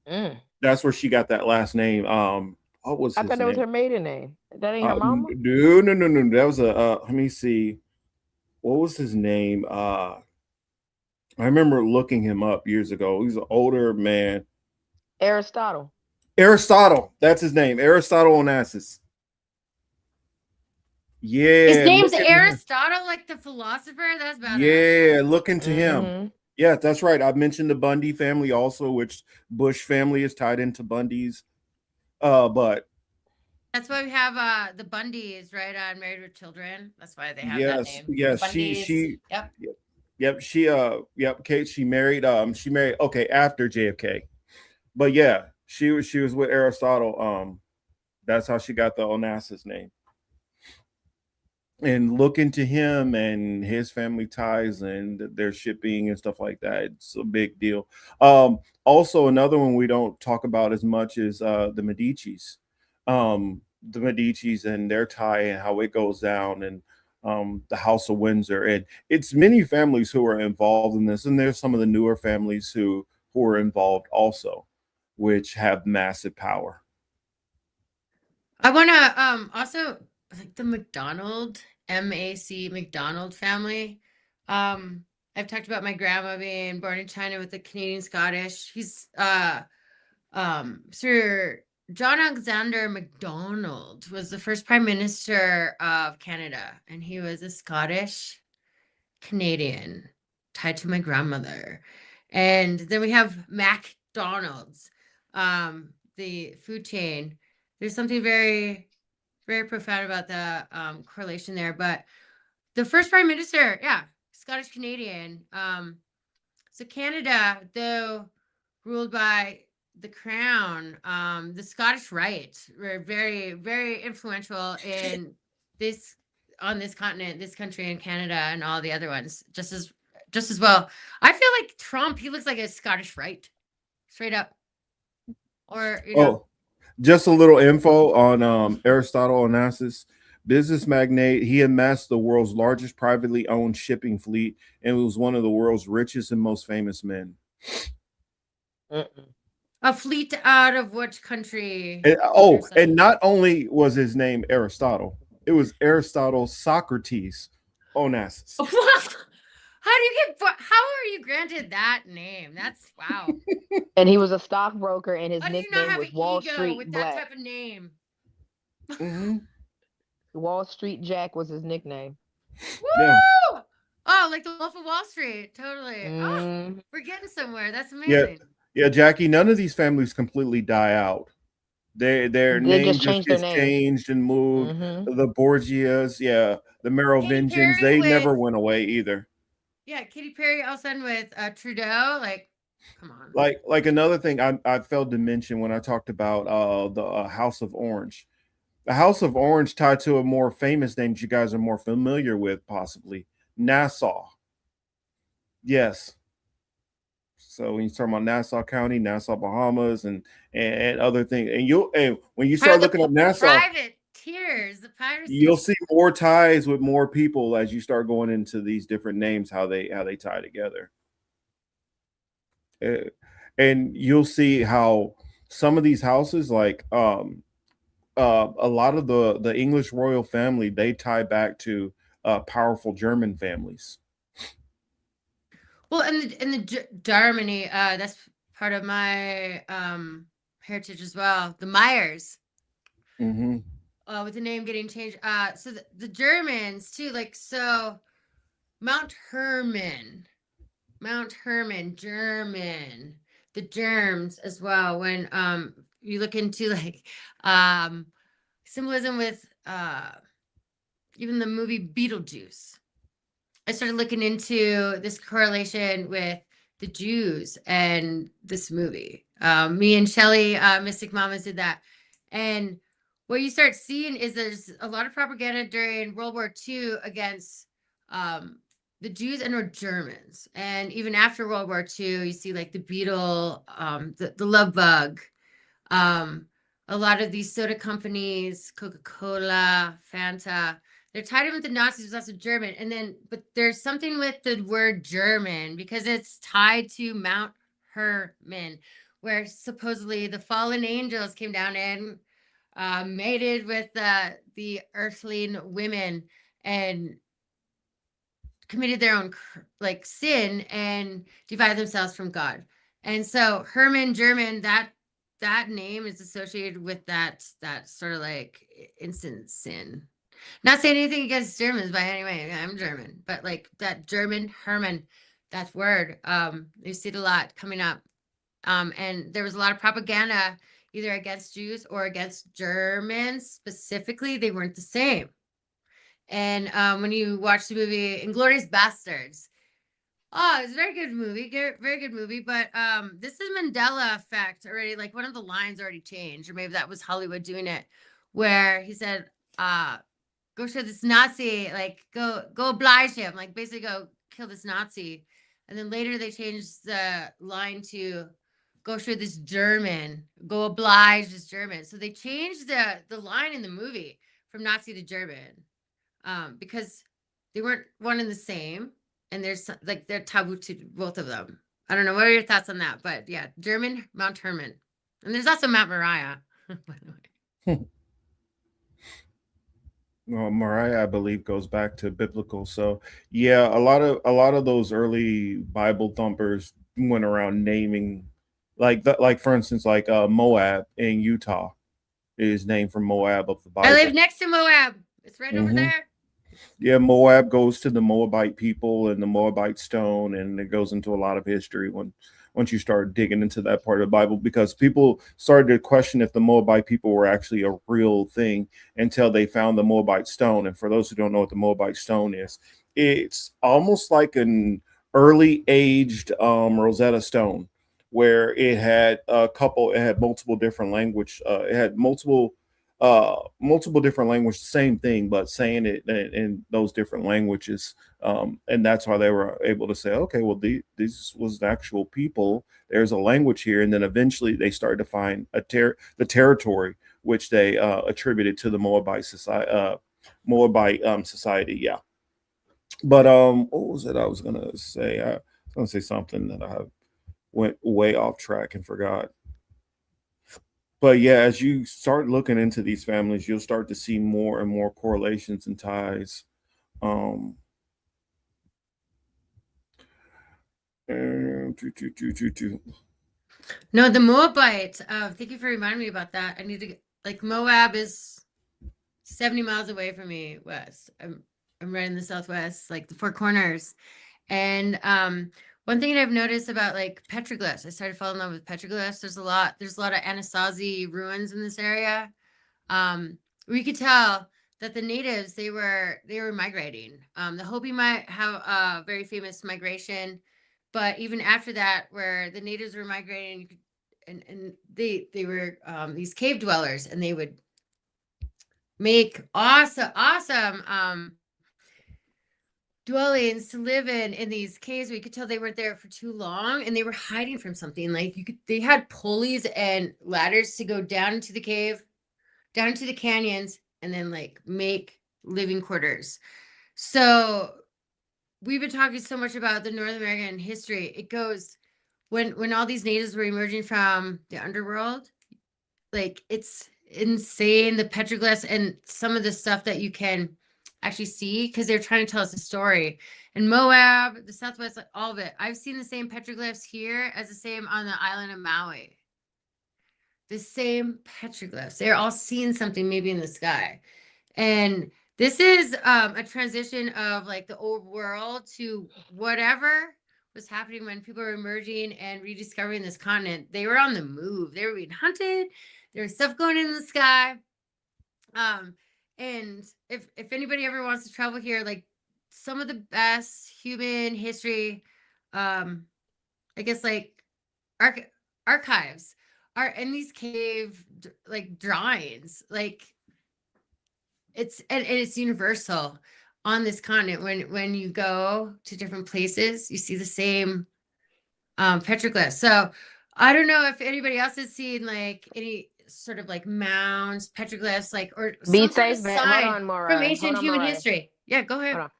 Mm. That's where she got that last name. What was I his thought that was name? her maiden name. That ain't her mama. No, no, no, no. That was a. Let me see. What was his name? I remember looking him up years ago. He's an older man. Aristotle. Aristotle. That's his name. Aristotle Onassis. His Yeah, name's look into him. Aristotle, like the philosopher. That's badass. Yeah, look into him. Hmm. Yeah, that's right. I mentioned the Bundy family also, which Bush family is tied into Bundy's. But That's why we have the Bundys, right? On Married with Children. That's why they have that yes, name. The yes, Bundys. Yep. yep, Kate, she married okay after JFK. But yeah, she was with Aristotle. That's how she got the Onassis name. And look into him and his family ties and their shipping and stuff like that. It's a big deal. Also, another one we don't talk about as much is the Medici's. The Medici's and their tie and how it goes down, and the House of Windsor. And it's many families who are involved in this, and there's some of the newer families who are involved also, which have massive power. I want to also like the McDonald, MAC McDonald family. I've talked about my grandma being born in China with a Canadian Scottish. He's Sir John Alexander MacDonald was the first Prime Minister of Canada, and he was a Scottish Canadian tied to my grandmother. And then we have McDonald's, the food chain. There's something very, very profound about the correlation there. But the first Prime Minister, yeah, Scottish Canadian. So Canada, though ruled by the crown, the Scottish Rite were very, very influential in this on this continent, this country, and Canada, and all the other ones, just as well. I feel like Trump, he looks like a Scottish Rite, straight up. Or just a little info on Aristotle Onassis. Business magnate, he amassed the world's largest privately owned shipping fleet and was one of the world's richest and most famous men. A fleet out of which country? And not only was his name Aristotle, it was Aristotle Socrates Onassis. How are you granted that name? That's wow. And he was a stockbroker, and his How do you not nickname have was an Wall ego Street with Black. that type of name? Wall Street Jack was his nickname. Woo! Yeah. Oh, like the Wolf of Wall Street. Totally. Oh, we're getting somewhere. That's amazing. Yeah, Jackie, none of these families completely die out. Their name just gets changed and moved. The Borgias, the Merovingians, they never went away either. Yeah, Katy Perry all of a sudden with Trudeau, like, come on. Like another thing I failed to mention when I talked about the House of Orange. The House of Orange tied to a more famous name that you guys are more familiar with, possibly Nassau. Yes. So when you talk about Nassau County, Nassau, Bahamas, and other things, and when you start looking up Nassau, private tiers, the piracy, you'll see more ties with more people as you start going into these different names, how they tie together. And you'll see how some of these houses, like a lot of the English royal family, they tie back to powerful German families. Well, in the Germany, that's part of my heritage as well. The Myers, with the name getting changed. So the Germans too, like so, Mount Herman, German, the germs as well. When you look into like symbolism with even the movie Beetlejuice, I started looking into this correlation with the Jews and this movie. Me and Shelly, Mystic Mamas, did that. And what you start seeing is there's a lot of propaganda during World War II against the Jews and or Germans. And even after World War II, you see like the beetle, the love bug. A lot of these soda companies, Coca-Cola, Fanta, they're tied in with the Nazis, but also German. And then, but there's something with the word German because it's tied to Mount Herman, where supposedly the fallen angels came down and mated with the earthling women and committed their own like sin and divided themselves from God. And so Herman, German, that name is associated with that sort of like instant sin. Not saying anything against Germans by any way. I'm German, but like that German Herman, that word, you see it a lot coming up. And there was a lot of propaganda either against Jews or against Germans specifically. They weren't the same. And when you watch the movie Inglourious Bastards, it's a very good movie, very good movie. But this is Mandela effect already. Like one of the lines already changed, or maybe that was Hollywood doing it, where he said, "Go show this Nazi, like go oblige him, like basically go kill this Nazi." And then later they changed the line to "Go show this German, go oblige this German." So they changed the line in the movie from Nazi to German. Because they weren't one and the same, and there's like they're taboo to both of them. I don't know. What are your thoughts on that? But yeah, German, Mount Herman, and there's also Mount Moriah. By the way. Mariah, I believe, goes back to biblical. So yeah, a lot of those early Bible thumpers went around naming, like for instance, like Moab in Utah is named from Moab of the I live Bible. next to Moab. It's right over Hmm. there. Yeah, Moab goes to the Moabite people and the Moabite stone, and it goes into a lot of history once you start digging into that part of the Bible, because people started to question if the Moabite people were actually a real thing until they found the Moabite stone. And for those who don't know what the Moabite stone is, it's almost like an early aged Rosetta Stone, where it had multiple different language, it had multiple different languages, same thing, but saying it in those different languages. And that's why they were able to say, okay, well, this was the actual people. There's a language here. And then eventually they started to find the territory, which they attributed to the Moabite society. Yeah. But what was it I was going to say? I was going to say something that I went way off track and forgot. But yeah, as you start looking into these families, you'll start to see more and more correlations and ties. Um, and No, the Moabites. Thank you for reminding me about that. I need to like Moab is 70 miles away from me west. I'm right in the southwest, like the Four Corners. And one thing that I've noticed about like petroglyphs, I started falling in love with petroglyphs. There's a lot of Anasazi ruins in this area. We could tell that the natives they were migrating. The Hopi might have a very famous migration, but even after that, where the natives were migrating, and they were these cave dwellers, and they would make awesome dwellings to live in these caves. We could tell they weren't there for too long, and they were hiding from something. Like they had pulleys and ladders to go down into the cave, down into the canyons, and then like make living quarters. So we've been talking so much about the North American history. It goes when all these natives were emerging from the underworld, like it's insane, the petroglyphs and some of the stuff that you can actually see, because they're trying to tell us a story. And Moab, the Southwest, like all of it, I've seen the same petroglyphs here as the same on the island of Maui. The same petroglyphs, they're all seeing something maybe in the sky. And this is a transition of like the old world to whatever was happening when people were emerging and rediscovering this continent. They were on the move. They were being hunted. There was stuff going in the sky. And if anybody ever wants to travel here, like some of the best human history, I guess like archives are in these cave like drawings. Like and it's universal on this continent. When you go to different places, you see the same petroglyphs. So I don't know if anybody else has seen like any sort of like mounds, petroglyphs, like or Be some sort of safe, man. Hold sign on, from Mariah. Hold ancient on, human Mariah. history. Yeah, go ahead. Hold on.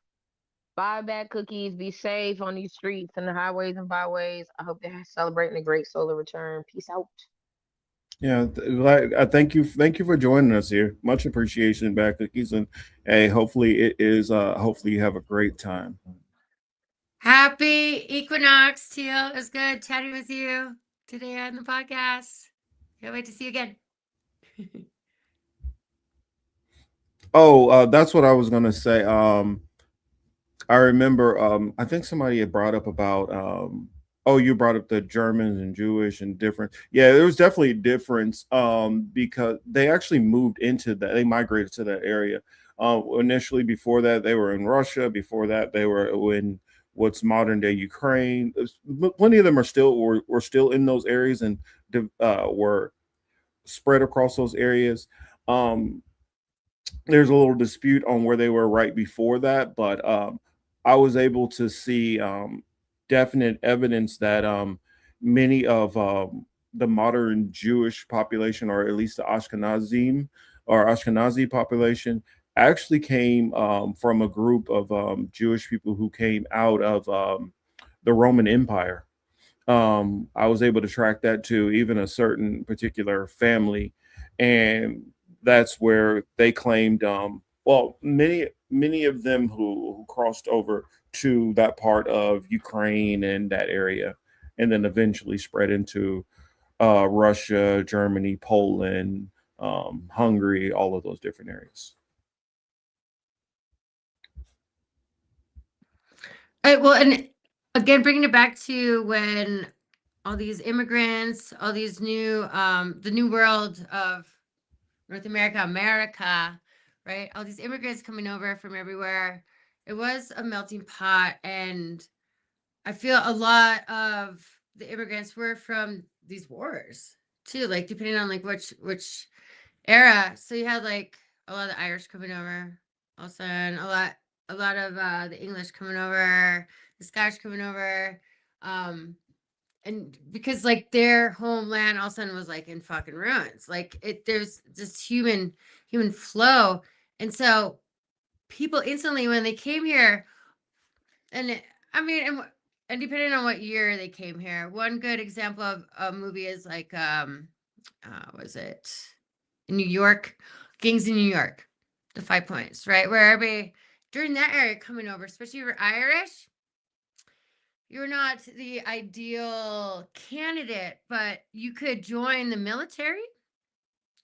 Buy bad cookies. Be safe on these streets and the highways and byways. I hope they're celebrating a great solar return. Peace out. yeah, I thank you for joining us here. Much appreciation, back cookies, and hey, hopefully it is. Hopefully you have a great time. Happy equinox, Teal. It was good chatting with you today on the podcast. Can't wait to see you again. Oh, that's what I was gonna say. I remember I think somebody had brought up about oh, you brought up the Germans and Jewish and different. Yeah, there was definitely a difference because they actually moved into that, they migrated to that area. Initially before that they were in Russia, before that they were in what's modern day Ukraine. Plenty of them were still in those areas and were spread across those areas. Um there's a little dispute on where they were right before that, but I was able to see definite evidence that many of the modern Jewish population, or at least the Ashkenazim or Ashkenazi population, actually came from a group of Jewish people who came out of the Roman Empire. I was able to track that to even a certain particular family, and that's where they claimed well, many of them who crossed over to that part of Ukraine and that area, and then eventually spread into Russia, Germany, Poland, Hungary, all of those different areas. Well, and again, bringing it back to when all these immigrants, all these new, the new world of North America, right? All these immigrants coming over from everywhere. It was a melting pot, and I feel a lot of the immigrants were from these wars too, like depending on like which era. So you had like a lot of the Irish coming over, all of a sudden a lot of the English coming over, the Scottish coming over, and because like their homeland all of a sudden was like in fucking ruins. Like there's this human flow, and so people instantly when they came here, and I mean, and depending on what year they came here, one good example of a movie is like was it in New York, Gangs in New York, the 5 points, right? Where everybody during that area coming over, especially if you're Irish, you're not the ideal candidate, but you could join the military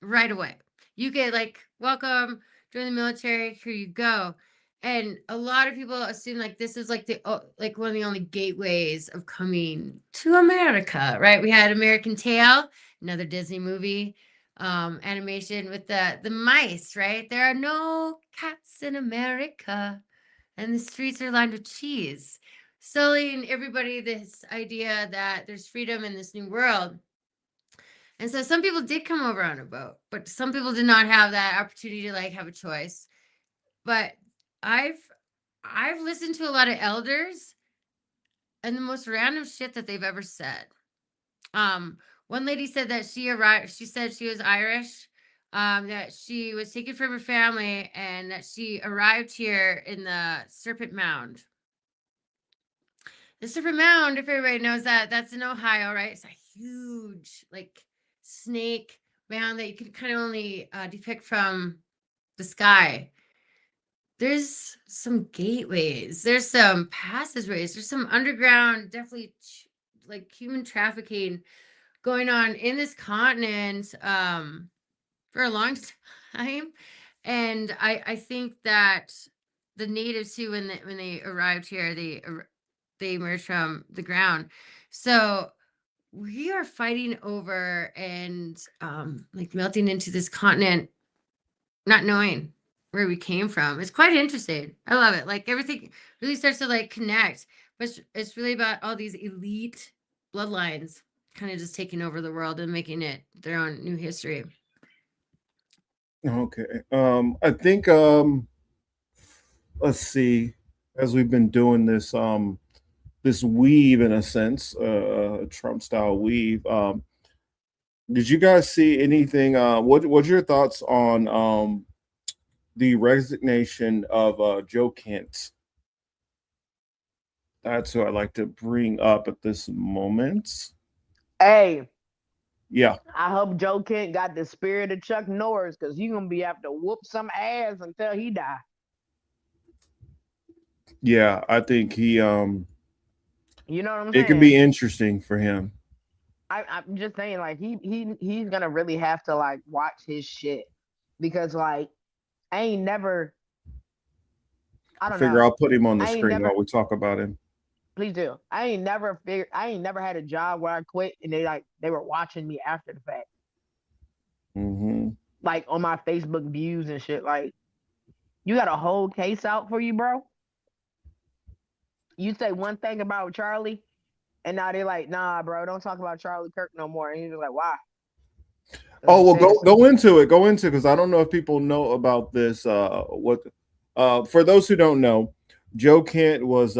right away. You could like welcome, join the military, here you go. And a lot of people assume like this is like the like one of the only gateways of coming to America, right? We had American Tail, another Disney movie, animation with the mice, right? There are no cats in America, and the streets are lined with cheese, selling everybody this idea that there's freedom in this new world. And so some people did come over on a boat, but some people did not have that opportunity to like have a choice. But I've listened to a lot of elders and the most random shit that they've ever said. One lady said that she arrived, she said she was Irish, that she was taken from her family and that she arrived here in the Serpent Mound. The Serpent Mound, if everybody knows that, that's in Ohio, right? It's a huge, like, snake mound that you can kind of only depict from the sky. There's some gateways, there's some passageways, there's some underground, definitely like human trafficking going on in this continent for a long time. And I think that the natives too, when they arrived here, they emerged from the ground. So we are fighting over and like melting into this continent, not knowing where we came from. It's quite interesting. I love it. Like everything really starts to like connect, but it's really about all these elite bloodlines kind of just taking over the world and making it their own new history. Okay. I think let's see, as we've been doing this weave in a sense, Trump style weave. Did you guys see anything? What's your thoughts on the resignation of Joe Kent? That's who I'd like to bring up at this moment. Hey. Yeah. I hope Joe Kent got the spirit of Chuck Norris, because he's gonna be have to whoop some ass until he die. Yeah, I think he you know what I'm saying? It can be interesting for him. I'm just saying, like he's gonna really have to like watch his shit, because like I ain't never. I don't know. I'll put him on the screen while we talk about him. Please do. I ain't never had a job where I quit and they were watching me after the fact. Mm-hmm. Like on my Facebook views and shit. Like, you got a whole case out for you, bro. You say one thing about Charlie, and now they're like, nah, bro, don't talk about Charlie Kirk no more. And he's like, why? Oh, well, go into it. Go into it, because I don't know if people know about this. For those who don't know, Joe Kent was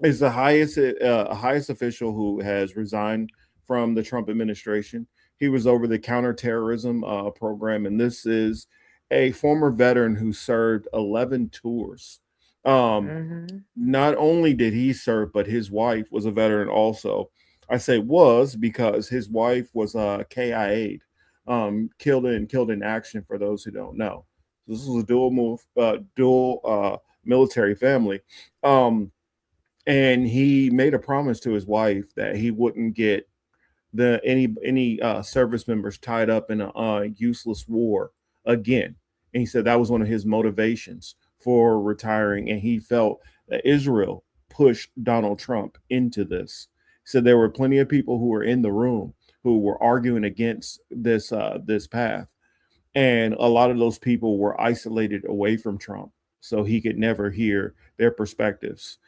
is the highest official who has resigned from the Trump administration. He was over the counterterrorism program, and this is a former veteran who served 11 tours. Not only did he serve, but his wife was a veteran also. I say was because his wife was KIA'd, killed in action, for those who don't know. This was a dual military family. And he made a promise to his wife that he wouldn't get any service members tied up in a useless war again. And he said that was one of his motivations for retiring. And he felt that Israel pushed Donald Trump into this. He said there were plenty of people who were in the room who were arguing against this path, and a lot of those people were isolated away from Trump, so he could never hear their perspectives.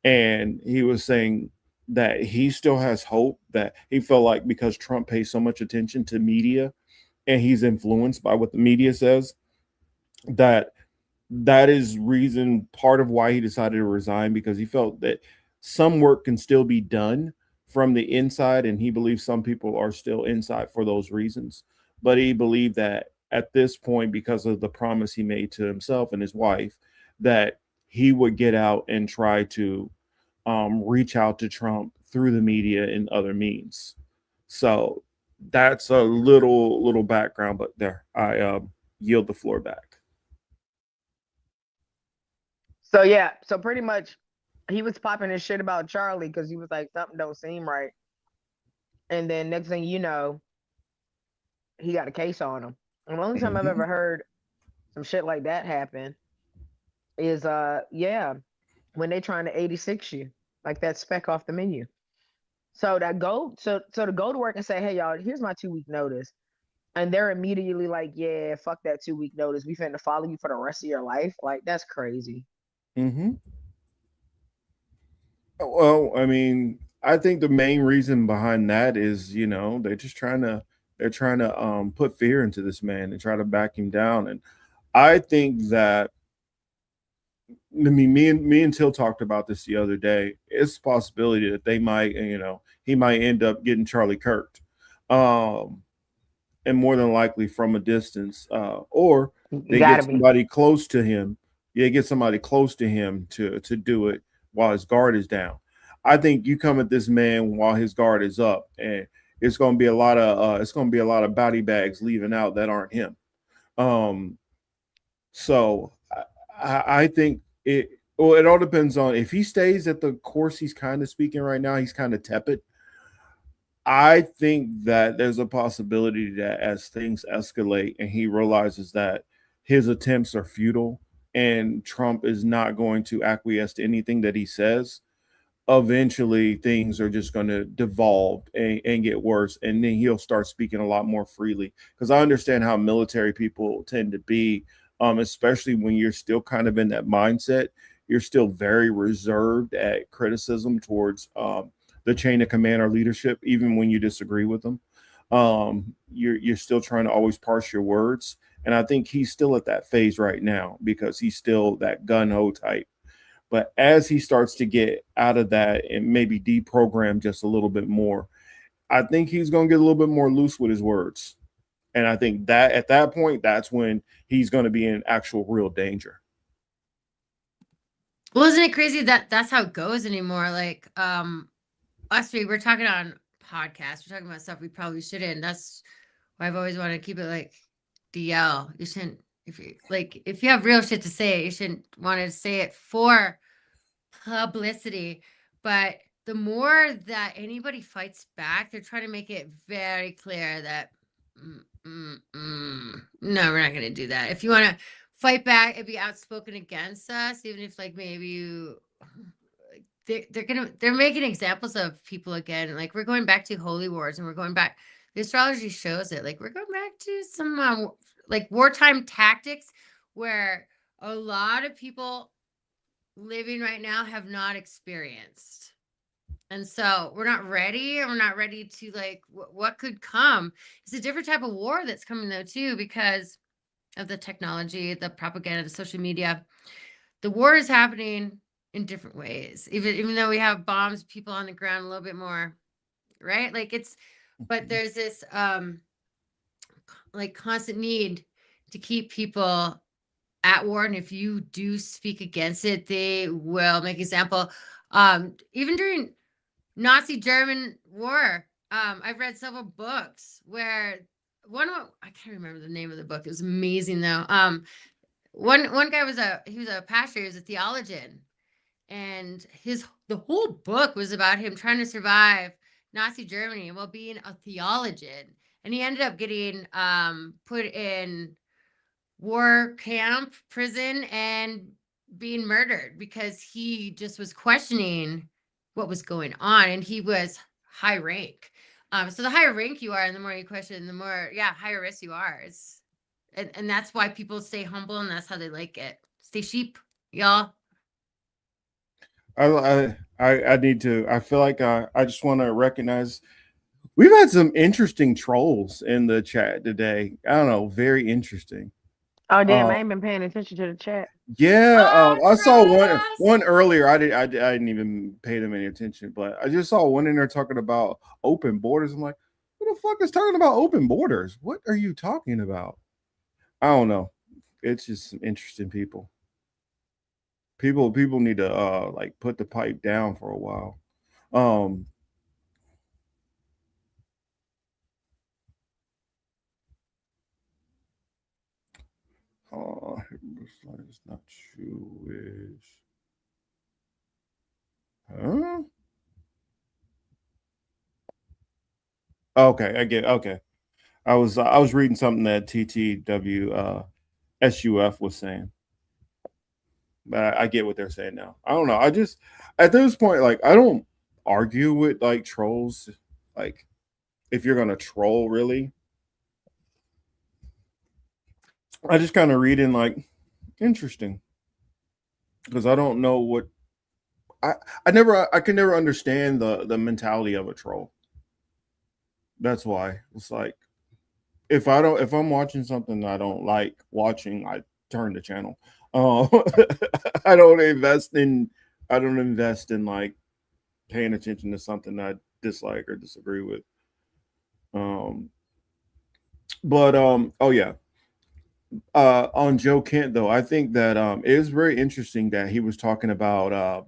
And he was saying that he still has hope, that he felt like because Trump pays so much attention to media and he's influenced by what the media says, that that is reason part of why he decided to resign, because he felt that some work can still be done from the inside, and he believes some people are still inside for those reasons. But he believed that at this point, because of the promise he made to himself and his wife, that he would get out and try to reach out to Trump through the media and other means. So that's a little background, but there I yield the floor back. So yeah, so pretty much he was popping his shit about Charlie because he was like, something don't seem right. And then next thing you know, he got a case on him. And the only time I've ever heard some shit like that happen is when they trying to 86 you, like that spec off the menu. So to go to work and say, hey y'all, here's my 2-week notice. And they're immediately like, yeah, fuck that 2-week notice. We finna follow you for the rest of your life. Like, that's crazy. Well, I mean, I think the main reason behind that is, they're trying to put fear into this man and try to back him down. And I think that, I mean, me and Till talked about this the other day. It's a possibility that they might, he might end up getting Charlie Kirk, and more than likely from a distance, or they get somebody close to him. Yeah, get somebody close to him to do it while his guard is down. I think you come at this man while his guard is up, and it's going to be a lot of body bags leaving out that aren't him. So I think it. Well, it all depends on if he stays at the course he's kind of speaking right now. He's kind of tepid. I think that there's a possibility that as things escalate and he realizes that his attempts are futile and Trump is not going to acquiesce to anything that he says, eventually things are just going to devolve and get worse. And then he'll start speaking a lot more freely. Because I understand how military people tend to be, especially when you're still kind of in that mindset. You're still very reserved at criticism towards the chain of command or leadership, even when you disagree with them. You're still trying to always parse your words. And I think he's still at that phase right now because he's still that gun-ho type. But as he starts to get out of that and maybe deprogram just a little bit more, I think he's going to get a little bit more loose with his words. And I think that at that point, that's when he's going to be in actual real danger. Well, isn't it crazy that that's how it goes anymore? Like, us three, we're talking on podcasts. We're talking about stuff we probably shouldn't. That's why I've always wanted to keep it like DL. You shouldn't, if you have real shit to say, you shouldn't want to say it for publicity. But the more that anybody fights back, they're trying to make it very clear that no, we're not going to do that. If you want to fight back and be outspoken against us, even if like maybe you they're making examples of people again. Like we're going back to holy wars, and we're going back. The astrology shows it. Like we're going back to some like wartime tactics where a lot of people living right now have not experienced. And so we're not ready, and we're not ready to like what could come. It's a different type of war that's coming though too, because of the technology, the propaganda, the social media. The war is happening in different ways, even though we have bombs, people on the ground a little bit more, right? Like but there's this like constant need to keep people at war, and if you do speak against it, they will make example. Even during Nazi German war, I've read several books where I can't remember the name of the book. It was amazing though. one guy was a pastor, he was a theologian, and the whole book was about him trying to survive Nazi Germany while being a theologian, and he ended up getting put in war camp, prison, and being murdered because he just was questioning what was going on, and he was high rank. So the higher rank you are, and the more you question, the more higher risk you are. And that's why people stay humble, and that's how they like it. Stay sheep, y'all. I need to. I feel like I just want to recognize we've had some interesting trolls in the chat today. I don't know, very interesting. Oh damn, I ain't been paying attention to the chat. Yeah, I saw one earlier. I didn't even pay them any attention, but I just saw one in there talking about open borders. I'm like, who the fuck is talking about open borders? What are you talking about? I don't know. It's just some interesting people. People need to like put the pipe down for a while. It's not Jewish. Huh? Okay, I get. Okay, I was reading something that TTW SUF was saying, but I get what they're saying now. I don't know. I just at this point, like, I don't argue with like trolls. Like, if you're gonna troll, really, I just kind of read in like interesting because I don't know what I can never understand the mentality of a troll. That's why it's like if I'm watching something I don't like watching, I turn the channel. I don't invest in like paying attention to something I dislike or disagree with. But oh yeah. On Joe Kent though, I think that it is very interesting that he was talking about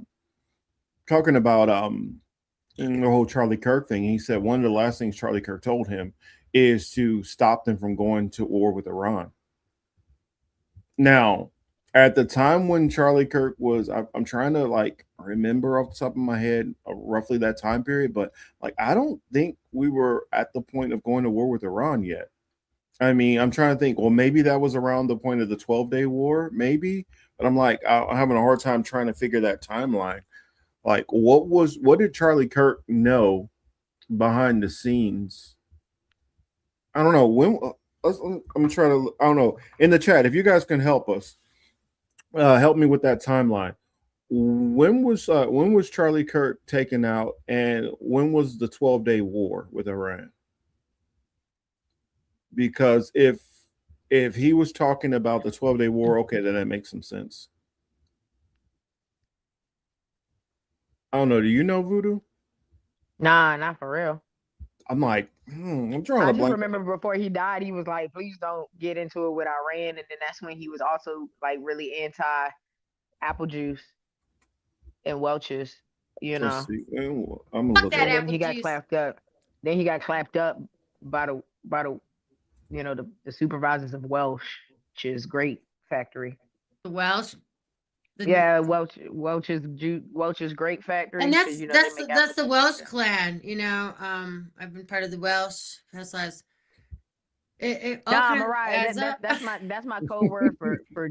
in the whole Charlie Kirk thing. He said one of the last things Charlie Kirk told him is to stop them from going to war with Iran. Now, at the time when Charlie Kirk was, I'm trying to like remember off the top of my head roughly that time period, but like I don't think we were at the point of going to war with Iran yet. I mean, I'm trying to think. Well, maybe that was around the point of the 12-day war, maybe. But I'm like, I'm having a hard time trying to figure that timeline. Like, what did Charlie Kirk know behind the scenes? I don't know. I'm trying to. I don't know. In the chat, if you guys can help us, help me with that timeline. When was Charlie Kirk taken out, and when was the 12-day war with Iran? Because if he was talking about the 12-day war, okay, then that makes some sense. I don't know. Do you know Voodoo? Nah, not for real. I'm like, I'm trying to blank. I just remember before he died, he was like, please don't get into it with Iran. And then that's when he was also like really anti apple juice and Welch's, you know. Let's see. I'm gonna look that at then he got clapped up. Then he got clapped up by the you know the supervisors of Welch's grape factory. The Welsh. Yeah, Welch's grape factory. And that's you know, that's the Welsh clan. You know, I've been part of the Welsh past lives. It all nah, kind Mariah, of adds that's my code word for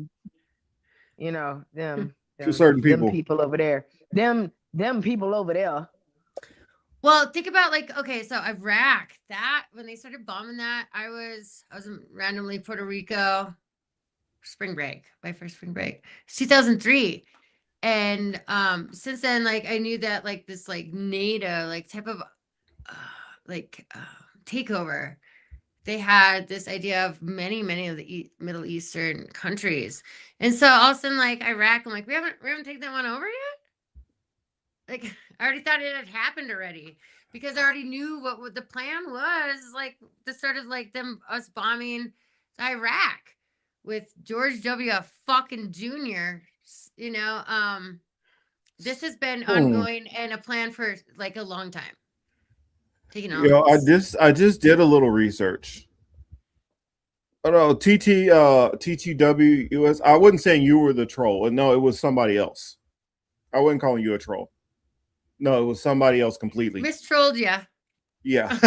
you know them certain people. Them people over there. Them people over there. Well, think about like, okay, so Iraq, that when they started bombing that, I was in randomly Puerto Rico, spring break, my first spring break, 2003. And since then, like I knew that like this like NATO like type of takeover, they had this idea of many of the Middle Eastern countries. And so all of a sudden, like Iraq, I'm like, we haven't taken that one over yet. Like I already thought it had happened already because I already knew what the plan was. Like the start of like us bombing Iraq with George W. fucking Jr. You know, this has been ongoing and a plan for like a long time. Taking all. I just did a little research. Oh no, TTW US. I wasn't saying you were the troll. No, it was somebody else. I wasn't calling you a troll. No, it was somebody else completely. Mistrolled ya. Yeah.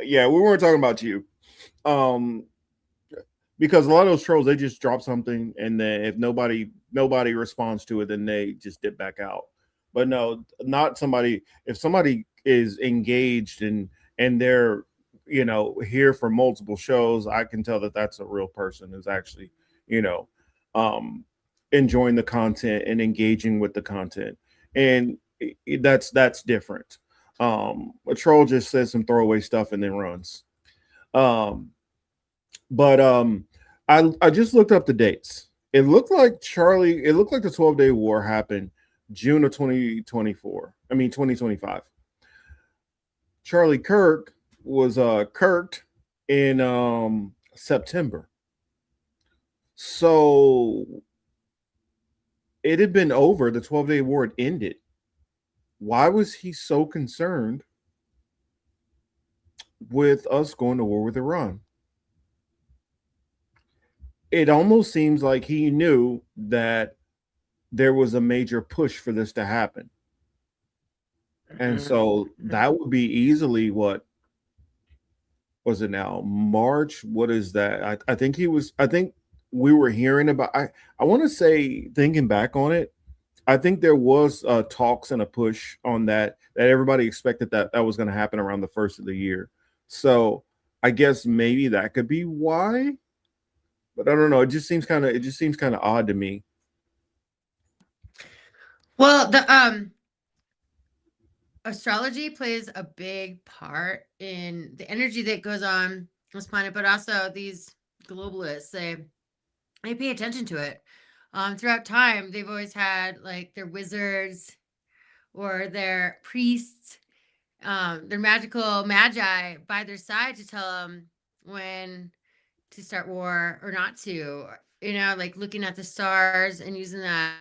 Yeah, we weren't talking about you. Because a lot of those trolls, they just drop something, and then if nobody responds to it, then they just dip back out. But no, not somebody. If somebody is engaged and they're here for multiple shows, I can tell that that's a real person who's actually you know um enjoying the content and engaging with the content, and that's different. A troll just says some throwaway stuff and then runs. Um, but I just looked up the dates. It looked like the 12-day war happened June of 2024. I mean 2025. Charlie Kirk was kirked in September. So it had been over. The 12-day war had ended. Why was he so concerned with us going to war with Iran? It almost seems like he knew that there was a major push for this to happen. And so that would be easily what was it now? March? What is that? I think we were hearing about I want to say, thinking back on it, I think there was talks and a push on that everybody expected that was going to happen around the first of the year. So I guess maybe that could be why. But I don't know. It just seems kind of odd to me. Well, the astrology plays a big part in the energy that goes on this planet, but also these globalists, they pay attention to it. Throughout time, they've always had like their wizards or their priests, their magical magi by their side to tell them when to start war or not to, like looking at the stars and using that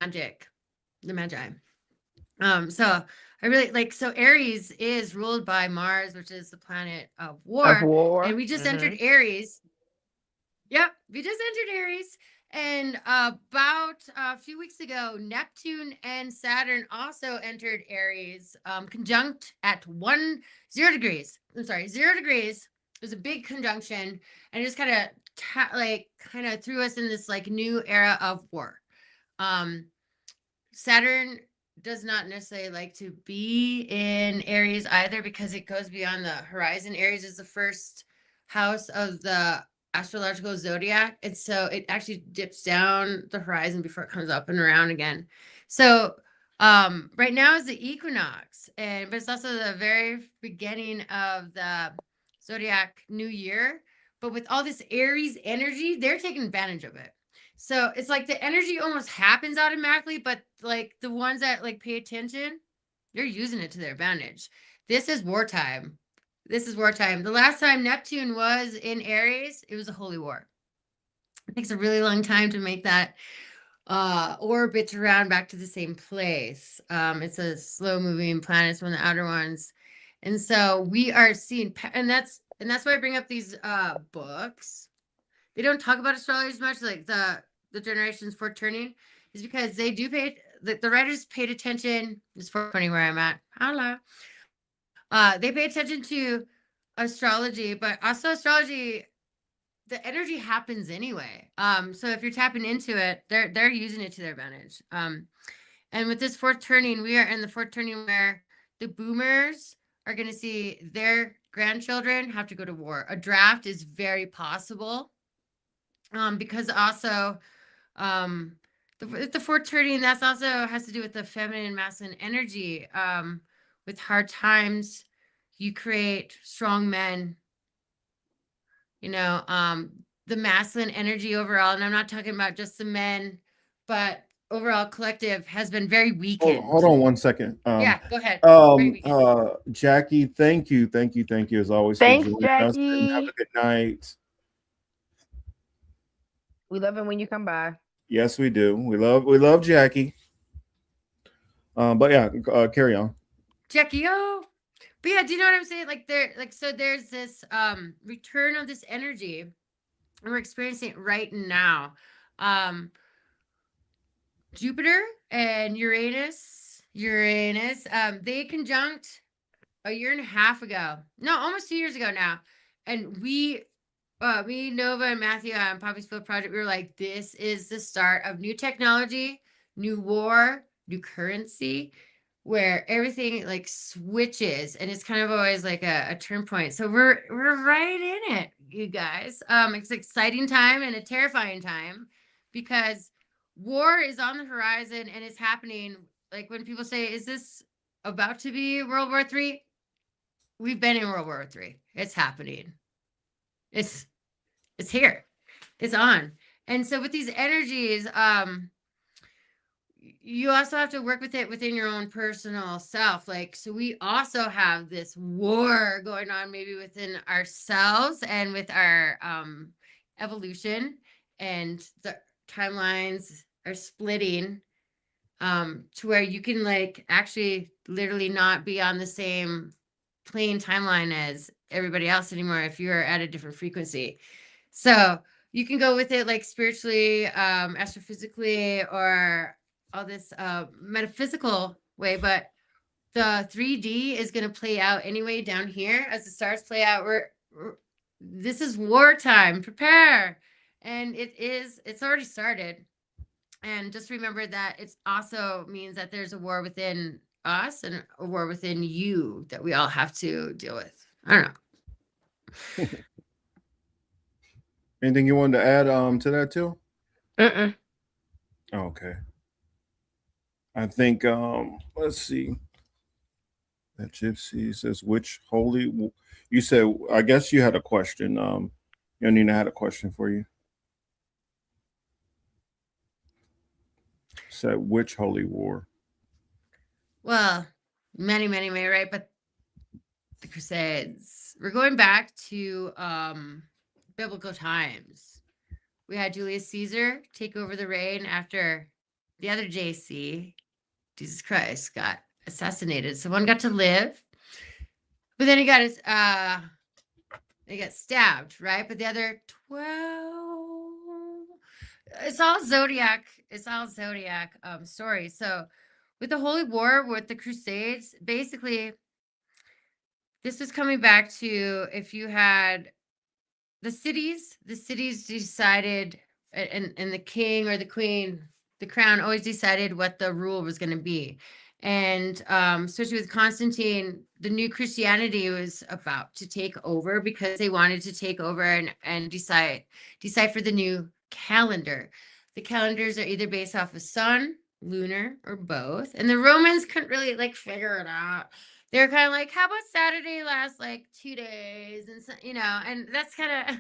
magic, the magi. So I really like, so Aries is ruled by Mars, which is the planet of war. And we just entered Aries. Yep, we just entered Aries. And about a few weeks ago, Neptune and Saturn also entered Aries, conjunct at 0 degrees. I'm sorry, 0 degrees. It was a big conjunction, and it just kind of threw us in this like new era of war. Saturn does not necessarily like to be in Aries either, because it goes beyond the horizon. Aries is the first house of the astrological zodiac, and so it actually dips down the horizon before it comes up and around again. So right now is the equinox, but it's also the very beginning of the zodiac new year. But with all this Aries energy, they're taking advantage of it. So it's like the energy almost happens automatically, but like the ones that like pay attention, they're using it to their advantage. This is wartime. The last time Neptune was in Aries, it was a holy war. It takes a really long time to make that orbit around back to the same place. It's a slow moving planet. It's one of the outer ones. And so we are seeing, and that's why I bring up these books. They don't talk about astrology as much, like the generations for turning, is because they do pay, the writers paid attention. It's 420 where I'm at. Holla. They pay attention to astrology, but also astrology, the energy happens anyway. So if you're tapping into it, they're using it to their advantage. And with this fourth turning, we are in the fourth turning where the boomers are going to see their grandchildren have to go to war. A draft is very possible. Because also the fourth turning, that's also has to do with the feminine and masculine energy. With hard times, you create strong men. The masculine energy overall, and I'm not talking about just the men, but overall collective has been very weakened. Hold on one second. Yeah, go ahead. Jackie, thank you as always. Thanks, for joining us, and have Jackie. a good night. We love it when you come by. Yes, we do. We love Jackie. But yeah, carry on. Jackie, But yeah, do you know what I'm saying? Like so there's this return of this energy, and we're experiencing it right now. Jupiter and Uranus, they conjunct a year and a half ago. No, almost 2 years ago now. And me, Nova, and Matthew on Poppy's Field Project, we were like, this is the start of new technology, new war, new currency, where everything like switches, and it's kind of always like a turn point. So we're right in it, you guys. It's an exciting time and a terrifying time because war is on the horizon and it's happening. Like when people say, is this about to be World War III? We've been in World War III. It's happening. It's here. It's on. And so with these energies, you also have to work with it within your own personal self. Like, so we also have this war going on maybe within ourselves and with our evolution, and the timelines are splitting to where you can like actually literally not be on the same plane timeline as everybody else anymore if you're at a different frequency. So you can go with it like spiritually, astrophysically, or all this metaphysical way, but the 3D is going to play out anyway down here as the stars play out. This is wartime. Prepare. And it's already started. And just remember that it also means that there's a war within us and a war within you that we all have to deal with. I don't know. Anything you wanted to add to that too? Okay. I think let's see. That gypsy says which holy. You said I guess you had a question. Nina had a question for you. Said which holy war? Well, many, right? But the Crusades. We're going back to biblical times. We had Julius Caesar take over the reign after the other JC, Jesus Christ, got assassinated. So one got to live, but then he got stabbed, right? But the other 12, it's all zodiac stories. So with the Holy War, with the Crusades, basically this was coming back to if you had the cities decided, and the king or the queen, the crown always decided what the rule was going to be. And especially with Constantine, the new Christianity was about to take over because they wanted to take over and decipher the new calendar. The calendars are either based off of sun, lunar, or both. And the Romans couldn't really like figure it out. They're kind of like, how about Saturday lasts like 2 days? And so, and that's kind of,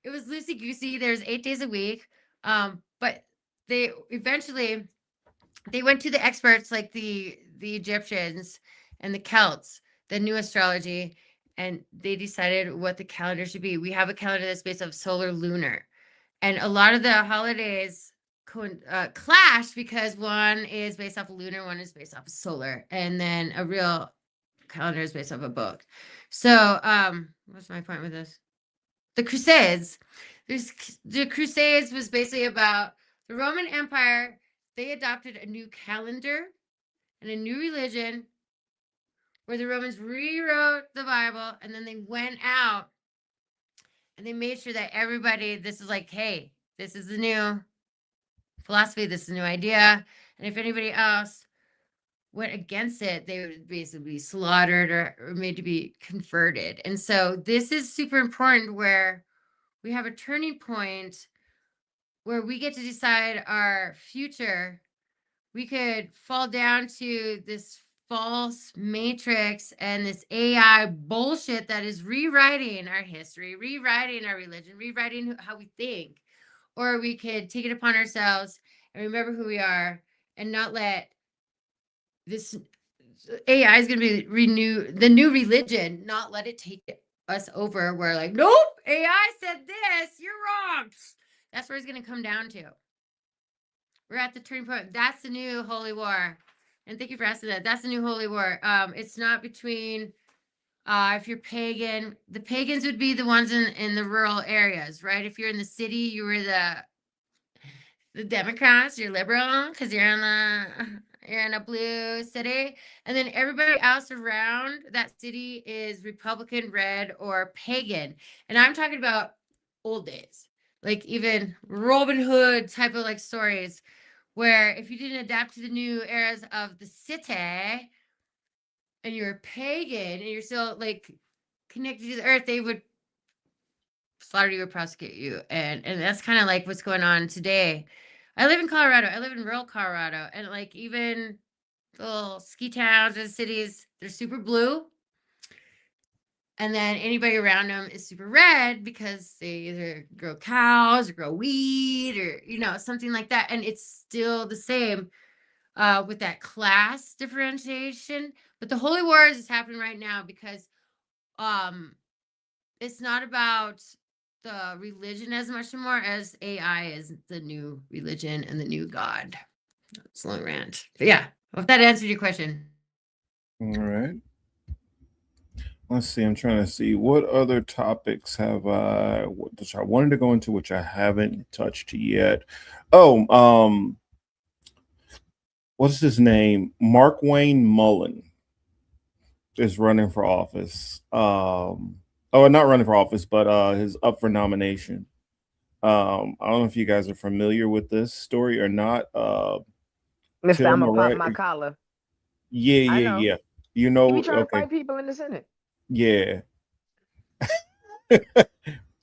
it was loosey goosey. There's 8 days a week. But they eventually, they went to the experts like the Egyptians and the Celts, the new astrology, and they decided what the calendar should be. We have a calendar that's based off solar lunar. And a lot of the holidays clash because one is based off of lunar, one is based off of solar, and then a real calendar is based off a book. So what's my point with this? The Crusades. The Crusades was basically about the Roman Empire. They adopted a new calendar and a new religion where the Romans rewrote the Bible, and then they went out and they made sure that everybody, this is like, hey, this is the new philosophy, this is a new idea. And if anybody else went against it, they would basically be slaughtered or made to be converted. And so this is super important where we have a turning point where we get to decide our future. We could fall down to this false matrix and this AI bullshit that is rewriting our history, rewriting our religion, rewriting how we think. Or we could take it upon ourselves and remember who we are and not let this AI is going to be the new religion, not let it take us over. We're like, nope, AI said this, you're wrong. That's where it's going to come down to. We're at the turning point. That's the new holy war. And thank you for asking that. That's the new holy war. It's not between if you're pagan, the pagans would be the ones in the rural areas, right? If you're in the city, you were the Democrats, you're liberal because you're in a blue city, and then everybody else around that city is Republican, red, or pagan. And I'm talking about old days, like even Robin Hood type of like stories, where if you didn't adapt to the new eras of the city and you're pagan and you're still like connected to the earth, they would slaughter you or prosecute you. And that's kind of like what's going on today. I live in Colorado. I live in rural Colorado, and like even the little ski towns and cities, they're super blue. And then anybody around them is super red because they either grow cows or grow weed or, you know, something like that. And it's still the same with that class differentiation. But the Holy Wars is happening right now because it's not about the religion as much anymore as AI is the new religion and the new God. It's a long rant. But yeah, I hope that answered your question. All right. Let's see. I'm trying to see what other topics have which I wanted to go into, which I haven't touched yet. Oh, what's his name? Mark Wayne Mullen is running for office. Oh, not running for office, but his up for nomination. I don't know if you guys are familiar with this story or not. Mr. I'm gonna pop right? my collar. Yeah. You know, He be trying to okay. fight people in the Senate. Yeah. That's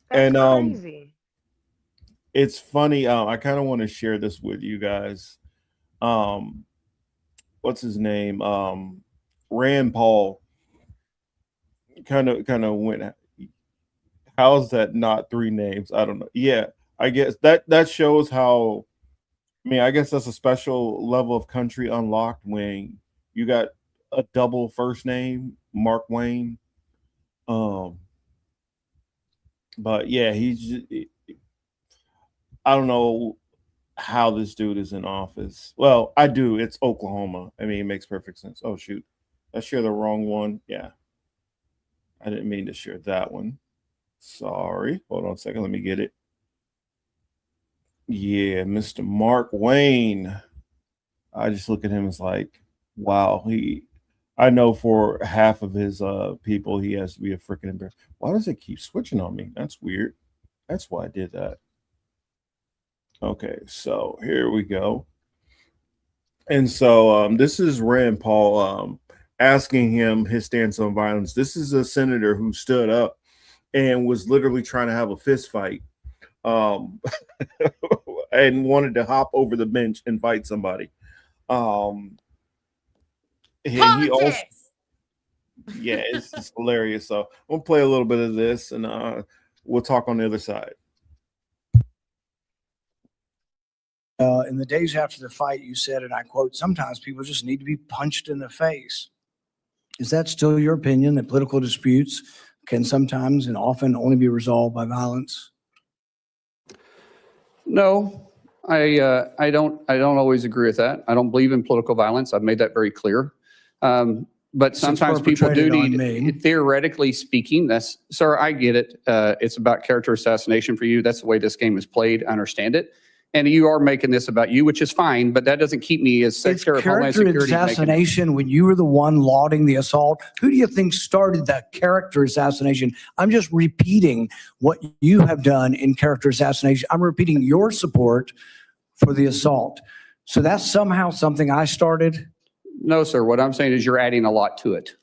And crazy. it's funny. I kind of want to share this with you guys. What's his name? Rand Paul kind of went. How's that not three names? I don't know. Yeah, I guess that shows how. I mean, I guess that's a special level of country unlocked when you got a double first name, Mark Wayne. But yeah, I don't know how this dude is in office. Well, I do. It's Oklahoma. I mean, it makes perfect sense. Oh shoot, I share the wrong one. Yeah, I didn't mean to share that one. Sorry. Hold on a second. Let me get it. Yeah, Mr. Mark Wayne. I just look at him as like, wow, I know for half of his people he has to be a freaking embarrassed. Why does it keep switching on me? That's weird. That's why I did that. Okay, so here we go. And so this is Rand Paul asking him his stance on violence. This is a senator who stood up and was literally trying to have a fist fight and wanted to hop over the bench and fight somebody. He also, yeah, it's hilarious. So we'll play a little bit of this and we'll talk on the other side. In the days after the fight, you said, and I quote, sometimes people just need to be punched in the face. Is that still your opinion that political disputes can sometimes and often only be resolved by violence? No, I don't always agree with that. I don't believe in political violence. I've made that very clear. But sometimes people do need, theoretically speaking, sir, I get it. It's about character assassination for you. That's the way this game is played. I understand it. And you are making this about you, which is fine, but that doesn't keep me as Secretary of Homeland Security. Character assassination when you were the one lauding the assault. Who do you think started that character assassination? I'm just repeating what you have done in character assassination. I'm repeating your support for the assault. So that's somehow something I started? No, sir. What I'm saying is you're adding a lot to it.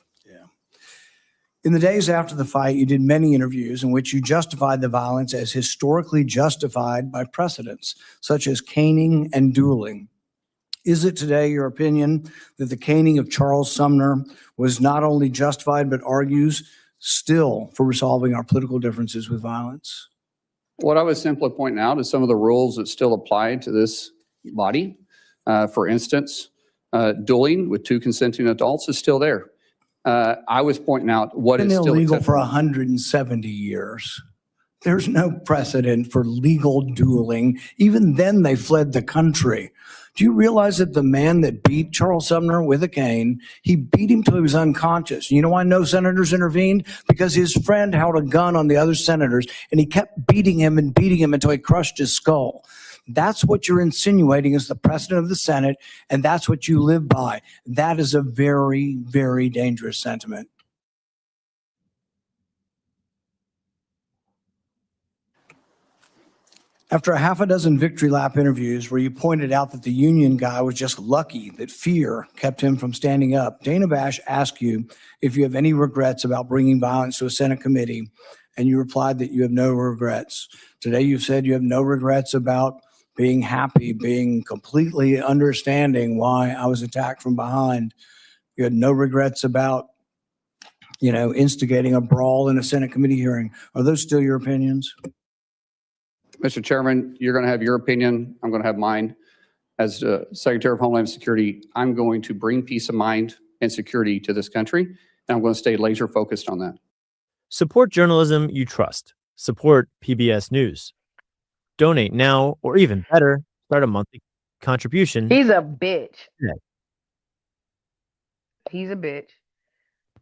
In the days after the fight, you did many interviews in which you justified the violence as historically justified by precedents, such as caning and dueling. Is it today your opinion that the caning of Charles Sumner was not only justified, but argues still for resolving our political differences with violence? What I was simply pointing out is some of the rules that still apply to this body. For instance, dueling with two consenting adults is still there. I was pointing out what is still illegal for 170 years. There's no precedent for legal dueling. Even then, they fled the country. Do you realize that the man that beat Charles Sumner with a cane, he beat him till he was unconscious? You know why no senators intervened? Because his friend held a gun on the other senators, and he kept beating him until he crushed his skull. That's what you're insinuating as the president of the Senate, and that's what you live by. That is a very, very dangerous sentiment. After a half a dozen victory lap interviews where you pointed out that the union guy was just lucky that fear kept him from standing up, Dana Bash asked you if you have any regrets about bringing violence to a Senate committee, and you replied that you have no regrets. Today you've said you have no regrets about being happy, being completely understanding why I was attacked from behind. You had no regrets about, instigating a brawl in a Senate committee hearing. Are those still your opinions? Mr. Chairman, you're going to have your opinion. I'm going to have mine. As Secretary of Homeland Security, I'm going to bring peace of mind and security to this country, and I'm going to stay laser focused on that. Support journalism you trust. Support PBS News. Donate now, or even better, start a monthly contribution. He's a bitch. Yeah. He's a bitch.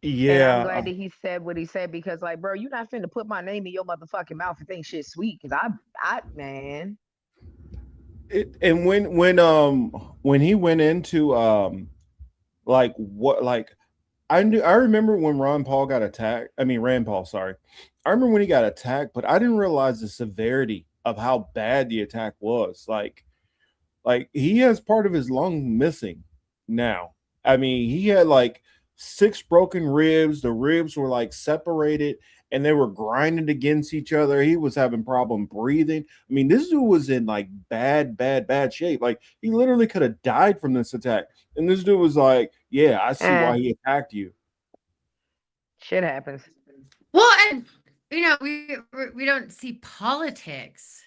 Yeah. And I'm glad that he said what he said, because, like, bro, you're not finna put my name in your motherfucking mouth and think shit sweet. Cause man. And when he went into I remember when Rand Paul, sorry. I remember when he got attacked, but I didn't realize the severity of how bad the attack was. Like he has part of his lung missing now. I mean, he had like 6 broken ribs. The ribs were like separated and they were grinding against each other. He was having problem breathing. I mean, this dude was in like bad shape. Like he literally could have died from this attack. And this dude was like, yeah, I see why he attacked you. Shit happens. Well, and we don't see politics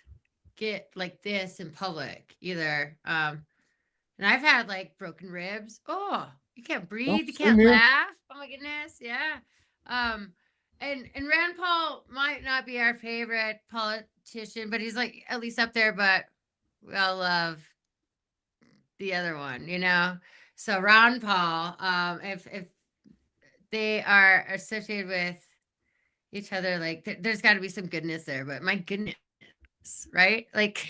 get like this in public either. And I've had like broken ribs. Oh, you can't breathe, you can't laugh. Oh my goodness, yeah. And Rand Paul might not be our favorite politician, but he's like at least up there. But we all love the other one, So Rand Paul, if they are associated with each other, like there's got to be some goodness there. But my goodness, right? Like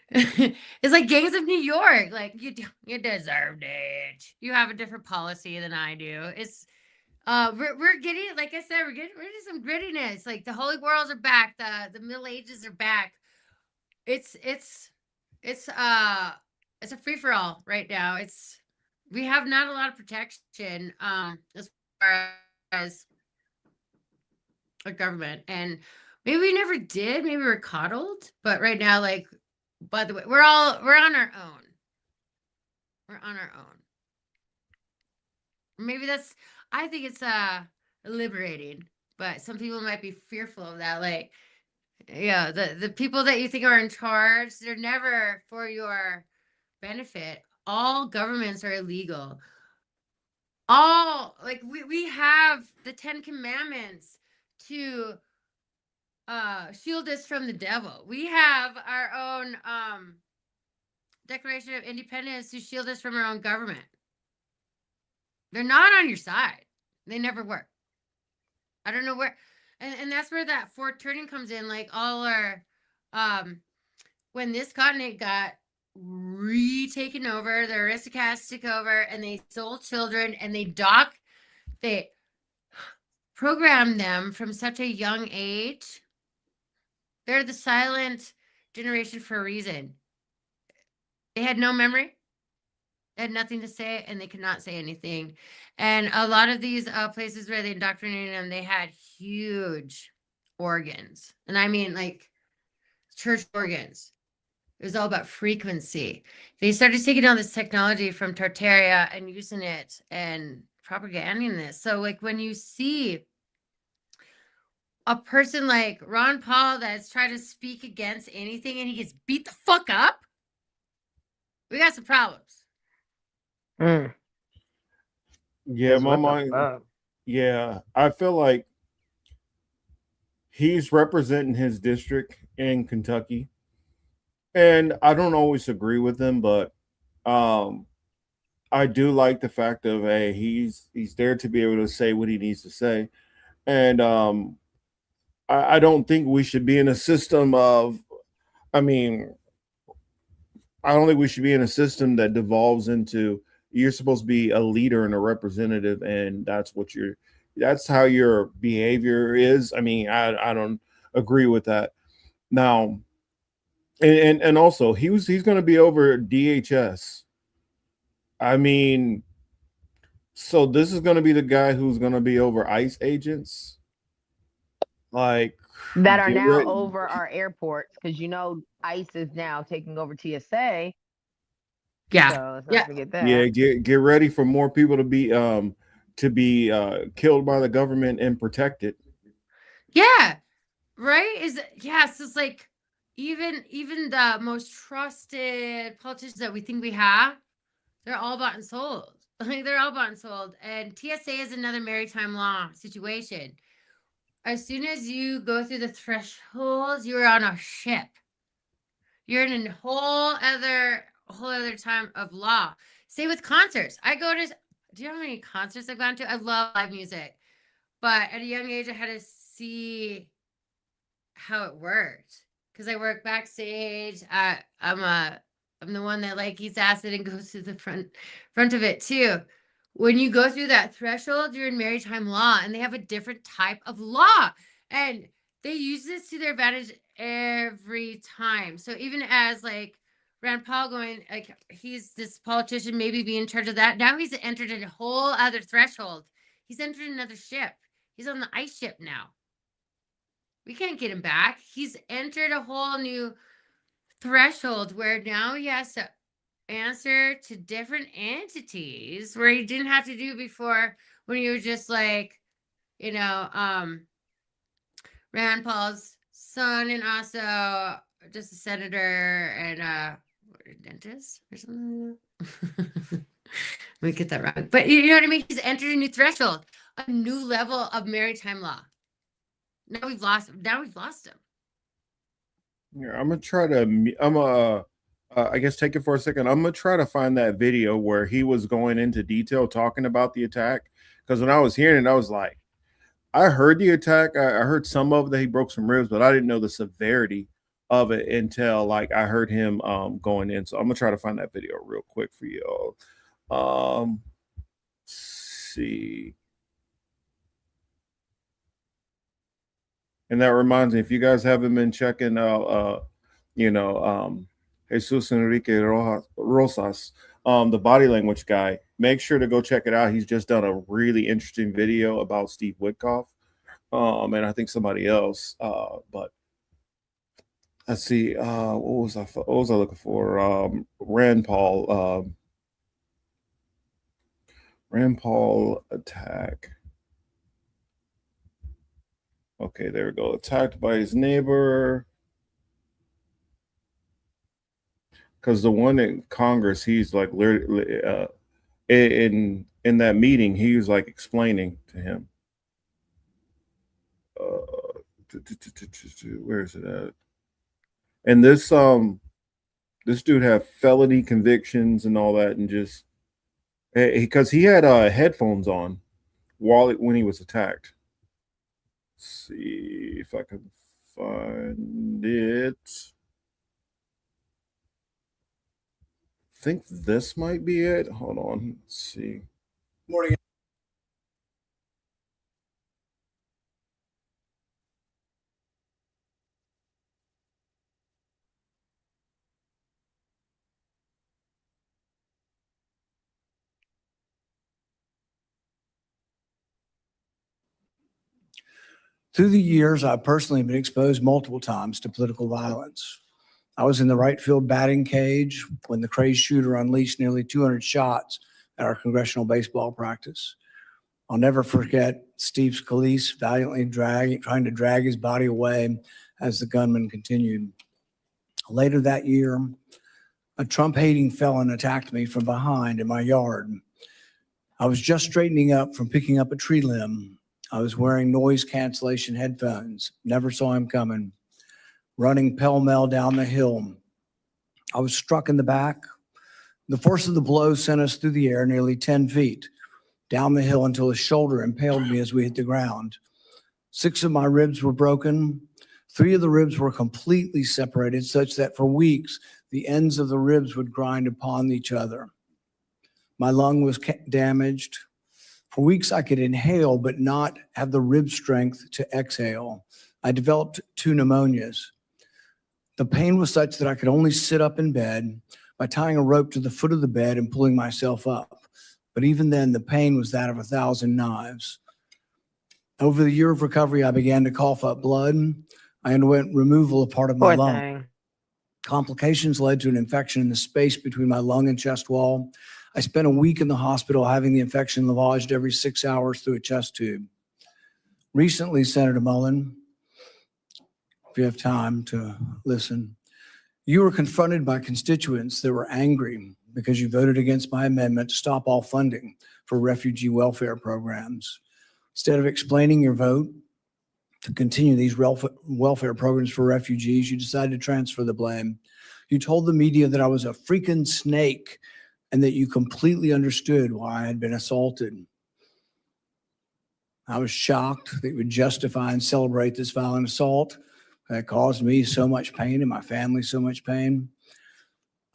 it's like Gangs of New York. Like you deserved it. You have a different policy than I do. It's we're getting, like I said, we're getting rid of some grittiness. Like the holy worlds are back. The Middle Ages are back. It's a free for all right now. We have not a lot of protection as far as a government, and maybe we never did. Maybe we were coddled, but right now, like, by the way, we're on our own. We're on our own. Maybe I think it's liberating, but some people might be fearful of that. Like, yeah, the people that you think are in charge, they're never for your benefit. All governments are illegal. We have the 10 Commandments to shield us from the devil. We have our own Declaration of Independence to shield us from our own government. They're not on your side. They never were. I don't know where, and that's where that fourth turning comes in. Like all our, when this continent got retaken over, the aristocrats took over, and they sold children, and they programmed them from such a young age. They're the silent generation for a reason. They had no memory. They had nothing to say, and they could not say anything. And a lot of these places where they indoctrinated them, they had huge organs. And I mean, like, church organs. It was all about frequency. They started taking all this technology from Tartaria and using it and propagating this. So, like, when you see a person like Ron Paul that's trying to speak against anything and he gets beat the fuck up, we got some problems. Yeah, my mind. Yeah, I feel like he's representing his district in Kentucky, And I don't always agree with him, but I do like the fact of, hey, he's there to be able to say what he needs to say. And I don't think we should be in a system of, I mean, I don't think we should be in a system that devolves into you're supposed to be a leader and a representative, and that's how your behavior is. I mean, I don't agree with that. Now, and also he's going to be over DHS. I mean, so this is going to be the guy who's going to be over ICE agents, like that are now over our airports, because ICE is now taking over TSA. Yeah. So let's not forget that. Yeah, get ready for more people to be killed by the government and protected. Yeah. Right? So it's like even the most trusted politicians that we think we have, they're all bought and sold. Like they're all bought and sold. And TSA is another maritime law situation. As soon as you go through the thresholds, you're on a ship. You're in a whole other time of law. Same with concerts. Do you know how many concerts I've gone to? I love live music. But at a young age, I had to see how it worked. Because I work backstage. I'm the one that eats acid and goes to the front of it too. When you go through that threshold, you're in maritime law, and they have a different type of law, and they use this to their advantage every time. So even as Rand Paul going, he's this politician, maybe be in charge of that. Now he's entered a whole other threshold. He's entered another ship. He's on the ICE ship now. We can't get him back. He's entered a whole new threshold where now he has to answer to different entities where he didn't have to do before, when he was just Rand Paul's son, and also just a senator and a dentist or something. Let me get that wrong. But you know what I mean? He's entered a new threshold, a new level of maritime law. Now we've lost him. Yeah, I'm gonna try to. I guess take it for a second. I'm gonna try to find that video where he was going into detail talking about the attack. Because when I was hearing it, I was like, I heard the attack. I heard some of it, that he broke some ribs, but I didn't know the severity of it until I heard him going in. So I'm gonna try to find that video real quick for y'all. See. And that reminds me, if you guys haven't been checking out, Jesus Enrique Rosas, the body language guy, make sure to go check it out. He's just done a really interesting video about Steve Witkoff, and I think somebody else. But let's see, what was I looking for? Rand Paul. Rand Paul attack. Okay, there we go. Attacked by his neighbor. Because the one in Congress, he's literally in that meeting, he was explaining to him. Where is it at? And this dude had felony convictions and all that, and just because he had headphones on when he was attacked. Let's see if I can find it. I think this might be it. Hold on. Let's see. Morning. Through the years, I've personally been exposed multiple times to political violence. I was in the right field batting cage when the crazed shooter unleashed nearly 200 shots at our congressional baseball practice. I'll never forget Steve Scalise valiantly trying to drag his body away as the gunman continued. Later that year, a Trump-hating felon attacked me from behind in my yard. I was just straightening up from picking up a tree limb. I was wearing noise cancellation headphones. Never saw him coming. Running pell-mell down the hill. I was struck in the back. The force of the blow sent us through the air nearly 10 feet, down the hill until his shoulder impaled me as we hit the ground. 6 of my ribs were broken. 3 of the ribs were completely separated, such that for weeks, the ends of the ribs would grind upon each other. My lung was damaged. For weeks, I could inhale, but not have the rib strength to exhale. I developed 2 pneumonias. The pain was such that I could only sit up in bed by tying a rope to the foot of the bed and pulling myself up. But even then, the pain was that of 1,000 knives. Over the year of recovery, I began to cough up blood. I underwent removal of part of my lung. Complications led to an infection in the space between my lung and chest wall. I spent a week in the hospital having the infection lavaged every 6 hours through a chest tube. Recently, Senator Mullen, if you have time to listen, you were confronted by constituents that were angry because you voted against my amendment to stop all funding for refugee welfare programs. Instead of explaining your vote to continue these welfare programs for refugees, you decided to transfer the blame. You told the media that I was a freaking snake and that you completely understood why I had been assaulted. I was shocked that you would justify and celebrate this violent assault that caused me so much pain and my family so much pain.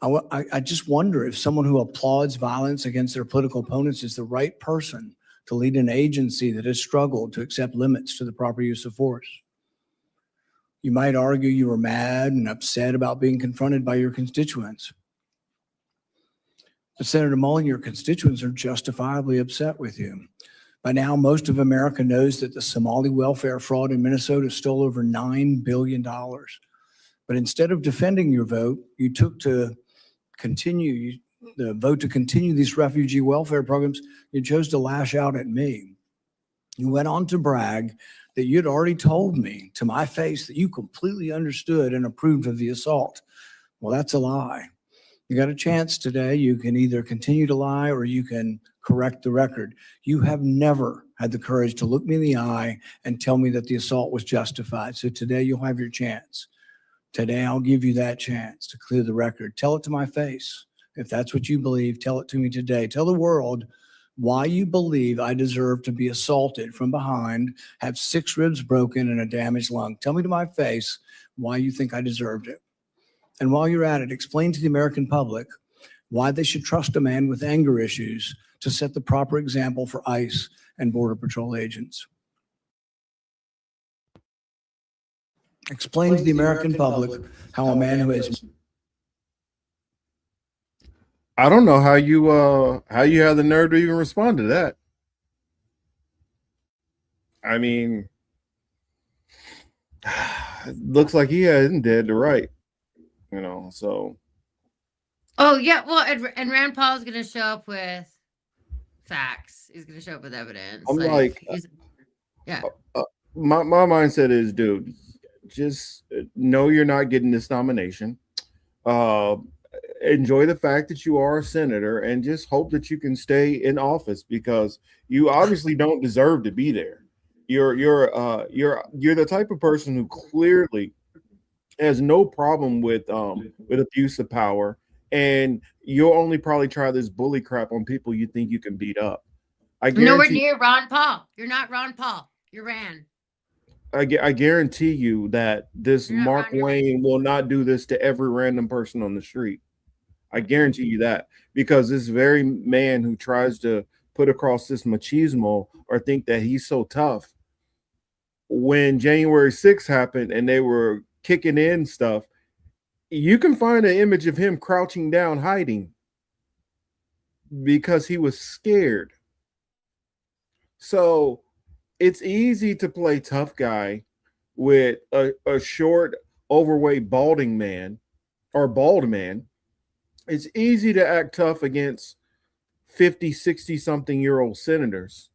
I just wonder if someone who applauds violence against their political opponents is the right person to lead an agency that has struggled to accept limits to the proper use of force. You might argue you were mad and upset about being confronted by your constituents. But Senator Mullen, your constituents are justifiably upset with you. By now, most of America knows that the Somali welfare fraud in Minnesota stole over $9 billion. But instead of defending your vote, you took to continue the vote to continue these refugee welfare programs. You chose to lash out at me. You went on to brag that you'd already told me to my face that you completely understood and approved of the assault. Well, that's a lie. You got a chance today. You can either continue to lie or you can correct the record. You have never had the courage to look me in the eye and tell me that the assault was justified. So today you'll have your chance. Today I'll give you that chance to clear the record. Tell it to my face. If that's what you believe, tell it to me today. Tell the world why you believe I deserve to be assaulted from behind, have 6 ribs broken and a damaged lung. Tell me to my face why you think I deserved it. And while you're at it, explain to the American public why they should trust a man with anger issues to set the proper example for ICE and Border Patrol agents. Explain to the American public how a man who has... I don't know how you have the nerve to even respond to that. I mean, it looks like he isn't dead to right, so. Oh yeah, well, and Rand Paul's gonna show up with facts. He's gonna show up with evidence. I'm yeah. My mindset is, dude, just know you're not getting this nomination. Enjoy the fact that you are a senator and just hope that you can stay in office because you obviously don't deserve to be there. You're the type of person who clearly has no problem with abuse of power, and you'll only probably try this bully crap on people you think you can beat up. Nowhere near Ron Paul. You're not Ron Paul. You're Rand. I guarantee you that this Mark Wayne will not do this to every random person on the street. I guarantee you that, because this very man who tries to put across this machismo or think that he's so tough, when January 6th happened and they were kicking in stuff, you can find an image of him crouching down, hiding because he was scared. So it's easy to play tough guy with a short, overweight, balding man or bald man. It's easy to act tough against 50, 60-something-year-old senators.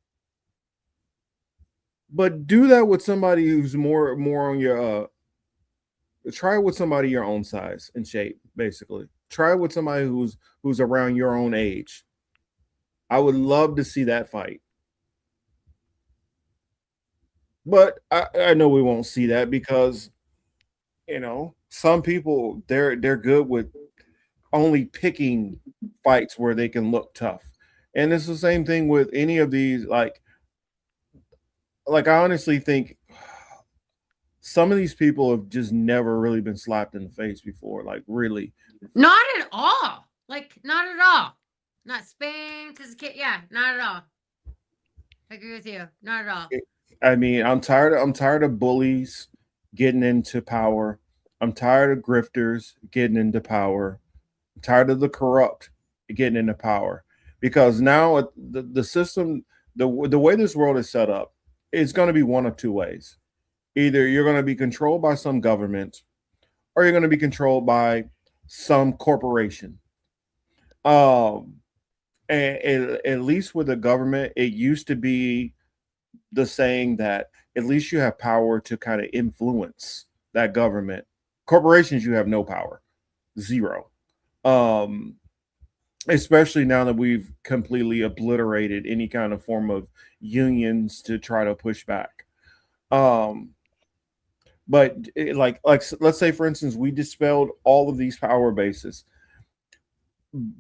But do that with somebody who's more on your try it with somebody your own size and shape, basically. Try it with somebody who's around your own age. I would love to see that fight. But I know we won't see that because some people they're good with only picking fights where they can look tough. And it's the same thing with any of these. Like I honestly think some of these people have just never really been slapped in the face before. Like really, not at all. Like not at all. Not Spain, because yeah, not at all. I agree with you. Not at all. I mean, I'm tired of bullies getting into power. I'm tired of grifters getting into power. I'm tired of the corrupt getting into power because now the system, the way this world is set up, it's going to be one of two ways. Either you're going to be controlled by some government, or you're going to be controlled by some corporation. And at least with the government, it used to be the saying that at least you have power to kind of influence that government. Corporations, you have no power, zero. Especially now that we've completely obliterated any kind of form of unions to try to push back. But like let's say for instance, we dispelled all of these power bases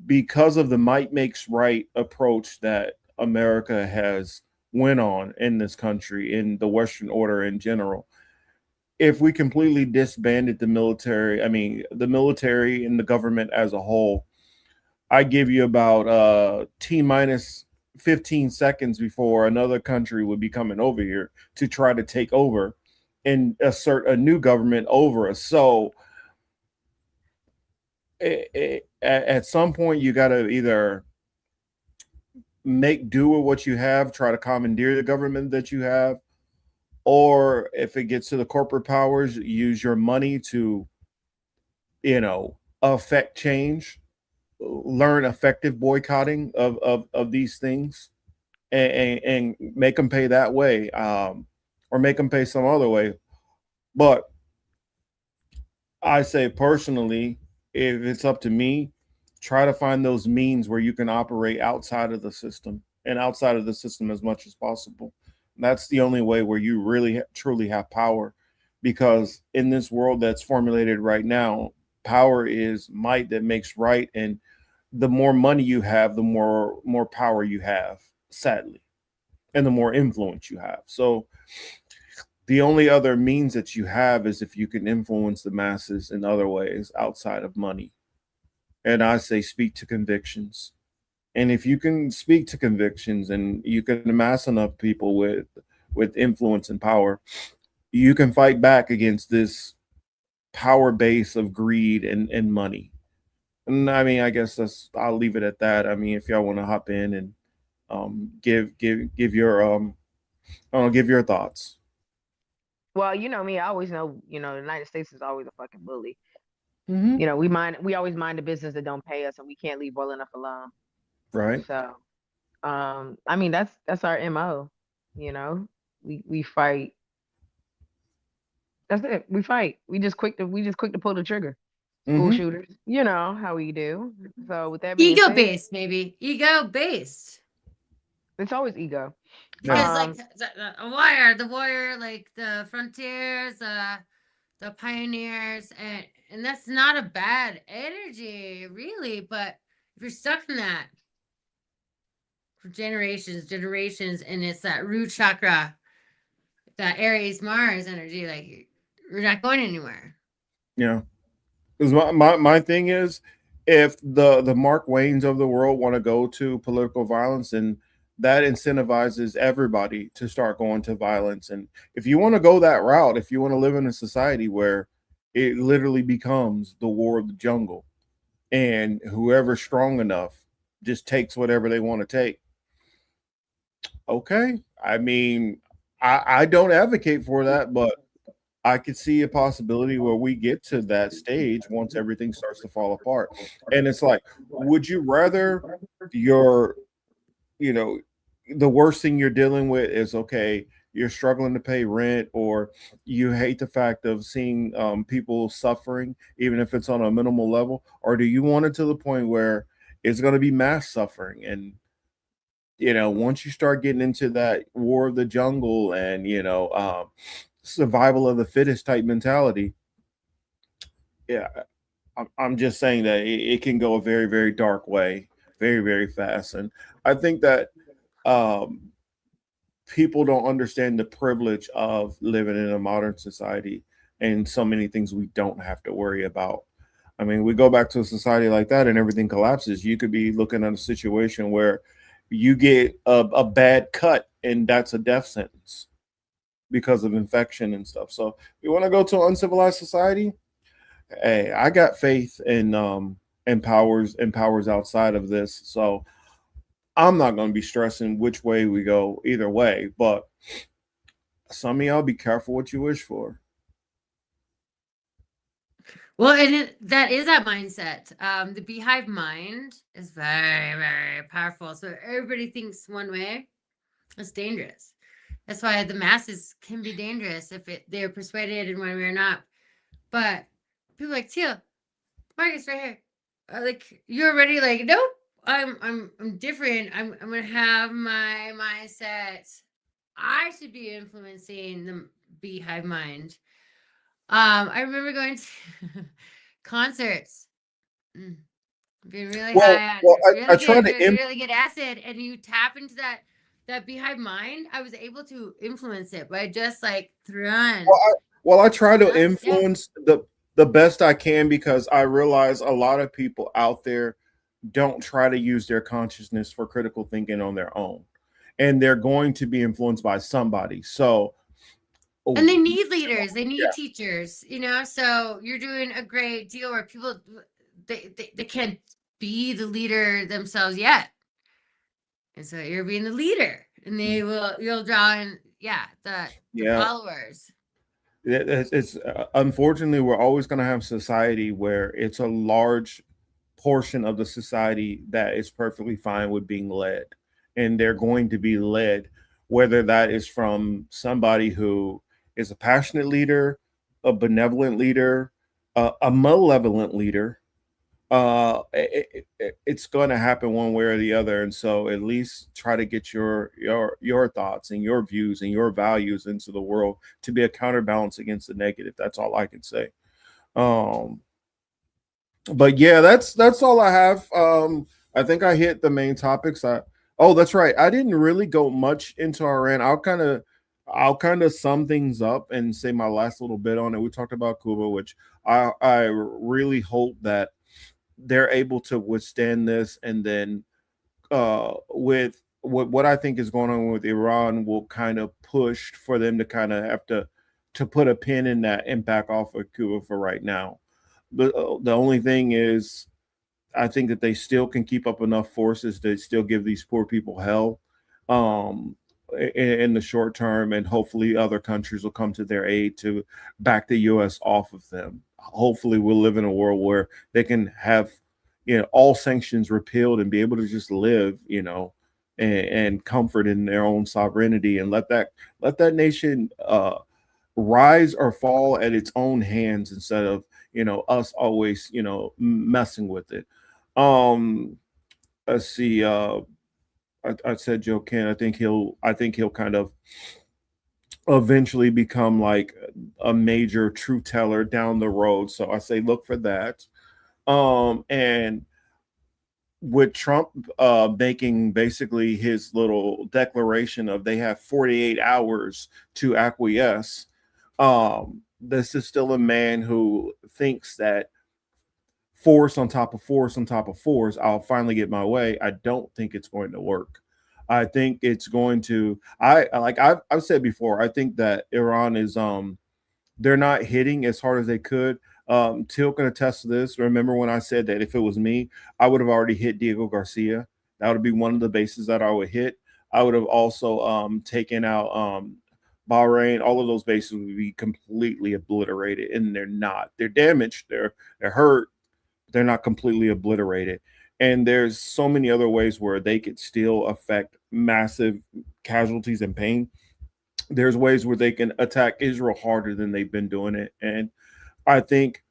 because of the might makes right approach that America has went on in this country, in the Western order in general. If we completely disbanded the military, I mean the military and the government as a whole, I give you about T minus 15 seconds before another country would be coming over here to try to take over and assert a new government over us. So at some point, you got to either make do with what you have, try to commandeer the government that you have, or if it gets to the corporate powers, use your money to, affect change, learn effective boycotting of these things, and make them pay that way, or make them pay some other way. But I say personally, if it's up to me, try to find those means where you can operate outside of the system and outside of the system as much as possible. That's the only way where you really truly have power, because in this world that's formulated right now, power is might that makes right, and the more money you have, the more power you have, sadly, and the more influence you have. So the only other means that you have is if you can influence the masses in other ways outside of money. And I say speak to convictions. And if you can speak to convictions and you can amass enough people with influence and power, you can fight back against this power base of greed and money. And I mean, I guess I'll leave it at that. I mean, if y'all want to hop in and give your give your thoughts. Well, you know me, I always know, the United States is always a fucking bully. Mm-hmm. We always mind the business that don't pay us, and we can't leave well enough alone. Right. So, I mean, that's our MO. We fight. That's it. We fight. We just quick to pull the trigger. School shooters. You know how we do. So with that being ego said, based, maybe ego based. It's always ego. Because like the warrior, like the frontiers, the pioneers, and that's not a bad energy, really. But if you're stuck in that for generations, and it's that root chakra, that Aries Mars energy, like you're not going anywhere. Yeah. Because my thing is, if the Mark Waynes of the world want to go to political violence, and that incentivizes everybody to start going to violence. And if you want to go that route, if you want to live in a society where it literally becomes the war of the jungle, and whoever's strong enough just takes whatever they want to take. Okay. I mean, I don't advocate for that, but I could see a possibility where we get to that stage once everything starts to fall apart. And it's like, would you rather the worst thing you're dealing with is, okay, you're struggling to pay rent, or you hate the fact of seeing people suffering, even if it's on a minimal level? Or do you want it to the point where it's going to be mass suffering? And, once you start getting into that war of the jungle and, survival of the fittest type mentality, yeah, I'm just saying that it can go a very, very dark way, very, very fast. And I think that um, people don't understand the privilege of living in a modern society and so many things we don't have to worry about. I mean, we go back to a society like that and everything collapses. You could be looking at a situation where you get a bad cut and that's a death sentence because of infection and stuff. So you want to go to an uncivilized society? Hey, I got faith in powers outside of this. So I'm not going to be stressing which way we go either way. But some of y'all be careful what you wish for. Well, and that is that mindset. The beehive mind is very, very powerful. So everybody thinks one way. It's dangerous. That's why the masses can be dangerous if they're persuaded in one way or not. But people like Teal, Marcus, right here. Like you're already like, nope. I'm different. I'm gonna have my mindset. I should be influencing the beehive mind. I remember going to concerts, being really high on really good acid, and you tap into that beehive mind. I was able to influence it by just like throwing. I try to influence the best I can because I realize a lot of people out there don't try to use their consciousness for critical thinking on their own, and they're going to be influenced by somebody. So and they need leaders, they need teachers, so you're doing a great deal where people they can't be the leader themselves yet, and so you're being the leader, and you'll draw in the followers. It's unfortunately we're always going to have society where it's a large portion of the society that is perfectly fine with being led, and they're going to be led, whether that is from somebody who is a passionate leader, a benevolent leader, a malevolent leader. It's going to happen one way or the other, and so at least try to get your thoughts and your views and your values into the world to be a counterbalance against the negative. That's all I can say. But yeah, that's all I have. I think I hit the main topics. That's right. I didn't really go much into Iran. I'll kind of sum things up and say my last little bit on it. We talked about Cuba, which I really hope that they're able to withstand this, and then with what I think is going on with Iran will kind of push for them to kind of have to put a pin in that and back off of Cuba for right now. But the only thing is, I think that they still can keep up enough forces to still give these poor people hell in the short term, and hopefully other countries will come to their aid to back the U.S. off of them. Hopefully we'll live in a world where they can have all sanctions repealed and be able to just live and comfort in their own sovereignty, and let that nation rise or fall at its own hands instead of us always messing with it. Let's see. I said Joe Ken. I think he'll kind of eventually become like a major truth teller down the road. So I say look for that. And with Trump making basically his little declaration of they have 48 hours to acquiesce, this is still a man who thinks that force on top of force on top of force, I'll finally get my way. I don't think it's going to work. I think it's going to. I've said before. I think that Iran is they're not hitting as hard as they could. Till can attest to this. Remember when I said that if it was me, I would have already hit Diego Garcia. That would be one of the bases that I would hit. I would have also taken out Bahrain. All of those bases would be completely obliterated, and they're not. They're damaged. They're hurt. They're not completely obliterated. And there's so many other ways where they could still affect massive casualties and pain. There's ways where they can attack Israel harder than they've been doing it. And I think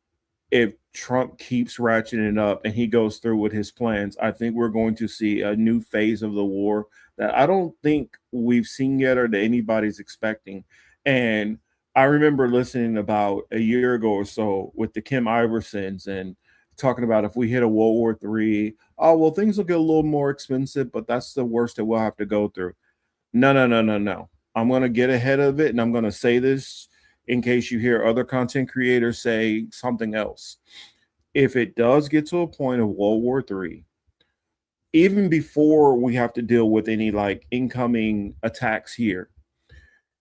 if Trump keeps ratcheting it up and he goes through with his plans, I think we're going to see a new phase of the war that I don't think we've seen yet or that anybody's expecting. And I remember listening about a year ago or so with the Kim Iversons and talking about if we hit a World War III, oh, well, things will get a little more expensive, but that's the worst that we'll have to go through. No, no, no, no, no. I'm going to get ahead of it, and I'm going to say this in case you hear other content creators say something else. If it does get to a point of World War III, even before we have to deal with any like incoming attacks here,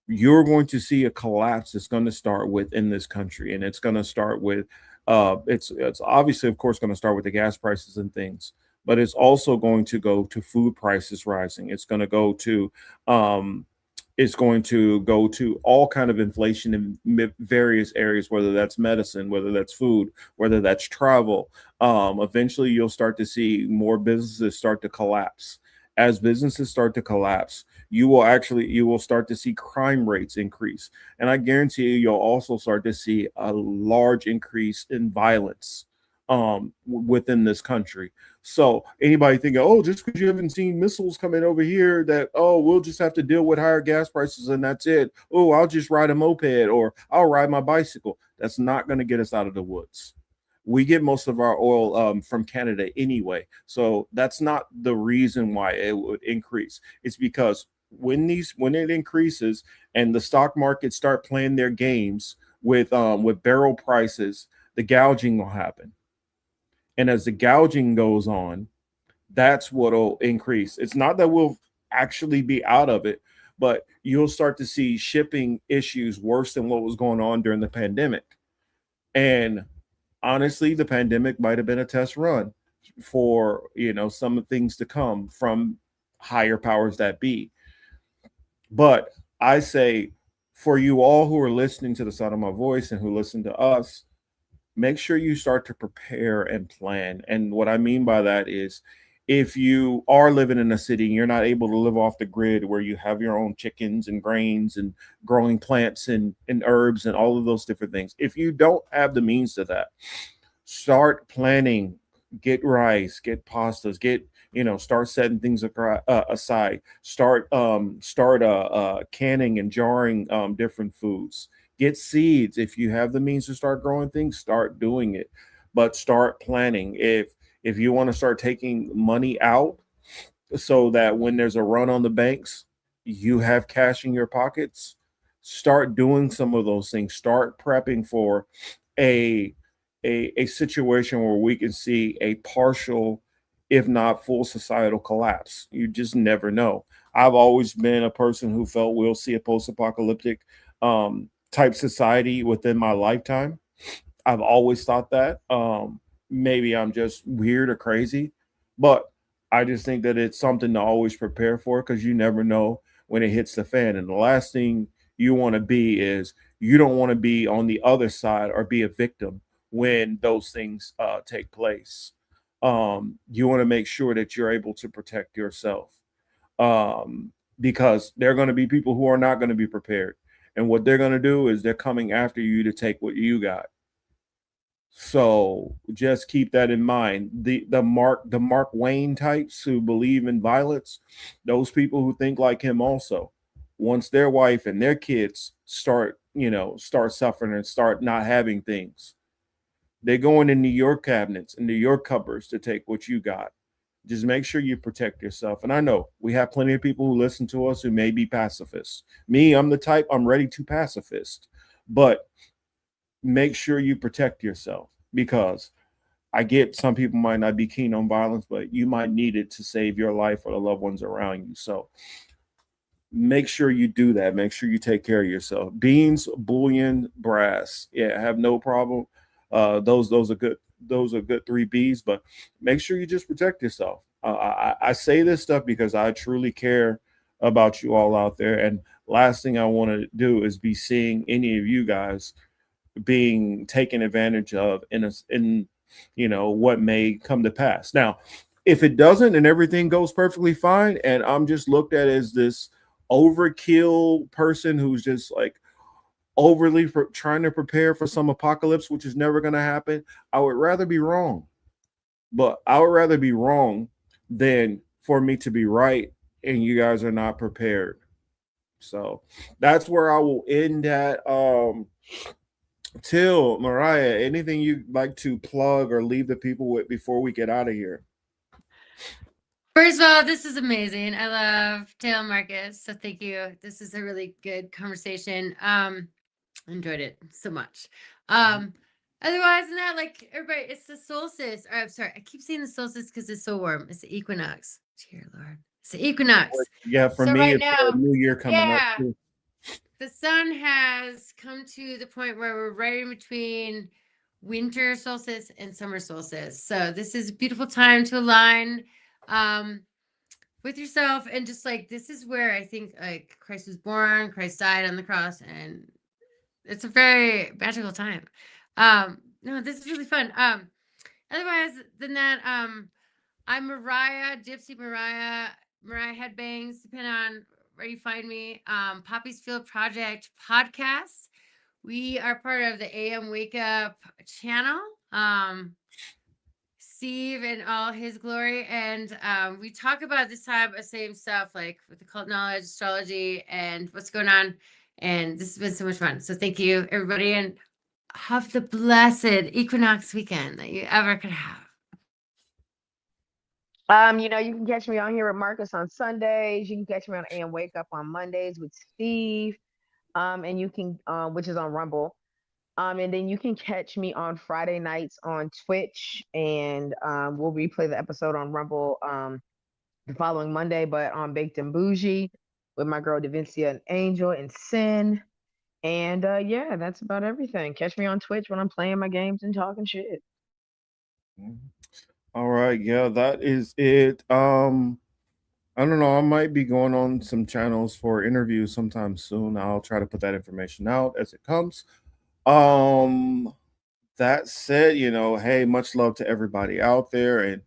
you're going to see a collapse that's going to start within this country, and it's going to start with it's obviously, of course, going to start with the gas prices and things, but it's also going to go to food prices rising. It's going to go to all kind of inflation in various areas, whether that's medicine, whether that's food, whether that's travel. Eventually you'll start to see more businesses start to collapse. As businesses start to collapse, you will start to see crime rates increase, and I guarantee you'll also start to see a large increase in violence within this country. So anybody thinking, oh, just because you haven't seen missiles coming over here, that, oh, we'll just have to deal with higher gas prices and that's it. Oh, I'll just ride a moped or I'll ride my bicycle. That's not going to get us out of the woods. We get most of our oil from Canada anyway. So that's not the reason why it would increase. It's because when it increases and the stock market start playing their games with barrel prices, the gouging will happen. And as the gouging goes on, that's what'll increase. It's not that we'll actually be out of it, but you'll start to see shipping issues worse than what was going on during the pandemic. And honestly, the pandemic might have been a test run for, some things to come from higher powers that be. But I say, for you all who are listening to the sound of my voice and who listen to us, make sure you start to prepare and plan. And what I mean by that is, if you are living in a city and you're not able to live off the grid where you have your own chickens and grains and growing plants and herbs and all of those different things, if you don't have the means to that, start planning. Get rice, get pastas, start setting things aside. Start canning and jarring different foods. Get seeds. If you have the means to start growing things, start doing it, but start planning. If you want to start taking money out so that when there's a run on the banks, you have cash in your pockets, start doing some of those things. Start prepping for a situation where we can see a partial, if not full, societal collapse. You just never know. I've always been a person who felt we'll see a post-apocalyptic type society within my lifetime. I've always thought that. Maybe I'm just weird or crazy, but I just think that it's something to always prepare for, because you never know when it hits the fan. And the last thing you want to be is, you don't want to be on the other side or be a victim when those things take place. You want to make sure that you're able to protect yourself, because there are going to be people who are not going to be prepared. And what they're going to do is they're coming after you to take what you got. So just keep that in mind. The Mark Wayne types who believe in violence, those people who think like him also, once their wife and their kids start suffering and start not having things, they go into New York cabinets and New York cupboards to take what you got. Just make sure you protect yourself. And I know we have plenty of people who listen to us who may be pacifists. Me, I'm the type, I'm ready to pacifist. But make sure you protect yourself, because I get some people might not be keen on violence, but you might need it to save your life or the loved ones around you. So make sure you do that. Make sure you take care of yourself. Beans, bullion, brass. Yeah, I have no problem. Those are good. Those are good 3 Bs, but make sure you just protect yourself. I say this stuff because I truly care about you all out there. And last thing I want to do is be seeing any of you guys being taken advantage of in what may come to pass. Now, if it doesn't and everything goes perfectly fine, and I'm just looked at as this overkill person who's just like overly trying to prepare for some apocalypse, which is never going to happen, I would rather be wrong. But I would rather be wrong than for me to be right and you guys are not prepared. So that's where I will end at. Till, Mariah, anything you'd like to plug or leave the people with before we get out of here? First of all, this is amazing. I love Taylor Marcus, so thank you. This is a really good conversation. Enjoyed it so much. Otherwise than that, like everybody, it's the solstice. Or, I'm sorry, I keep saying the solstice because it's so warm. It's the equinox. Dear Lord, it's the equinox. Yeah, for so me, right it's now, New Year coming up too. The sun has come to the point where we're right in between winter solstice and summer solstice. So this is a beautiful time to align with yourself, and just like this is where I think like Christ was born, Christ died on the cross, and it's a very magical time. No, this is really fun. Otherwise than that, I'm Mariah, Gypsy Mariah Headbangs, depending on where you find me. Poppy's Field Project podcast. We are part of the AM Wake Up channel. Steve and all his glory. And we talk about this time of same stuff, like with the cult knowledge, astrology, and what's going on. And this has been so much fun. So thank you, everybody, and have the blessed equinox weekend that you ever could have. You can catch me on here with Marcus on Sundays. You can catch me on AM Wake Up on Mondays with Steve. And you can, which is on Rumble. And then you can catch me on Friday nights on Twitch, and we'll replay the episode on Rumble the following Monday, but on Baked and Bougie with my girl Davincia and Angel and Sin. And yeah, that's about everything. Catch me on Twitch when I'm playing my games and talking shit. All right, yeah, that is it. I don't know. I might be going on some channels for interviews sometime soon. I'll try to put that information out as it comes. That said, hey, much love to everybody out there. And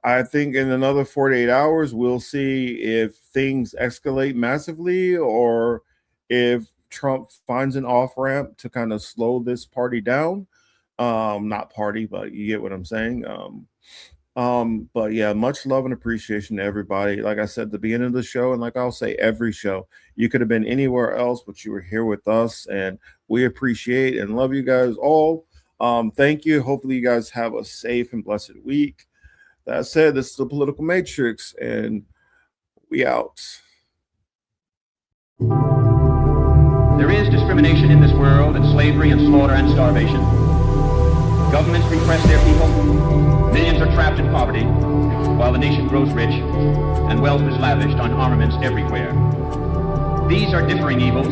I think in another 48 hours, we'll see if things escalate massively or if Trump finds an off-ramp to kind of slow this party down. Not party, but you get what I'm saying. But yeah, much love and appreciation to everybody. Like I said at the beginning of the show, and like I'll say every show, you could have been anywhere else, but you were here with us, and we appreciate and love you guys all. Thank you. Hopefully you guys have a safe and blessed week. That said, this is the Political Matrix, and we out. There is discrimination in this world, and slavery and slaughter and starvation. Governments repress their people. Millions are trapped in poverty, while the nation grows rich, and wealth is lavished on armaments everywhere. These are differing evils,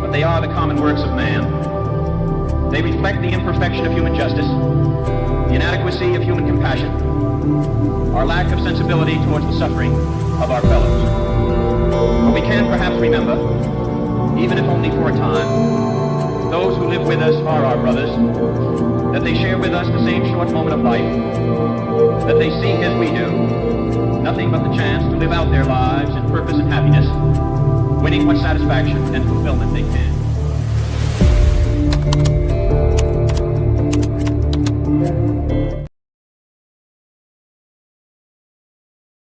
but they are the common works of man. They reflect the imperfection of human justice, the inadequacy of human compassion, our lack of sensibility towards the suffering of our fellows. But we can perhaps remember, even if only for a time, those who live with us are our brothers, that they share with us the same short moment of life, that they seek as we do, nothing but the chance to live out their lives in purpose and happiness, winning what satisfaction and fulfillment they can.